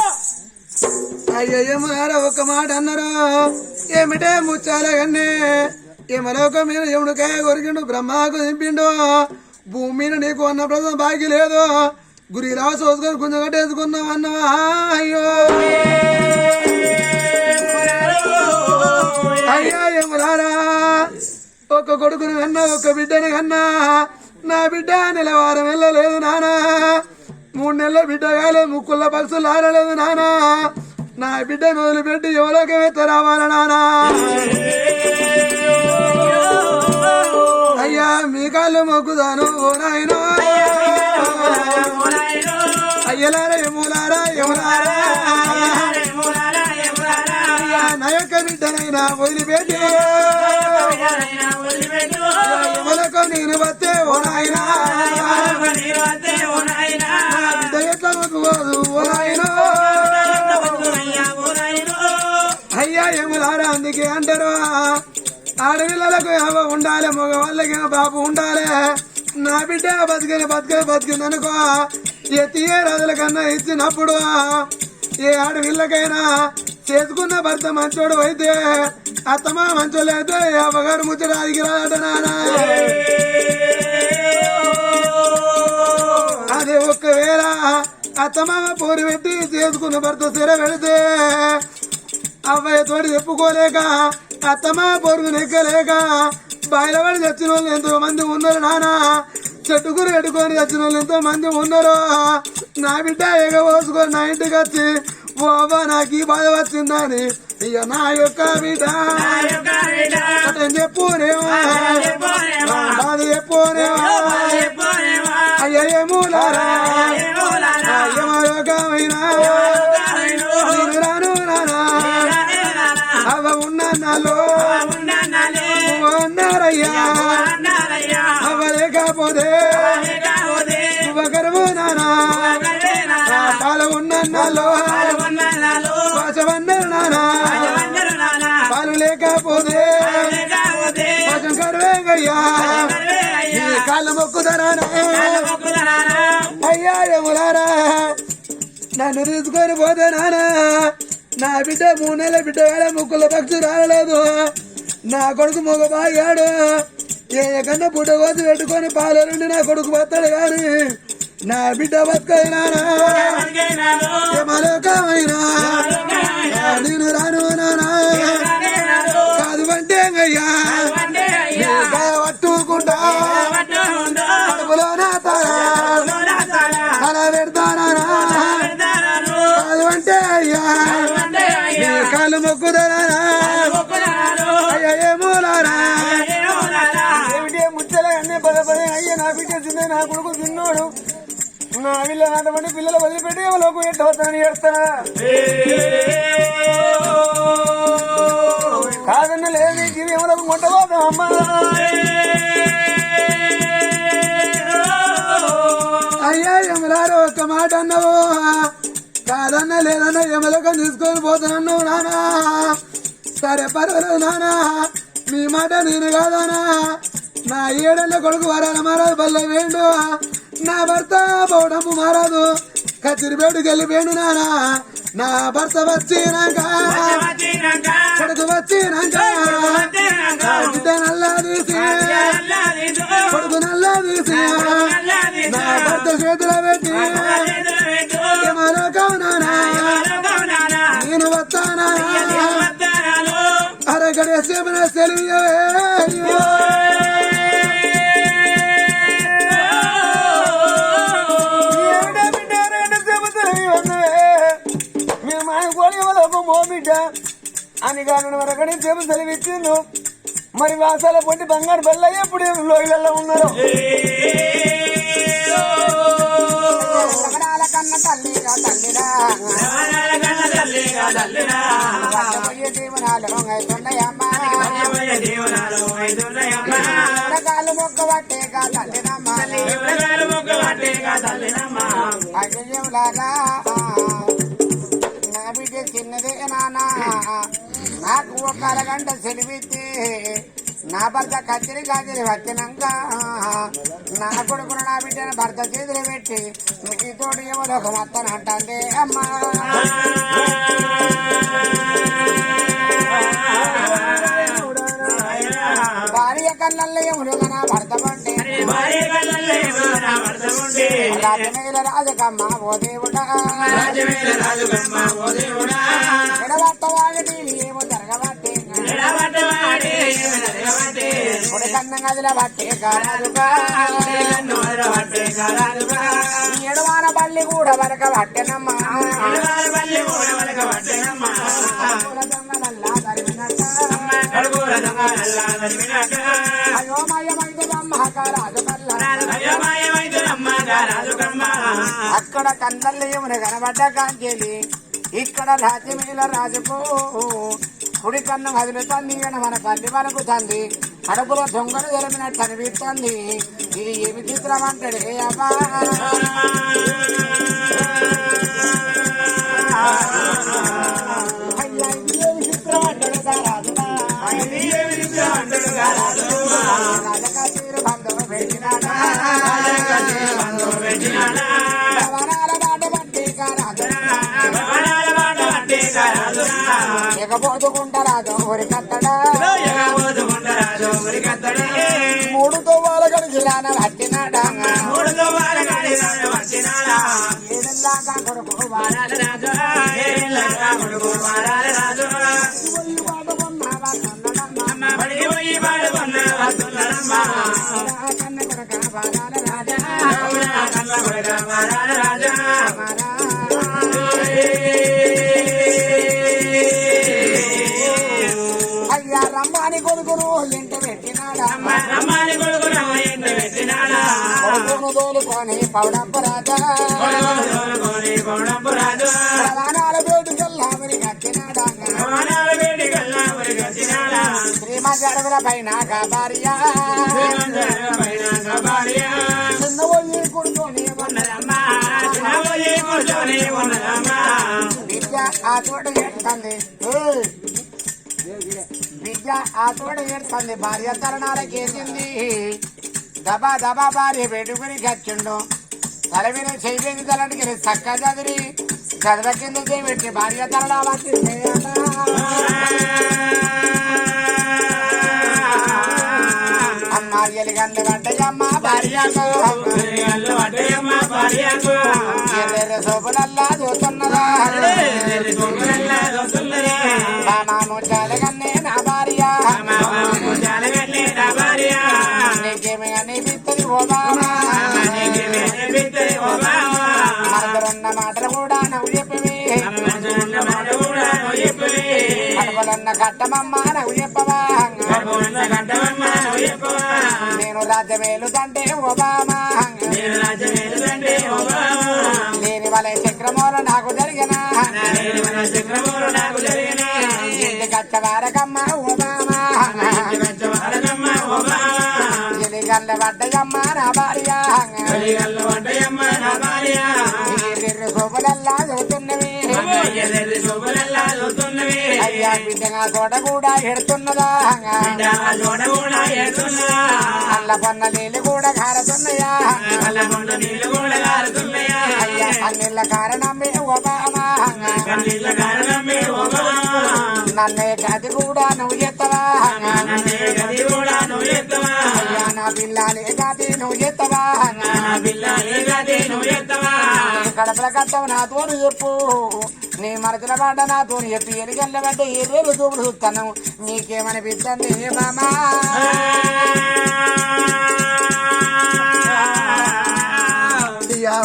అయ్యో యమునారా ఒక మాట అన్నారు ఏమిటే ముచ్చాల కన్నే యమలోకం మీద యముడికాయ కొరికిండు బ్రహ్మకు దింపిండు భూమి మీద నీకు అన్న ప్రజలు బాకీ లేదు గురి రాసు వచ్చుకొని గుంజ కట్టేసుకున్నావు అన్నవా అయ్యో అయ్యా యమునారా ఒక్క కొడుకుని కన్నా ఒక్క బిడ్డని కన్నా నా బిడ్డ నిలవారం వెళ్ళలేదు నానా 3 నెలల బిడ్డ కాలేదు ముక్కుల పక్షులు ఆడలేదు నానా నా బిడ్డ మొదలుపెట్టి ఎవరోకే రావాల నానా అయ్యా మీ కాళ్ళు మొక్కుదాను ఓ నాయనో అయ్యలారా యములారా యములారా అయ్యా నా యొక్క బిడ్డనైనా వదిలిపెట్టి యములకు నేను వస్తే ఓ నాయనా బిడ్డ ఎట్లా మొక్కుకోదు ఓ నాయనో అందుకే అంటారు ఆడపిల్లలకు ఏమో ఉండాలి, మగవాళ్ళకి బాబు ఉండాలి. నా బిడ్డ బతికిందనుకో తీయ రోజుల కన్నా ఇచ్చినప్పుడు ఏ ఆడపిల్లకైనా చేసుకున్న భర్త మంచోడు అయితే అత్తమా మంచోళ్ళు అయితే అవ్వగారు ముచ్చడానికి రాదట నాన్న. అదే ఒక్కవేళ అత్తమామ పోరు పెట్టి చేసుకున్న భర్త సిర పెడితే అవ్వయ్య తోటి చెప్పుకోలేక అత్తమా పొరుగు నెక్కలేక బయలుపడి చచ్చిన వాళ్ళు ఎంతో మంది ఉన్నారు నాన్న. చెట్టుకుని పెట్టుకొని చచ్చిన వాళ్ళు ఎంతో మంది ఉన్నారు. నా బిడ్డ ఎగబోసుకొని నా ఇంటికి వచ్చి ఓ అవ్వ నాకు ఈ బాధ వచ్చిందని ఇక నా యొక్క బిడ్డ చెప్పునేవా బాధ చెప్పునేవా అయ్య ఏమూలారా ఏమోకమైనా నేను రాను నానా అవ్వ ఉన్నాలో అన్నారయ్యా అవ్వ లేకపోతే శుభకరము నానా పాలు ఉన్నాలో పాచమన్నారు నానా పాలు లేకపోతే పాచం కరువేంగయ్యా కాళ్ళ మొక్కుదరానా అయ్యా ఎములారా నన్ను తీసుకొని పోతే నానా నా బిడ్డ 3 నెలల బిడ్డ వేళ ముక్కుల పక్షి రాలేదు. నా కొడుకు మొగ బాగాడు ఏ కన్నా పుట్ట కోసి పెట్టుకొని పాల నుండి నా కొడుకు బతాడు గాని నా బిడ్డ బతుకైనానా ఏమలోకమైనా నేను రాను నానా కాదు అంటే అయ్యా పట్టుకుంటా కడుపులో నా తల పెడతానా కాదు అంటే అయ్యా కాళ్ళు మొక్కుదరా అయ్యా ఏమోలారా ఏమిటే ముచ్చల అన్నీ పదే అయ్యా నా బిడ్డ చిన్న నా కొడుకు చిన్నోడు నా వీళ్ళ నాటమంటే పిల్లలు వదిలిపెట్టి లోకు ఎట్టవుతాను ఎడతానా కాదన్న లేదు జీవి ఎవరికి మొట్టబోతాం అమ్మా అయ్యా యమలారా ఒక్క మాట అన్నావు కాదన్నా లేదన్నా యమలోకం తీసుకొని పోతానన్నావు నానా. సరే పర్వాలేదు నానా మీ మాట నేను కాదానా. నా 7 ఏళ్ల కొడుకు వరాల మారాదు బల్ల వేండు నా భర్త పౌడము మారాదు కచ్చిరిపేటుకి వెళ్ళిపోయాడు నానా. నా భర్త వచ్చినాక కొడుకు వచ్చినాక బిడ్డ నల్లా తీసి కొడుకు నల్లా తీసి నా భర్త చేతిలో పెట్టి మరొక నానా నేను వస్తానా అరగడే సేపన సెలియో బిడ్డ అని కాను వరకనే సేపు సెలవిచ్చిండు. మరి వాసాల పొట్టి బంగారు బల్ల ఎప్పుడు లోయలలో ఉన్నారు. కన్న తల్లిరా తల్లిరా దీవనాలు కాలు మొక్క పట్టే తల్లినమ్మా నా బిడ్డ చిన్నదే నానా నాకు ఒక అరగంట సెలవిచ్చి నా భర్త కచ్చిరి వచ్చినాక నా కొడుకును నా బిడ్డను భర్త చేతులు పెట్టి మీతోటి ఎవరో ఒక మొత్తం అంటే అమ్మా భార్య కళ్ళల్లో ఎవరు నా భర్త పంటే రాజమేల రాజకమ్మ ఓ దేవుడా ఎడబట్టవాడి ఏమో జరగబట్టే కన్న గదిల బట్టే కారాదుగా ఎడవాన బల్లి కూడా వరక పట్టెనమ్మా అక్కడ కన్నల్లి ఏమున కనబడ్డ కాంచెలి ఇక్కడ రాజమేల రాజుకు కుడి కన్ను వదులుతుంది మన పల్లి మనకు తంది కడుపులో దొంగలు జరిపినట్టు అనిపిస్తుంది. ఇది ఏమి చిత్రం అంటాడు అబ్బా అయ్యా ఇది ఏమి చిత్రం అంటాడు రాజు రాజకీయ బంధువు పెట్టినాడా వనాల బాట పట్టి రాజురా ఎగబోతుకుంటారాజు ఊరి కత్తడా మూడు తోవాల గడిచిలాన పట్టినాడా ఏడెల్లాగా కొడుకు కన్న కొడక బాలాల రాజా అయ్యా రమ్మాని కొడుకును ఇంట పెట్టినాడా కొడుకును తోలుకొని పౌడంపు రాజా ప్రధానాల వేడుకల్లామని కట్టినాడా శ్రీమంతి అడుగుల పైన భార్య చిన్న పోయి కూర్చొని విద్య ఆ చోట ఏడుతుంది విద్య ఆ చోట ఏడుతుంది భార్య తరణాలకి వేసింది దబా దబా భార్య పెట్టుకుని గచ్చిండు తల మీద చెయ్యి తలంటికి చక్క చదిరి చదవ కింద చేపెట్టి భార్య తరణాల అమ్మ ఎలిగండ్ల పడ్డయమ్మ భార్యకు ఎర్రెర్ర సోపులల్లా చూస్తున్నదా మాము చాలగన్నే నా భార్య నీకేమి అనిపిస్తుంది ఓ బామా మనకున్న మాటలు కూడా నువ్వు చెప్పవి కడపలన్న కట్టమమ్మ నువ్వు చెప్పవా నేను రాజ్యమేలు తంటే ఓబామా లేని వాళ్ళ చక్రమూల నాకు జరిగిన ఇంటి కచ్చవారకమ్మ ఓబామా ఎలిగల్ల పడ్డయమ్మ నా భార్య సోపులల్లా చదువుతున్నవి అయ్యా బిడ్డగా తోట కూడా ఎడుతున్నదా అల్ల పొన్న నీళ్ళు కూడా కారుతున్నాయా అయ్యా అన్నిళ్ళ కారణమే ఓబామా నన్నే గది కూడా నువ్వు చేస్తావా అయ్యా నా పిల్లలే గది నువ్వు చేస్తావా కడపల కట్టవు నాతో చెప్పు నీ మనసుల పాట నాతో చెప్పి ఎలుగల్ల పడ్డ ఏరేలు చూపుడు చూస్తాను నీకేమనిపిస్తుంది మామా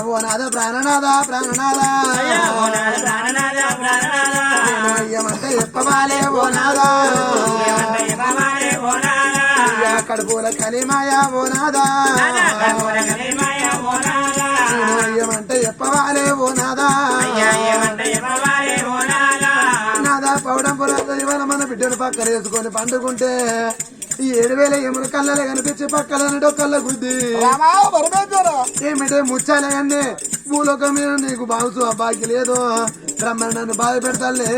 ఓ నాద ప్రాణనాథ ప్రాణనాథ అయ్యమంటే చెప్పవాలే ఓ నాదా కడుపుల కలిమాయ ఓ నాదా అయ్యమంటే చెప్పవాలే ఓ నాదా నాదా పౌడంపుర ఇవాళ మన బిడ్డను పక్కన వేసుకొని పండుకుంటే ఈ 7,000 ఎముడు కళ్ళలే కనిపించి పక్కన డొక్కల గుద్ది ఏమిటే ముచ్చాలే కానీ భూలోకం మీద నీకు బాగుసు అబ్బాయికి లేదు రమ్మని నన్ను బాధ పెడతాలే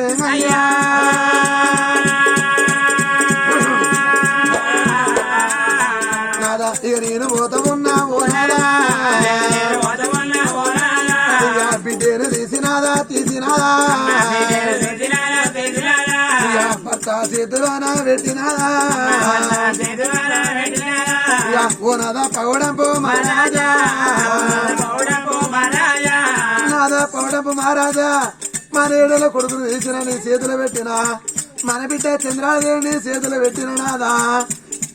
నాదా ఇక నేను పోతా ఉన్నా ఓ నాదా బిడ్డను తీసినాదా భర్త చేతులోన పెట్టినాదా ఓ నాదా పౌడంపు మహారాజా నాదా పౌడంపు మహారాజా మన ఏడల కొడుకును వేసిన నీ చేతులు పెట్టిన మన బిడ్డ చంద్రాదేవిని చేతులు పెట్టిన నాదా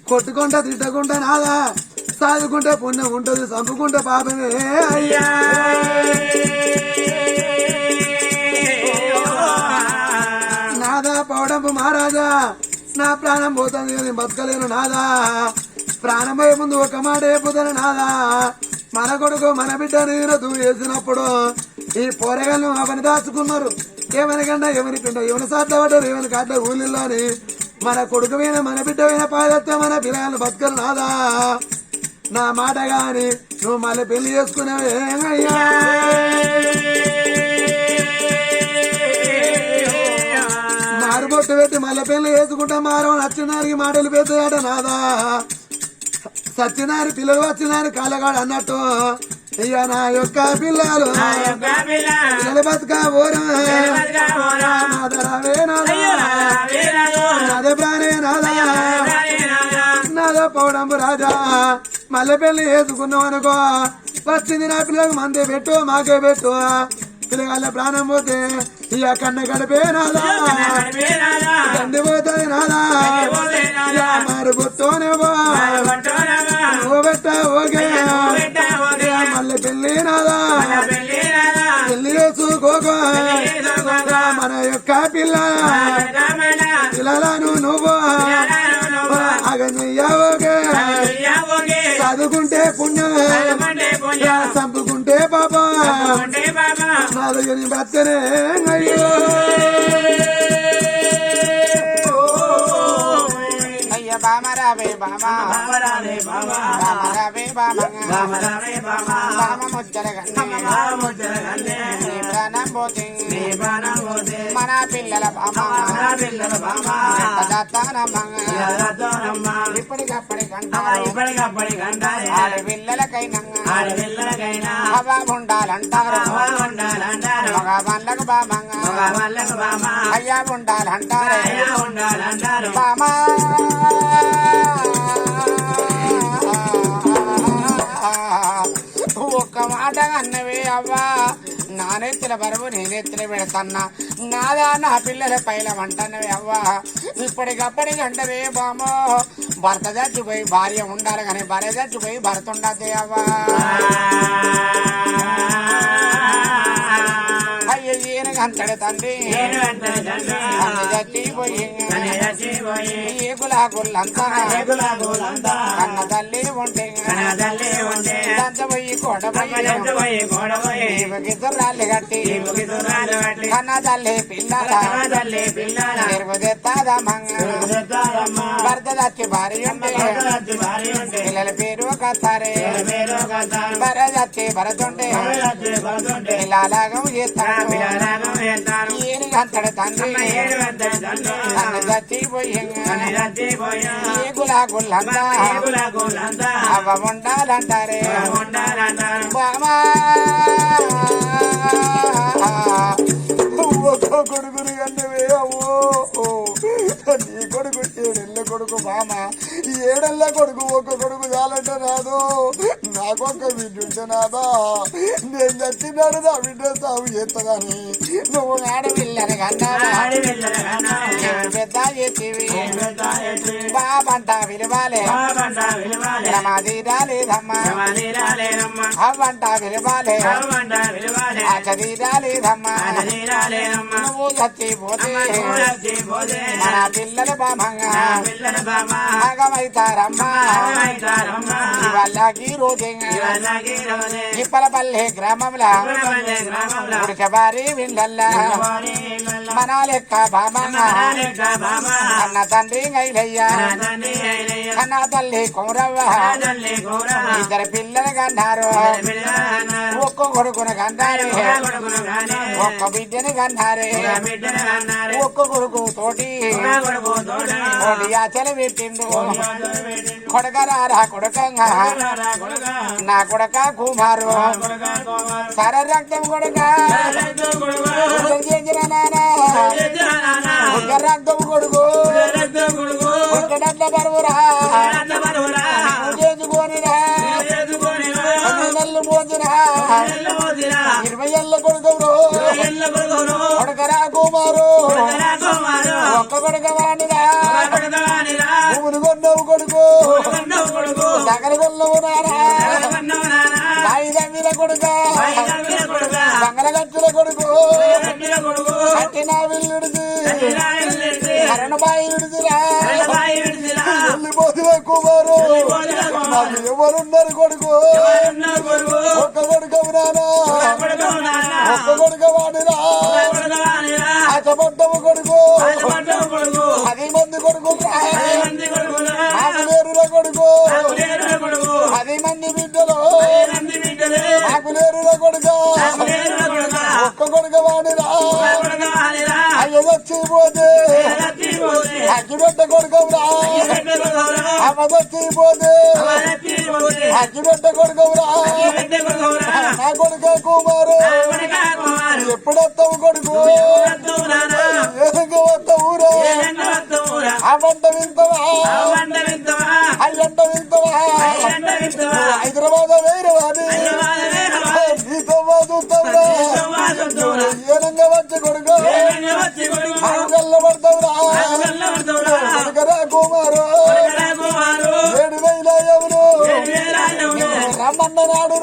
కొట్టుకుంటా తిట్టకుండా నాదా సాదుకుంటే పుణ్యం ఉంటుంది చంపుకుంటే పాపమే అయ్యా నాదా పౌడంపు మహారాజా నా ప్రాణం పోతుంది నేను బతకలేను నాదా ప్రాణం పోయే ముందు ఒక మాట అయిపోతాను నాదా మన కొడుకు మన బిడ్డ నేను వేసినప్పుడు ఈ పోరగాళ్ళు అవని దాచుకున్నారు ఏమనకన్నా ఎవరి పిండ ఎవరి సాధ్యపడ్డారు ఎవరి కాడ్డ ఊళ్ళోని మన కొడుకు మీద మన బిడ్డ మీద పాదత్తే మన పిల్లలు బతకలు నాదా నా మాట గాని నువ్వు మళ్ళీ పెళ్లి చేసుకునేవే నారుబొట్టు బొట్టు పెట్టి మల్లె పెళ్ళి వేసుకుంటా మారో నచ్చినారికి మాటలు పెద్దయాట నాదా సచ్చినారి పిల్లలు వచ్చినారు కాలగాడు అన్నట్టు ఇక నా యొక్క పిల్లలు పిల్లలు బతుక ఓరా నాదే ప్రాణే నాదా నాదో పౌడంబు రాజా మల్లె పెళ్లి వేసుకున్నాం అనుకో వచ్చింది నా పిల్లలకు మందే పెట్టు మాకే పెట్టు పిల్లగాళ్ళ ప్రాణం పోతే ఇక కన్న గడిపే నాదా కంది పోతుంది నాదా మారు పొత్తోనే పెట్ట ఓకే మళ్ళీ పెళ్ళి నాదా పెళ్లి చేసుకోక మన యొక్క పిల్లలను నువ్వు అగనయ్యావోగే చదువుకుంటే పుణ్యం చంపుకుంటే పాప నాలుగుని బతకనే అయ్యో బామరావే బామా బామరావే బామా ముచ్చర ప్రాణం పోతే మన పిల్లల ఇప్పటికప్పటికంటారు పిల్లలకైనా హవా ఉండాలంటారు మగ వాళ్ళకు బామంగా అయ్యా ఉండాలంటారు బామా ఒక్క మాట అన్నవే అవ్వా నా నెత్తిల బరువు నీ నెత్తిన పెడతన్నా నాదా నా పిల్లల పైలమంటన్నవే అవ్వా ఇప్పటికప్పటికంటవే బామో భర్త చచ్చిపోయి భార్య ఉండాలి కానీ భార్య చచ్చిపోయి భర్త ఉండద్దే అవ్వా అయ్యో ఈయనకంతడు తండ్రి చచ్చిపోయి ఏగులాగుళ్ళంతా కన్న తల్లి ఉంటే దంచబోయి కోడబోయి ఇద్దరు కట్టి కన్న తల్లి పిల్లల భర్త చచ్చి భార్య ఉంటే పిల్లల పేరు కత్తారే భర్త చచ్చి భరతుంటే పిల్లలాగం చేస్తాడు ఈయనకంతడు తండ్రి కన్న చచ్చిపోయి ఏగులాగుళ్ళంతా అవ్వ ఉండాలంటారే బామా కొడుకుని కన్నవే అవ్వో నీ కొడుకు ఏడెళ్ళ కొడుకు మామ ఏడెళ్ళ కొడుకు ఒక్క కొడుకు చాలంటే నాదో నాకొక్క బిడ్డ ఉంటే నాదా నేను చచ్చినాడు నా బిడ్డ సాగు చేస్తుందని నువ్వు ఆడపిల్లని కన్నా పెద్ద చేతివి బాబంట విలువాలే రమాదీరాలేదమ్మా అవ్వంట విలువాలే అచదీరాలేదమ్మా నువ్వు చచ్చిపోతే మన పిల్లల బామంగా ఆగమైతారమ్మా వాళ్ళకి రోజంగా ఇప్పలపల్లె గ్రామంలో ఉడకబారి విండల్లా మన లెక్క బామంగా అన్న తండ్రి గైలయ్యా అన్న తల్లి కొమరవ్వ ఇద్దరు పిల్లలు కన్నారు ఒక్క కొడుకును కన్నారు ఒక్క బిడ్డని కన్నారే ఒక్క కొడుకు తోటి యాచలు పెట్టిండు కొడకరారా కొడకంగా నా కొడక కుమారు సర రక్తం కొడక రక్తం కొడుకు బరువురా చేసుకొనిరా నెల్లు పోతురా 20 ఏళ్ళ కొడుకు కొడకరా కుమారు ఒక్క కొడుక వాడిరా భూములు కొన్నవు కొడుకు సగల కొన్నవు నారా మీద కొడుక బంగళ గచ్చుల కొడుకు కట్టిన విల్లుడిది కరణబాయి విడిదిరా వెళ్ళిపోతువా కుమారు నాకు ఎవరున్నారు కొడుకు ఒక్క కొడుకు నానా ఒక్క కొడుక వాడిరా అచబడ్డము కొడుకు 10 మంది కొడుకు నాకు లేరుల కొడుకు 10 మంది బిడ్డలు నాకు లేరుల కొడుక ఒక్క కొడుక వాడిరా అయ్యో అవదొచ్చిపోతే అగ్గిపెట్ట కొడుకవురా అవదొచ్చిపోతే అగ్గిపెట్ట కొడుకవురా నా కొడుక కుమారు ఎప్పుడొస్తావు కొడుకు ఏదంగా వస్తావురా ఆ వంట వింతవా అయ్యంట వింతవా హైదరాబాద్ వేరువాది నీతో చూస్తావురా ఏనంగా వచ్చి కొడుకు గల్ల పడతావురా కొడుకరా కుమారు 7,000 ఎవరు రమ్మన్న నాడు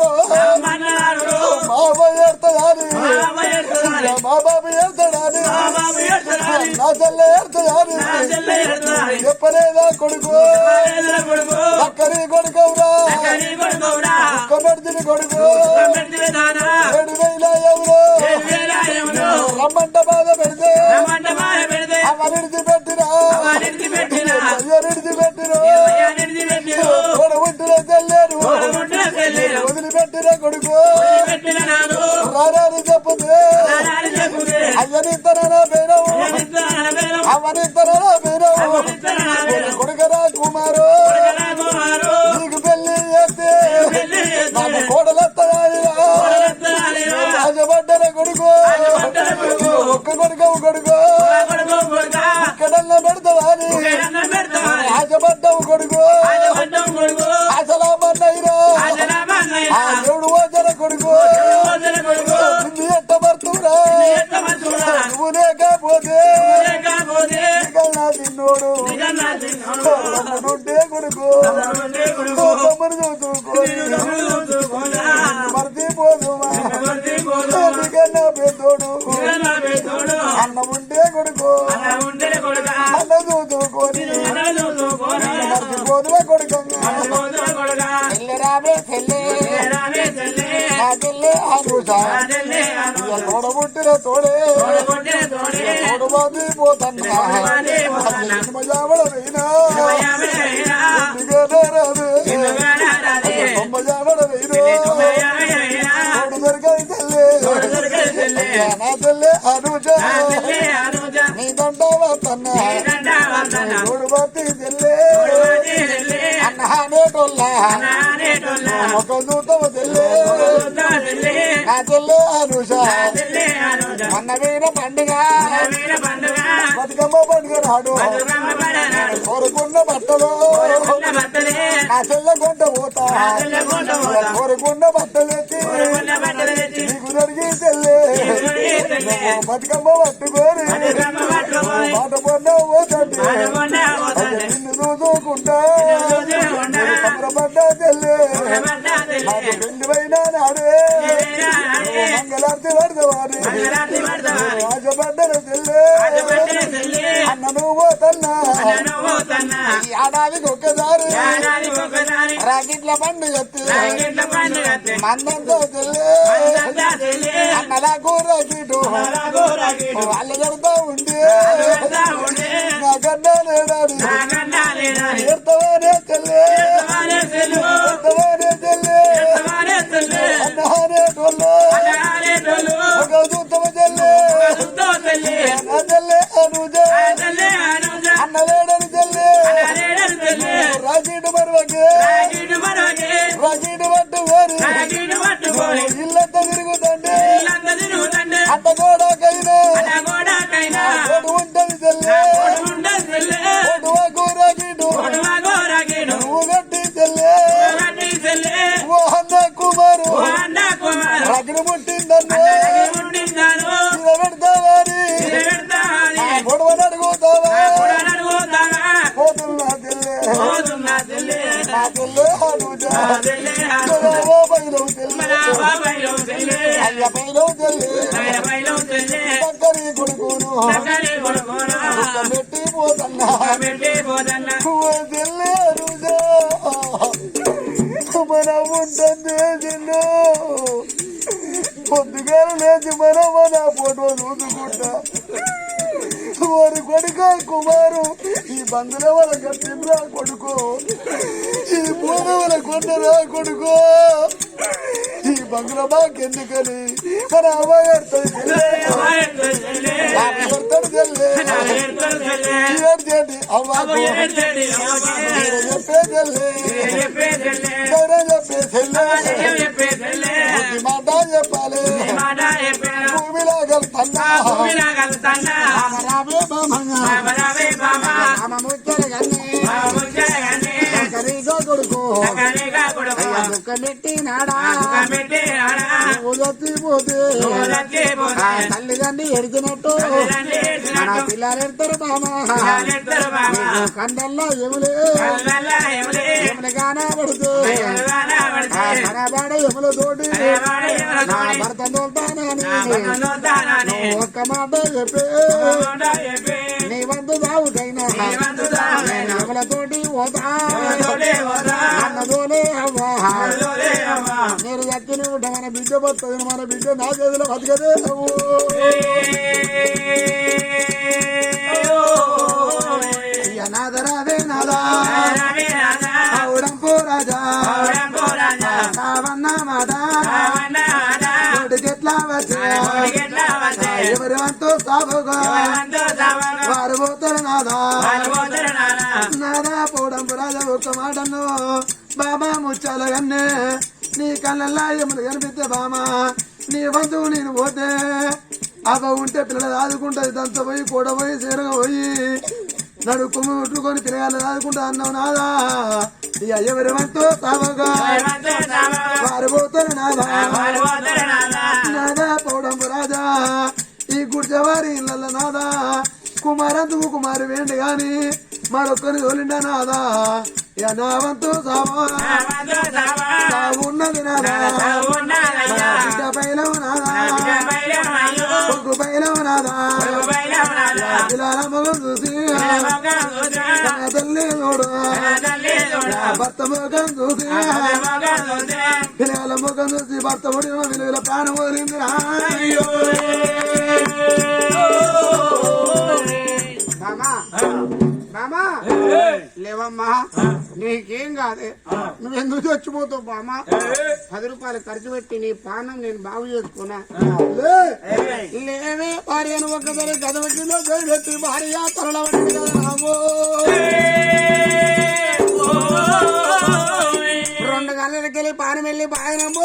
బాబా ఏడుతాయని మా బాబు ఏడుతాడని నా చెల్లె ఏడుతాయని చెప్పలేదా కొడుకు అక్కడి కొడుకవురా కొబ్బడిని కొడుకు 7,000 ఎవరు రమ్మంట బాధ పెడితే అవరిడిది పెట్టినా అయ్యరిడిది పెట్టిన కొడుకుంటున్న చెల్లేరు వదిలిపెట్టిన కొడుకు రారాని చెప్పుతే అయ్యనిత్తనా పేరవు అవనిత్తనా పేరవు కొడుకరా కుమారు నీకు పెళ్లి చేస్తే నాకు కోడలెత్తరాలిరా రాజబడ్డన కొడుకు ఒక్క కొడుకవు కొడుకు ఇక్కడన్నా పెడతావని రాజబడ్డవు కొడుకు అసలామన్నయ్యరా ఆ దేవుడు ఓజన కొడుకు నిన్ను ఎట్టబడుతురా నువ్వు లేకపోతే నా తిన్నోడు ఉంటే కొడుకు తమ్ముడు చూసుకోని మర్చిపోదుమా నీకన్నా పెద్దోడు అన్న ఉంటే కొడుకు అన్న చూసుకోని మర్చిపోదుమా కొడుకు రావే చెల్లె నా చెల్లె తోడబుట్టిన తోడే తోడు బాబీ పోతన్నా మజావడ వెయినా మజావడ వెయిను తోడు దొరకని చెల్లె నా చెల్లె అనుజ నీ దండ వద్దన్నా తోడు బాబీ చెల్లె అన్నహానేటోల్లా ఒక దూతవ చెల్లె నా చెల్లె అనుష మొన్న వీర పండుగ బతుకమ్మ పండుగ నాడు కోరుకున్న బట్టలు నా చెల్లె కొంట పోతా కోరుకున్న బట్టలు ఎత్తి నీకు దొరికి చెల్లె బతుకమ్మ పట్టుకొని మాట పొన్న పోతండి నిన్ను చూసుకుంటా సంబరపడ్డా చెల్లె నాకు పెళ్లి పోయినా నాడే మంగళార్తి పడదవాడి రాజపడ్డన చెల్లె అన్న నువ్వు తన్నా ఈ ఆడాదికి ఒక్కసారి రాకెట్ల పండుగ మందంతో చెల్లె అన్నలా కూరకిటు వాళ్ళు కడతా ఉంటే నా కన్నా లేడాడి ఎత్తవానే చెల్లె ఎత్తవానే చెల్లె అన్నహానేటోళ్ళు ఒక చూస్తవ చెల్లె నా చెల్లె అనుజ అన్న లేడని చెల్లె రాజీడు మరవకే రాజీడు పట్టుకొని ఇల్లంతా తిరుగుతండి అట్ట గోడకైనా తోడు ఉంటది చెల్లె తోడు రాజీడు నువ్వు గట్టి చెల్లె ఓ అన్న కుమారు రగిడి ముట్టిందన్ను పెడతావాని గొడవని అడుగుతావా పోతున్నా చెల్లె నా చెల్లె అనుజ ఓ బయలు చెల్లె అయ్య బయలు చెల్లె చక్కరి కొడుకును పెట్టి పోతన్నా చెల్లె అనుజ మనం ఉంటుంది చిన్ను పొద్దుగా లేచి మనం మన ఫోటో చూసుకుంటా వారి కొడుక కుమారు ఈ బంధుల వల్ల కట్టినరా కొడుకు ఈ పూల వల్ల కొట్టరా కొడుకు ఈ బంగుల బాకెందుకని మన అమ్మాయి చెప్పేది అవ్వకు చెప్పే మాట చెప్పాలి భూమిలా కలుతున్నా కొడుకు పెట్టినాడా పోతే తల్లిదండ్రి ఎడిచినట్టు మన పిల్లలు ఎడతారు బామా కన్నల్లో ఎములే ఎములు కానబడుతూ కనబడ ఎములతోటి నా భర్త తోల్తానని ఒక్క మాట చెప్పే నీ వంతు బావుకైనా నేను ఎములతోటి పోతా అన్నదోలే అవ్వా నేను దక్కిన మన బిడ్డ బతుంది మన బిడ్డ నా చేతిలో బతకదే నువ్వు నాదరావే నాదా ఔడంపు రాజా సావన్న మాట ఎట్లా వచ్చా ఎవరి వంతు సాగుగా వారు పోతారు నాదా నాదా పౌడంపు రాజా ఒక్క మాటను బాబా ముచ్చాల కన్నే నీ కళ్ళల్లా ఎములు కనిపిస్తే బామా నీ వంతు నేను పోతే అవ ఉంటే పిల్లలు ఆదుకుంటుంది దంత పోయి కూడ పోయి సీరగా పోయి నడు కొమ్ము ముట్టుకొని పిల్లగాళ్ళు ఆదుకుంటా అన్నావు నాదా ఇక ఎవరి వంతు సావగా వారు పోతారు నాదా నాదా పౌడంపు రాజా ఈ గుడిచవారి ఇళ్ళ నాదా కుమారంతుకు కుమారి వేండి గాని మరొక్కరిని తోలిండా నాదా ఇక నా వంతు సావున్నది నాదా బిడ్డ పైలవు నాదా కొడుకు పైలవు నాదా పిల్లల ముఖం చూసి తల్లి చూడు భర్త ముఖం చూసి పిల్లల ముఖం చూసి భర్త ముడిన విలువల ప్రాణం వదిలింది బామా లేవమ్మా నీకేం కాదే నువ్వెందుకు చచ్చిపోతావు బామా 10 రూపాయలు ఖర్చు పెట్టి నీ పానం నేను బాగు చేసుకున్నా లేవే భార్యను ఒక్కసారి గదవకిలో పెట్టి భార్య తరలవండి కదా రాబో 2 గంటలకి వెళ్ళి పానం వెళ్ళి పాయనమ్మో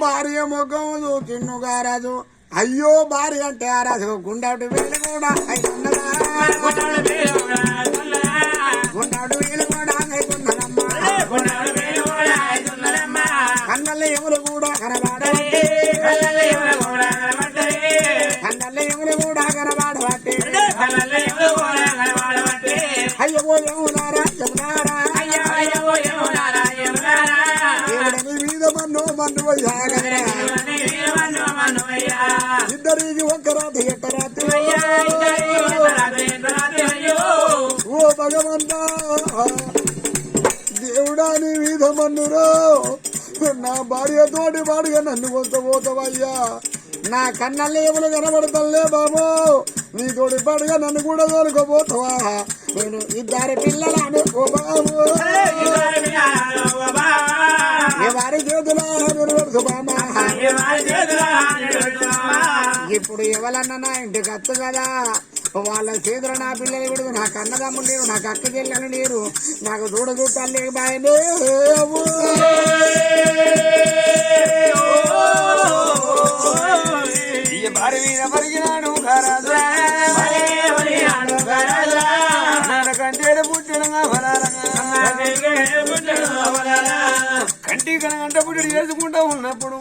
భార్య ముఖం చూచిన్నుగా రాజు అయ్యో భార్య అంటే ఆ రాజు గుండాడు వీళ్ళు కూడా గుండాడు వీళ్ళు కూడా అవుతున్నదమ్మా కన్నల్ల ఎములు కూడా కనబాడబట్టి కన్నల్ల ఎములు కూడా కనబాడబట్టి అయ్యో యమునారా దేవుడని మీద మన్ను ఇద్దరికి ఒక్క రాత్రి ఎట్ట రాత్రి ఓ భగవంతా దేవుడా నీ మీద మన్నురో నా భార్య తోటి పాడుగా నన్ను కొంత పోతావయ్యా నా కన్నల్లేములు కనబడతలే బాబు నీ తోటి పాడుగా నన్ను కూడా తోలుకోపోతావా నేను 2 పిల్లలను ఓ బాబు వారి చేతులా బామా ఇప్పుడు ఎవరన్నా నా ఇంటికి అత్తు కదా వాళ్ళ చేతులు నా పిల్లలు కూడా నాకు అన్నదమ్ములు లేరు నాకు అక్క చెల్లెలు లేరు నాకు చూడచూటాలు లేక బాయనే భార్య మీద పరిగినాడు కంటే పుట్టిన కంటి కనగంట పుట్టి చేసుకుంటూ ఉన్నప్పుడు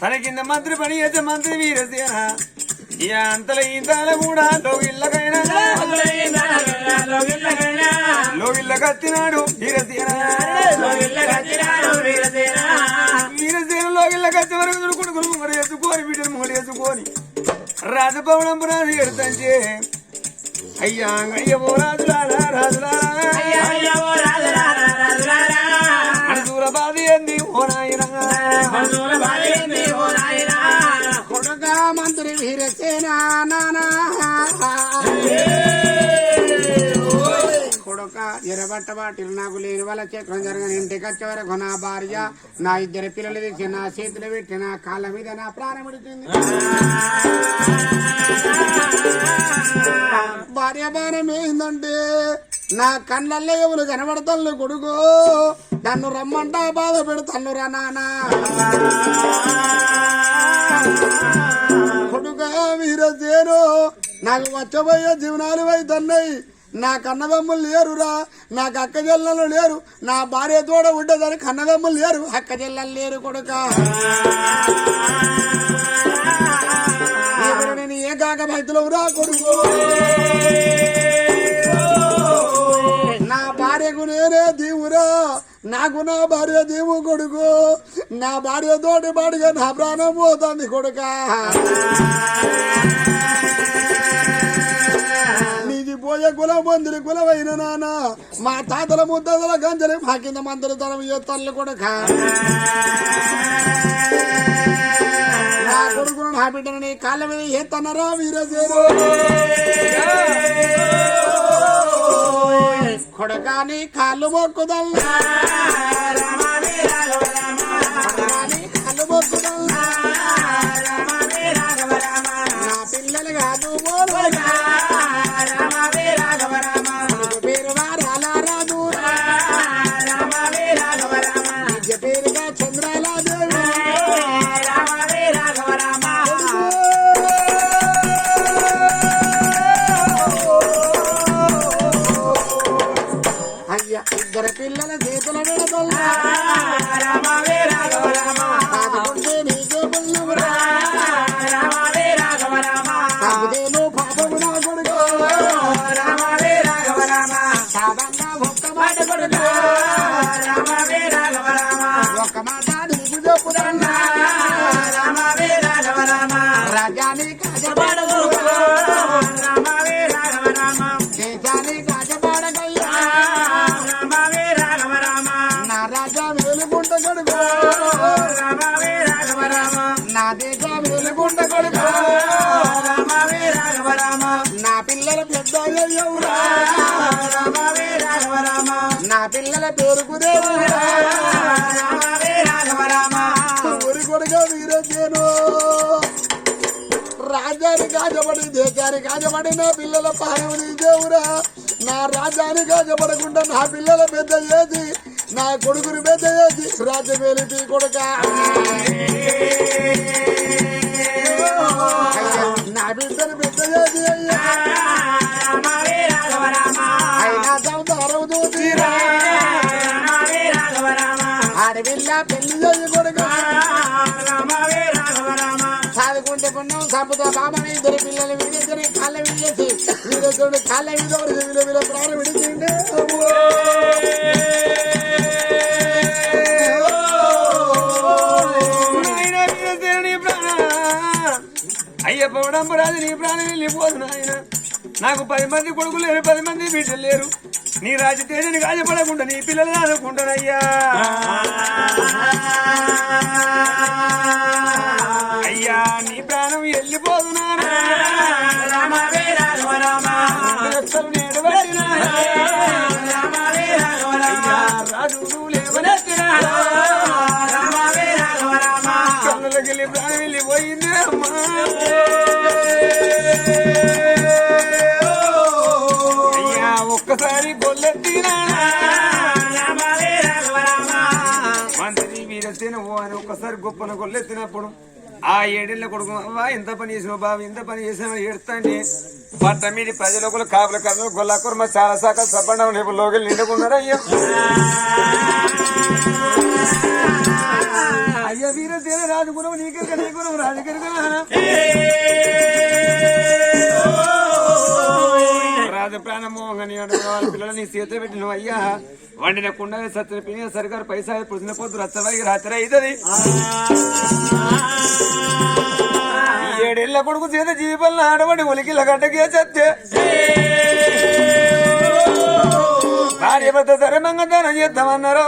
తన కింద మంత్రి పని చేసే మంత్రి వీరసేన ఇక అంతల ఇంతల కూడా లోగిళ్ళకైనా లోగిళ్ళ కత్తినాడు వీరసేన వీరసేన లోగిళ్ళ కత్తి వరకు కొడుకులు ముంగడు వేసుకొని బిడ్డలు ముంగడు వేసుకొని రాజభవనం పురాణి ఎడుతంటే అయ్యా అయ్యవో రాజులారా మనసూర బాధ ఏంది ఓ నాయనా కొడుక మంత్రి వీరసేన నానా ఎరబట్టబా తిరునాకు లేని వాళ్ళ చక్రం జరగని ఇంటికి వచ్చే వరకు నా భార్య నా ఇద్దరు పిల్లలు తెచ్చి నా చేతులు పెట్టి నా కాళ్ళ మీద నా ప్రాణం విడుతుంది. భార్య భారం ఏందంటే నా కళ్ళల్లో ఎవరు కనబడతాను కొడుకు నన్ను రమ్మంటా బాధ పెడతాను రా నానా కొడుక వీరసేను నాకు వచ్చబోయే జీవనాలు అవుతున్నాయి. నా కన్నదమ్ములు లేరురా, నాకు అక్క చెల్లెలు లేరు, నా భార్య తోడ ఉండేదాన్ని కన్నదమ్ములు లేరు, అక్క చెల్లెలు లేరు కొడుక. నేను ఏ కాకమైతులవు రా కొడుకు. నా భార్యకు నేనే దీవురా, నాకు నా భార్య దీవు కొడుకు. నా భార్య తోటి బాడిగా నా ప్రాణం పోతుంది కొడుక. నీది పోయే కులం మందిరి కులమైన నాన్న మా తాతల ముద్దల గంజలి మా కింద మందిరి తనం తల్లి కొడుక. నా కొడుకును నా బిడ్డను నీ కాళ్ళ మీద ఎత్తన్నరా వీరసేను కొడుక. నీ కాళ్ళు మొక్కుదల్లా కాళ్ళు మొక్కుదల్లా నా పిల్లలు కాదు పేరు వారాలారాదు నిజ పేరుగా చంద్రాలాదేవి అయ్యా ఇద్దరు పిల్లల చేతుల విడదల్లా నీకే పుణ్యమురా కాదేమో పాపము నా కొడుకు సాబంగా ఒక్క మాట కొడుకు ఒక్క మాట నీకు చెప్పుదన్నా రాజాని కాజపాడదు దేశాన్ని కాజపాడగయ్యా నా రాజా వేలుగుంట కొడుకు నా దేశ వేలుగుంట కొడుకు నా పిల్లల పెద్ద అయ్యవురా నా పిల్లల పేరుకు దేవుడా ఊరి కొడుక వీరసేను రాజ్యాన్ని కాజపడి దేశాన్ని కాజపడి నా పిల్లల పాలవుని దేవురా. నా రాజ్యాన్ని కాజపడకుండా నా పిల్లల పెద్ద చేసి నా కొడుకుని పెద్ద చేసి రాజ్యమేలిపి కొడుక. నా బిడ్డను పెద్ద చేసి అయ్యా అయినా సంసారం చూసిరా ఆడపిల్ల పెళ్లి చేసి కొడుక. చదువుకుంటే పుణ్యం సంపుతో బామని ఇద్దరు పిల్లలు విడిచేసి కాళ్ళ విడిచేసి వీరసుడు కాళ్ళ మీద వీళ్ళ ప్రాణం విడిచిండే. అయ్య పౌడంపు రాజు నీ ప్రాణం వెళ్ళిపోదు నాయన. నాకు 10 మంది కొడుకులు లేరు, 10 మంది బిడ్డలు లేరు. నీ రాజతేజని గాజపడకుండా నీ పిల్లలు అనుకుంటానయ్యా. అయ్యా నీ ప్రాణం వెళ్ళిపోదు నాన్న. రాజు లేవనెత్తినా కళ్ళకి వెళ్ళి ప్రాణం వెళ్ళిపోయింది అమ్మా. అయ్యా ఒక్కసారి గొల్లెత్తినా మంత్రి వీరసేన ఓ అని ఒక్కసారి గొప్పన గొల్లెత్తినప్పుడు ఆ 7 ఏళ్ల కొడుకు అవ్వా ఎంత పని చేసినావు బాబు ఎంత పని చేసినా ఏడుతాండి. పట్ట మీద ప్రజలకు కాపుల కన్ను గొల్లకూర చాలా శాఖలు సబ్బండ రేపు లోకలు నిండుకున్నారు. అయ్యో అయ్యా వీరసేన రాజుకున్నావు నీకెరక నీకున్నావు రాజుకెరక రాజు ప్రాణమోహని వాళ్ళ పిల్లలు నీ చేత పెట్టినావు. అయ్యా వండిన కుండ సత్య పిని సరిగారు పైసా పుడిన పొద్దు రచ్చవై రాత్రి అవుతుంది. 7 ఏళ్ల కొడుకు చేత జీవితంలో ఆడబడి ఒలికిల గడ్డకే చస్తే భార్య భర్త ధర్మంగా దానం చేద్దామన్నారు.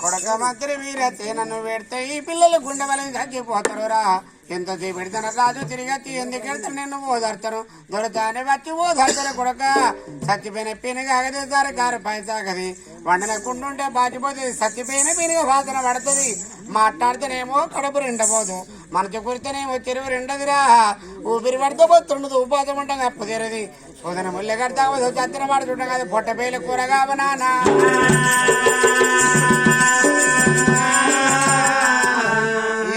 కొడక మంత్రి వీరసేనను పెడితే ఈ పిల్లలు గుండె వలని తగ్గిపోతారు రా. ఎంతసేపు పెడతాను రాజు తిరిగి ఎందుకు వెళ్తాను నిన్ను ఓదార్తాను దొరతానే వచ్చి ఓదార్తాను కొడక సత్తిపోయిన పెనుగ ఆగదేసారు కారు పైసాగది వండన కుండుంటే బాచిపోతుంది సత్తిపోయిన పెనుగ వాసన పడుతుంది మాట్లాడితేనేమో కడుపు రెండబోదు మనసు కురితేనేమో చెరువు రెండదిరా ఊపిరి పడితే పోతుండదు ఉపాసం ఉంటాం అప్పు తెరది సోదన ముళ్ళ కడతా చత్తిన పడుతుంటాం కదా పొట్టపేలు కూరగా నానా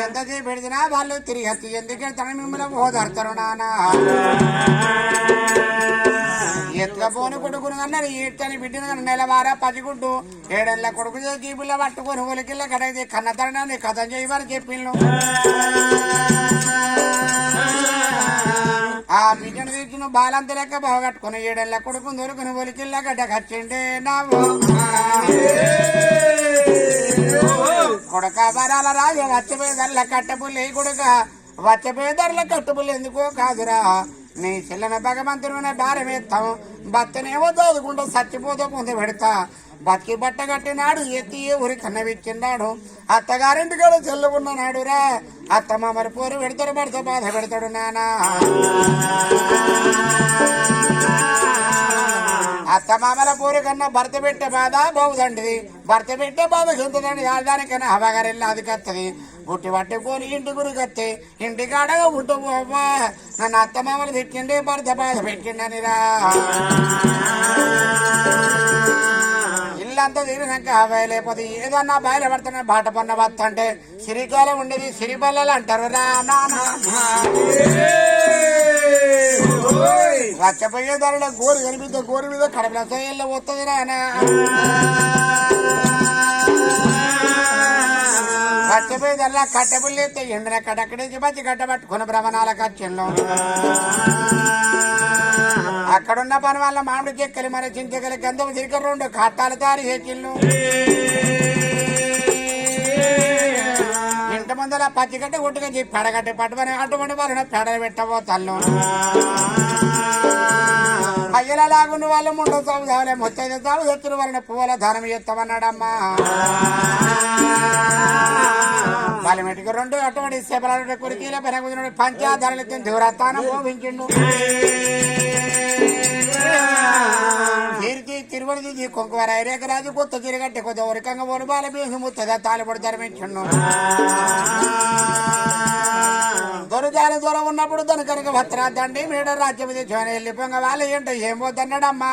ఎంతసేపు పెడిచినా వాళ్ళు తిరిగి వచ్చి ఎందుకంటే తన మిమ్మల్ని ఓదార్తారు నానా ఎత్తుకపోని కొడుకును అన్నారు ఈడ్చని బిడ్డను నెలవారా పసిగుడ్డు ఏడేళ్ళ కొడుకు జీబుల్లో పట్టుకొని ఒలికిళ్ళ కడగది కన్న తరణాన్ని కథ చేయమని చెప్పిండు ఆ బిడ్డను తీర్చిన బాలంత లెక్క బాగట్టుకుని ఏడేళ్ళ కొడుకు దొరుకుని ఒలికిళ్ళ గడ్డ కచ్చిండే నావు కొడక వరాల రాజు వచ్చపోయేదర్ల కట్టపుల్లి కొడుక వచ్చపోయేదర్ల కట్టుపుల్లి ఎందుకో కాదురా నీ చెల్లెన భగవంతుని భారం ఎత్తాం భర్తనేమో చదువుకుంటూ చచ్చిపోతూ ముందు పెడతా బతికి బట్ట కట్టినాడు ఎత్తి ఊరి కన్నవిచ్చిండాడు అత్తగారింటి కూడా చెల్లుకున్నాడు రా అత్త మామలు పోరు పెడతాడు పడితే బాధ పెడతాడు నానా అత్త మామల పూరి కన్నా భర్త పెట్టే బాధ బాగుదండి భర్త పెట్టే బాధ ఎంతదండి దానికన్నా హవాగారెళ్ళి అది కత్తది గుట్టి పట్టుకొని ఇంటి గురికి వస్తే ఇంటి కాడగా ఉంటూ పోవా నన్ను అత్త మామలు తెచ్చిండే భర్త బాధ పెట్టిండనిరా ఇల్లంతా తిరిగినాక హవాయి లేకపోతే ఏదన్నా బయలు పడుతున్నా బాట పన్న బత్త అంటే సిరికాలం ఉండేది సిరిబల్లలు అంటారు రా నానా రచ్చపోయే ధరలో గోరు కనిపిస్తే గోరు మీద కడపల సైల్లో వస్తుంది రానా రచ్చపోయే ధరలో కట్టబుల్లి ఎత్తే ఎండిన కడక్కడికి బచ్చి కట్టబట్టుకున్న భ్రమణాల కచ్చంలో అక్కడున్న పని వాళ్ళ మామిడి చెక్కలు మరి చింతకలు గంధం తిరిగి 2 కట్టాలు తయారు చేసిళ్ళు ఇంటి ముందర పచ్చిగడ్డ కొట్టుకొని చెప్పి పెడగట్టి పట్టుకొని అటువంటి వాళ్ళని పెడలు పెట్టబోతాళ్ళు అయ్యలా లాగుండి వాళ్ళు ముందు సాగు చావలే మొత్తం సాగు తెచ్చిన వాళ్ళని పువ్వుల ధనం చేస్తామన్నాడమ్మా బాలిమెటికి 2 అటువంటి సేపల కురికీల పెనగుదిన పంచాధరలు దూరస్థానం మోగించిండు కీర్తి తిరువడి కొంకవార ఐరేకరాజు కొత్త తిరగట్టి కొద్ది ఉరికంగా ఒడి బాల బీసు ముత్తదా తాలిపడి ధర్మించుండు దొరజాల దూరం ఉన్నప్పుడు దాని కనుక భద్రాదండి మేడ రాజ్యం జోన వెళ్ళిపోంగ వాళ్ళు ఏంటో ఏం పోతున్నాడమ్మా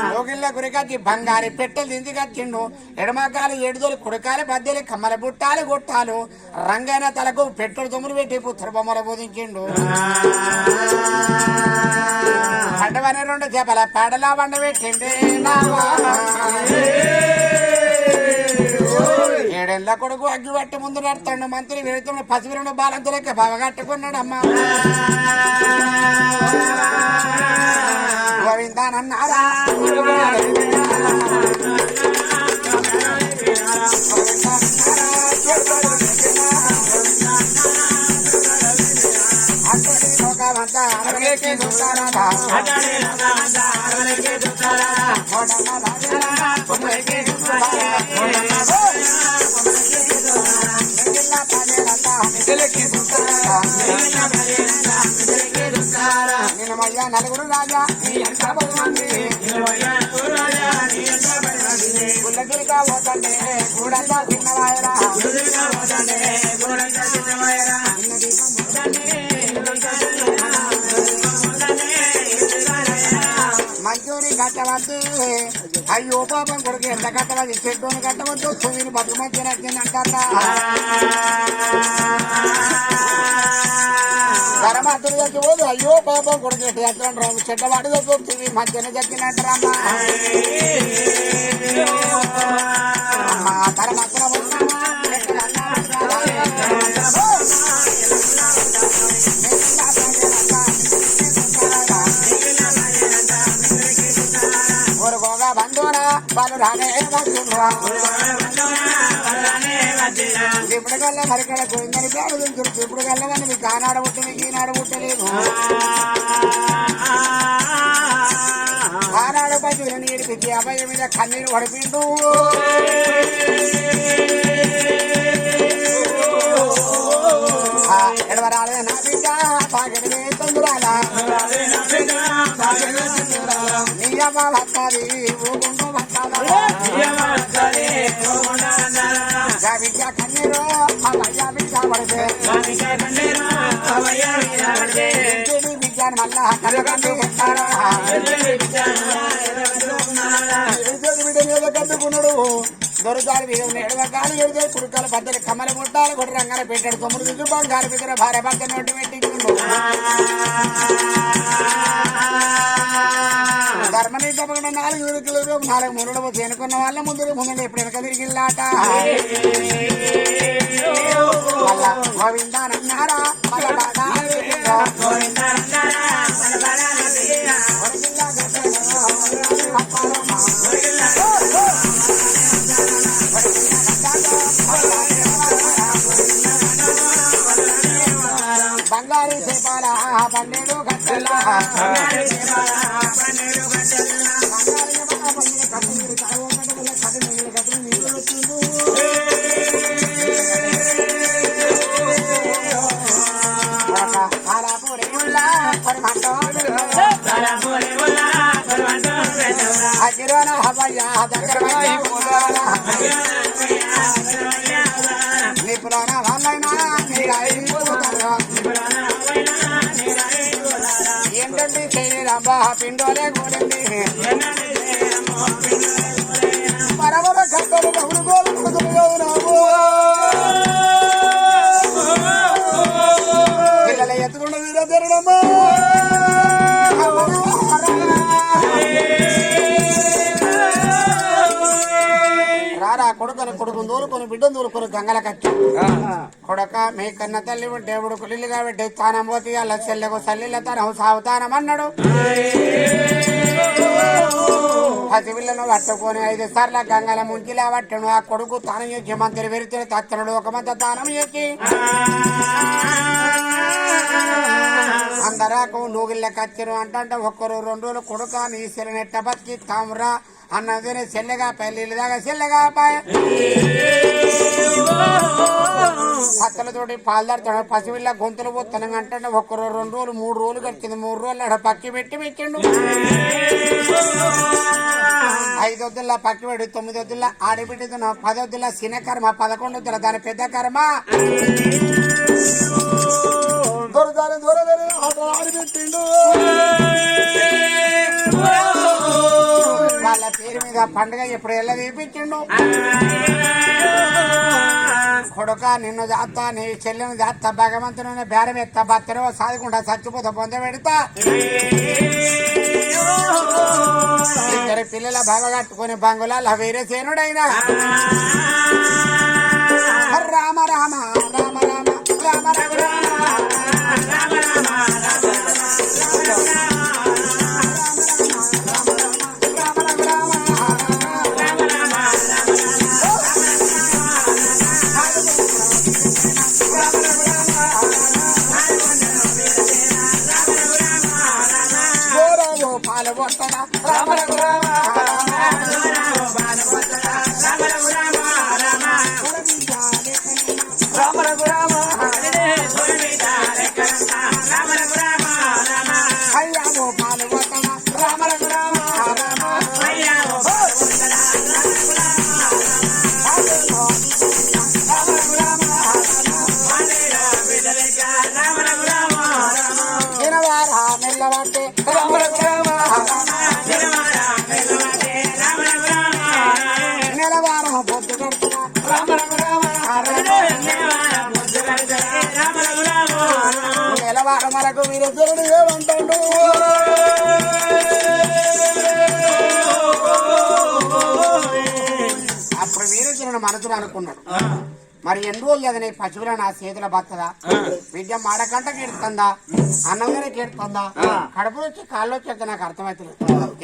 లోగిళ్ళ గురికచ్చి బంగారి పెట్టెలు దించి కచ్చిండు ఎడమకాలు 7 కుడకాలి బద్దెలు కమ్మల బుట్టాలు గుట్టాలు రంగైన తలకు పెట్టుడు తుమ్ములు పెట్టి పుత్ర బొమ్మలు బోధించిండు పంటవని 2 చేపల పేడలా బండ పెట్టిండే 7 ఏళ్ళ కొడుకు అగ్గి పట్టి ముందు నడుతాడు మంత్రి వెళుతున్న పసిపిరను బాలంత లెక్క బావగట్టుకున్నాడమ్మా గోవిందానన్నారా నిన్నమయ్యా నలుగురు రాజా గుల్లగిరిగా పోతండే కూడంతా చిన్నవాయరా మంచూరి కట్టవద్దు అయ్యో పాపం కొడుకు ఎంత కట్టవద్దు చెట్టుని కట్టవద్దు సువిని బతుకు మంచి నచ్చిందంటారా పరమాత్ముడు చచ్చిపోదు అయ్యో పాపం కొడుకు ఎట్టు చచ్చి చెట్టవాడు చచ్చి మధ్యన చచ్చినట్టారమ్మా పరమాత్మ ఊరుకోగా బంధువురా వాళ్ళు రానే ఇప్పుడు కల్లా మరికడ గోవిందని పేరు దించుడు ఇప్పుడు కల్లా కానీ మీకు ఆనాడ పుట్టిన ఈనాడు పుట్టలేదు ఆనాడు పశువులను ఏడిపించి అబ్బాయి మీద కన్నీరు పడిపిండు నడవరాలే నా బిడ్డ పాగడే తొందరాల నీయమ్మ భక్తాది ఊగుండు భక్తాల బిడ్డ కన్నీరు అవయ్య బిడ్డ పడితే బిడ్డను మళ్ళా కళ్ళకంటూ ఉంటారా బిడ్డ మీద కట్టుకున్నాడు దొరకాలు మీద ఎడవకాలు ఎడితే కుడుకాలు పద్దలు కమ్మల ముట్టాలు కొట్టి రంగాన పెట్టాడు 9 దిగులు బంగారు దగ్గర భార్య భర్త నోటి పెట్టించుకుంటూ ధర్మని తప్పకుండా 4 ఉరుకులు 4 మురుడు చేనుకున్న వాళ్ళ ముందు ఎప్పుడు వెనక తిరిగిల్లాట మళ్ళా గోవిందానన్నారా బంగారు చేపాల 12 గంటల అగిరోన హవయ్య దగ్గర నిపురాన వాళ్ళైనా ఏంటండి శ్రీరాంబ పిండోలే కూడింది పరవర కట్టలు ఎవరు గోలు పిల్లల ఎత్తుకుండా వీర తెరడమ్మా రారా కొడుకని కొడుకుని దూరుకొని బిడ్డను దూరుకొని గంగల కట్టి కొడక మీ కన్న తల్లి దేవుడు కులిగా బిడ్డ తానం పోతే అలా చెల్లెకు చల్లిల తనం సాగుతానం అన్నాడు పసిపిల్లను పట్టుకొని 5 సార్లు గంగల ముంచిలా పట్టను ఆ కొడుకు తానం చేసి మంత్రి వెరితే తత్తనుడు ఒక మంత తానం చేసి అందరాకు నూగిళ్ళ కచ్చరు అంటే 1 2 రోజులు కొడుక నీ సెలనెట్ట బతికి తామురా అన్నది చెల్లెగా పెళ్ళిళ్ళు దాకా చెల్లెగా పత్తలతోటి పాలుదాడుతాడు పసిపిల్ల గొంతులు పోతాను అంటే 1 రోజు 2 రోజులు 3 రోజులు కట్టింది 3 రోజులు అక్కడ పక్కి పెట్టి పెట్టిండు 5 వద్దుల పక్కి పెట్టి 9 వద్దుల ఆడిపెట్టిన 10 వద్దుల చిన్న కర్మ 11 వద్దుల దాని పెద్ద కర్మ ఆడిపెట్టిండు వాళ్ళ పేరు మీద పండుగ ఎప్పుడు ఎల్ల తీపించిండు కొడుక నిన్ను జాత నీ చెల్లెని జాత భగవంతుని బేరం ఎత్త బత్తరో సాదుకుంటా చచ్చిపోతా పొంద పెడతా 2 పిల్లల బాగ కట్టుకుని బంగులాల వీరసేనుడైనా రామ రామ రామ రామ రామ రామ నెలవారమలకు వీరజరుడు ఏమంటాడు అప్పుడు వీరజరుడు మనసులు అనుకున్నాడు మరి ఎన్ని రోజులు అదే పశువుల నా చేతుల బత్తదా విద్య మాడకంటకి ఎడుతుందా అన్నంగానే కేడుతుందా కడుపులో వచ్చి కాళ్ళు వచ్చి నాకు అర్థమవుతుంది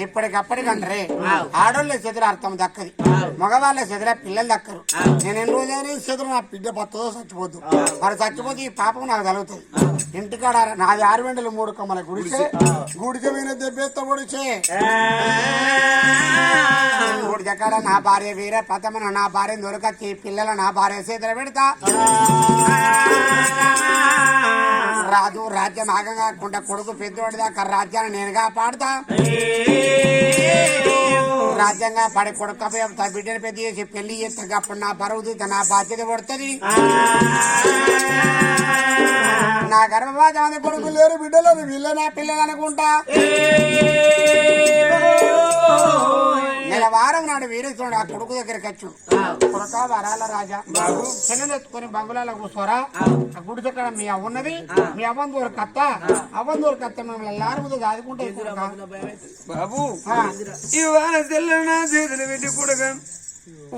ఇప్పటికప్పటికంటే ఆడోళ్ళ చేతుల అర్థం దక్కది మగవాళ్ళ చేతుల పిల్లలు దక్కరు నేను ఎన్ని రోజులైనా చేతులు నా బిడ్డ బత్తదో చచ్చిపోద్దు మరి చచ్చిపోతే ఈ పాపం నాకు తగులుతుంది ఇంటికాడ నాది 6 వెంటలు 3 కమ్మల గుడిచే మీద దెబ్బేస్త పొడిచే గుడిచే కాడ నా భార్య వీర పతమన నా భార్య దొరకచ్చి పిల్లల నా భార్య చేతుల పెడతా రాజ్యం ఆగం కాకుండా కొడుకు పెద్దోడి దాకా రాజ్యాన్ని నేను కాపాడుతా. రాజ్యంగా పడి కొడుకు బిడ్డను పెద్ద చేసి పెళ్లి చేస్తా. అప్పుడు నా పరువు తీత నా బాధ్యత పడుతుంది. నా గర్భవాజం కొడుకు లేరు బిడ్డలు వీళ్ళ నా పిల్లలు అనుకుంటా. నెల వారం నాడు వీరేశ్వరుడు ఆ కొడుకు దగ్గరికి వచ్చు. కొడుక వరాల రాజా చెల్లెలు ఎత్తుకొని బంగుళాలో కూర్చోరా. ఆ గుడి దగ్గర మీ అవ్వ ఉన్నది. మీ అవ్వందూరు కత్త అవ్వందూరు కత్త మిమ్మల్ని లారుముతో దాదుకుంటే బాబు ఇవాళ తెల్లని నా చేతులు పెట్టి కొడుక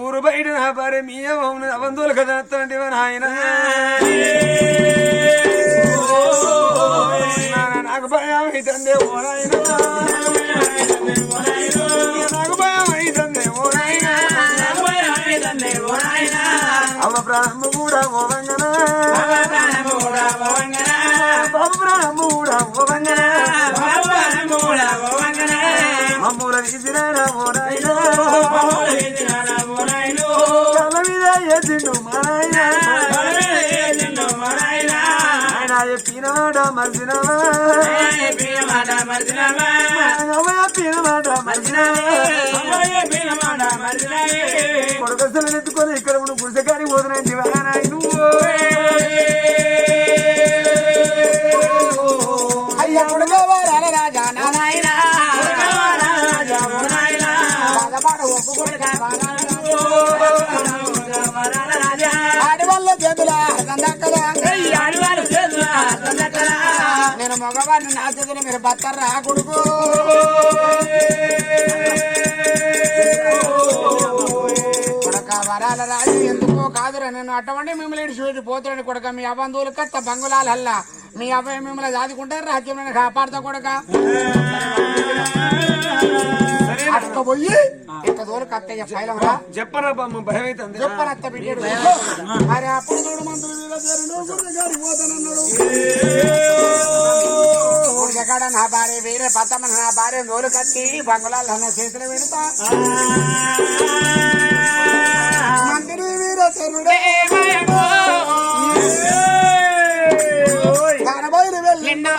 ఊరు బయట నా భార్య మీ అవ్వ అవంతులు కదా అత్తండి ఆయన నాకు భయం అవుతుంది ఓనాయన నాకు భయం అవుతుంది ఓనాయన అవ ప్రాణము కూడా ఓవంగన బాబు ప్రాణము కూడా ఓవంగన మమ్మూల విసిరానా ఓనాయన తల మీద ఎదిండు మాయన ఆయన చెప్పిన మాట మర్చినవా కొడుకు సెలెత్తుకొని ఇక్కడ ఉన్న గుడిసెకాడికి పోతున్నాయి అయ్యా కొడుకు వరాల రాజా నాయన ఆడవాళ్ళ చేతుల నేను మగవాడిని నా చేతులు మీరు బత్తర్రా కొడుకు. కొడక వరాల రాజు ఎందుకో కాదురా నేను అటువంటి మిమ్మల్ని ఇడిచిపెట్టి పోతాడు కొడక. మీ అబంధువులు కత్త బంగుళాలల్లా మీ అబ్బాయి మిమ్మల్ని దాదుకుంటారు. రాజ్యం నేను కాపాడుతా కొడక. అట్టపోయి ఇంత దూరం కత్తయ్య శైలం రా చెప్పరా బామ్మ భయం అవుతుంది చెప్పనత్త బిడ్డాడు. మరి అప్పుడు చూడు మంత్రులు పోతానన్నాడు. ఎక్కడ నా భార్య వేరే పత్తమ్మ నా భార్య నోరు కట్టి బంగుళాలు అన్న చేతులు పెడతా. మంత్రి వీరచరుడే కనబోయిన వెళ్ళిండో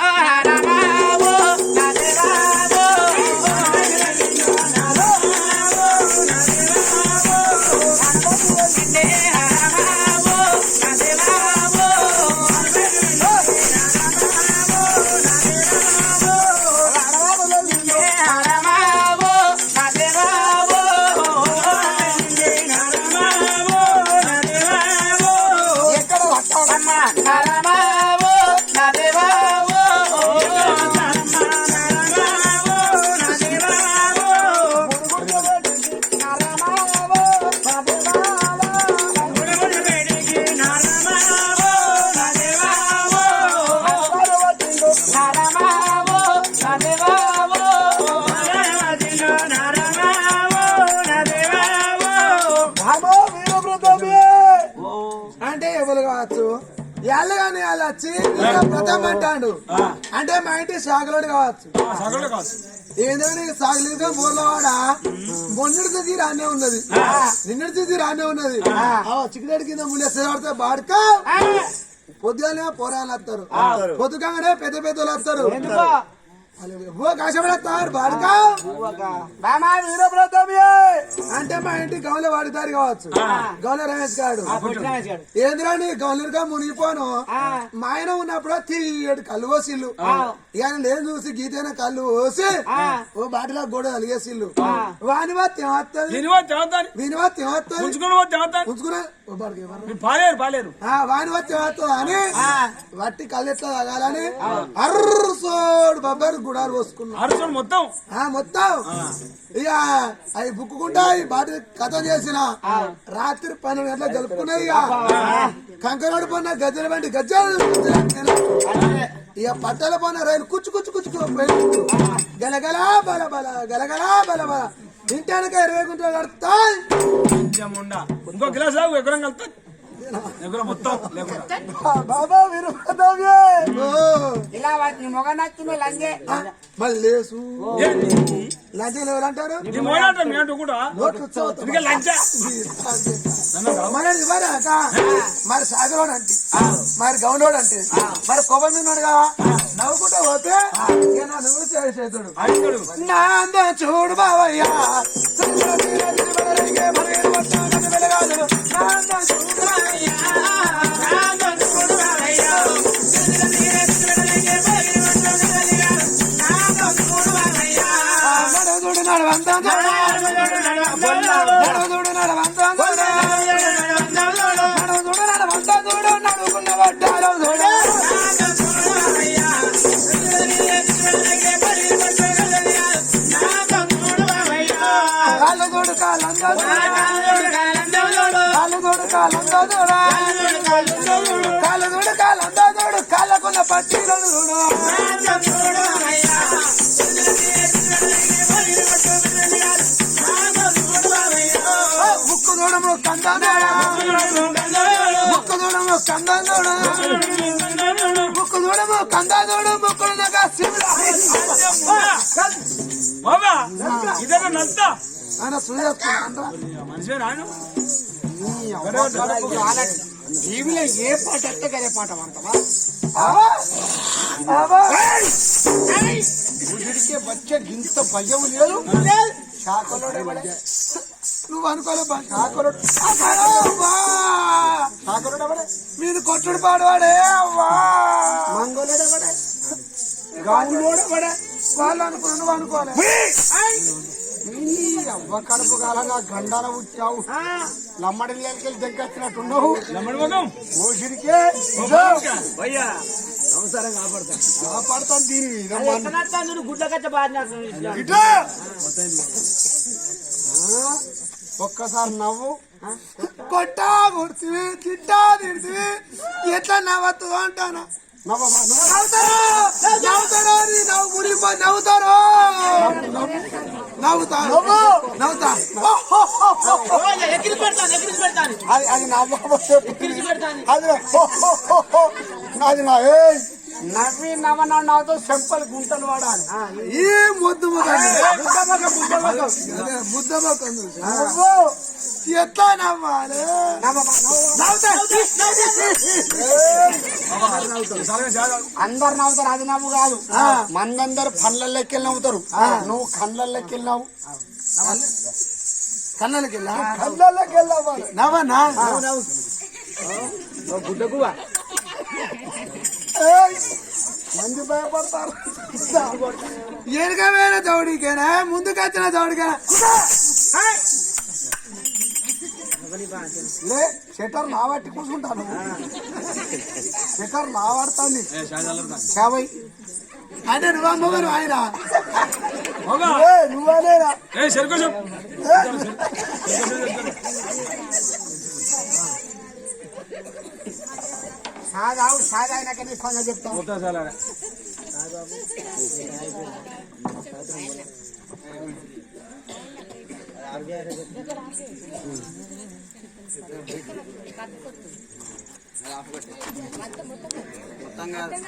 అంటే ఎవరు కావచ్చు ఎల్లు కానీ వాళ్ళు వచ్చి ప్రథమ అంటాడు. అంటే మా ఇంటి సాగులోడు కావచ్చు. ఏంటంటే సాగులేదు బోర్లవాడ మొన్నటి తీరు రానే ఉన్నది నిన్నటి తీరు రానే ఉన్నది. చికెన్ కింద ముందే బాడుక పొద్దుగానే పోరాలు వస్తారు. పొద్దుగానే పెద్ద పెద్దలు వస్తారు. కష్టపడతారు బాడుక అంటే మా ఇంటి గౌన్లో వాడుతారు కావచ్చు. గౌన్ల రమేష్ గారు ఏంద్రాని గౌన్లుగా మునిగిపోను. మా ఆయన ఉన్నప్పుడు తీయడు కళ్ళు పోసిల్లు. ఇక లేదు చూసి గీతైన కళ్ళు పోసి ఓ బాటిలో గోడ కలిగేసిల్లు. వాని వత్తి వాని వత్తి అని వట్టి కళ్ళు ఎట్లా తగాలని అర్రసోడు బొబ్బరు గుడాలు పోసుకున్నాం మొత్తం ఇక అవి బుక్కుంటా ఈ బాటి కథ చేసిన రాత్రి 12 గంటలకు గలుపుకున్నాయి. ఇక కంకరోడు పోయిన గజ్జల బండి గజ్జలు ఇక పట్టల పోయిన రైలు కుచ్చు గలగలా బల బల గలగలా బల బల ఇంటానికి 20 గుంటలు కడతాయి. ఇంకో గిలాస్ ఎకరం కలుతా బాబా మీరు ఇలా మొగ నచ్చింది లంజే మళ్ళేసు లంజలు ఎవరంటారు. మరి ఇవ్వరాక మరి సాగరోడు అంటే మరి గౌండోడు అంటే మరి కొబ్బరి ఉన్నాడు కదా నవ్వుకుంటా పోతే ఇక నా నువ్వు చేతుడు నా అందం చూడు బావయ్యా నడుదుడు నడవంతా నడుదుడు నడవంతా నడుదుడు నడవంతా చూడు నడుకున్న పడ్డారు చూడు కాళ్ళదోడు కాళ్ళందా కాళ్ళదోడు కాళ్ళందా చూడు కాళ్ళదోడు కాళ్ళందా చూడు కాళ్ళకున్న పట్టీలు చూడు ముక్కు చూడము కందోడు ముక్కు చూడము కందోడు ముక్కు చూడము కందోడు ముక్కుడు నగా శివుడు ఆయన టీవీలో ఏ పాట ఎత్తే కదే పాట అంటవా ఊరికే వచ్చే గింత భయం లేదు శాఖలోడే నువ్వు అనుకోలే శాఖలోడే మీరు కొట్టుడు పాడవాడే అవ్వా మంగళోడే పడే గౌలోడే పడే వాళ్ళు అనుకున్నా నువ్వు అనుకోలే అవ్వ కడుపు కాలంగా గండాల వచ్చావు లమ్మడి లేకెళ్ళి దగ్గచ్చినట్టున్నావు ఓసిడికే కాపాడుతాను దీని గుడ్ల కట్ట బాగా ఇటు ఒక్కసారి నవ్వు కొట్టా ముడిచివి తిట్టా తిడిచివి ఎట్లా నవ్వద్దు అంటానా నవ్వుతారు నవ్వు మురిగిపోయి నవ్వుతారు నవ్వుతారు నవ్వుతా అది నవ్వకపోతే అది నవ్వి నవ్వనవ్వుతో చెంపలు గుంటలు వాడాలి ఈ ముద్దు ముద్దమ్మకం ఎట్లా నవ్వాలి అందరు నవ్వుతారు అది నవ్వు కాదు మందందరు పండ్లకి నవ్వుతారు నువ్వు కళ్ళకి వెళ్ళావు కళ్ళకి వెళ్ళా కళ్ళకి వెళ్ళావు నవ్వనా గుడ్డకు మంది భయపడతారు ఎనకమైన దౌడికేనా ముందుకొచ్చిన దౌడికేనా లే షటర్ లావట్టి కూర్చుంటాను షటర్ లావాడుతాంది షాబై అంటే నువ్వు అమ్మగారు ఆయన నువ్వేనా సాదావు సాదా అయినాక నీ కొంచెం చెప్తావు మొత్తంగా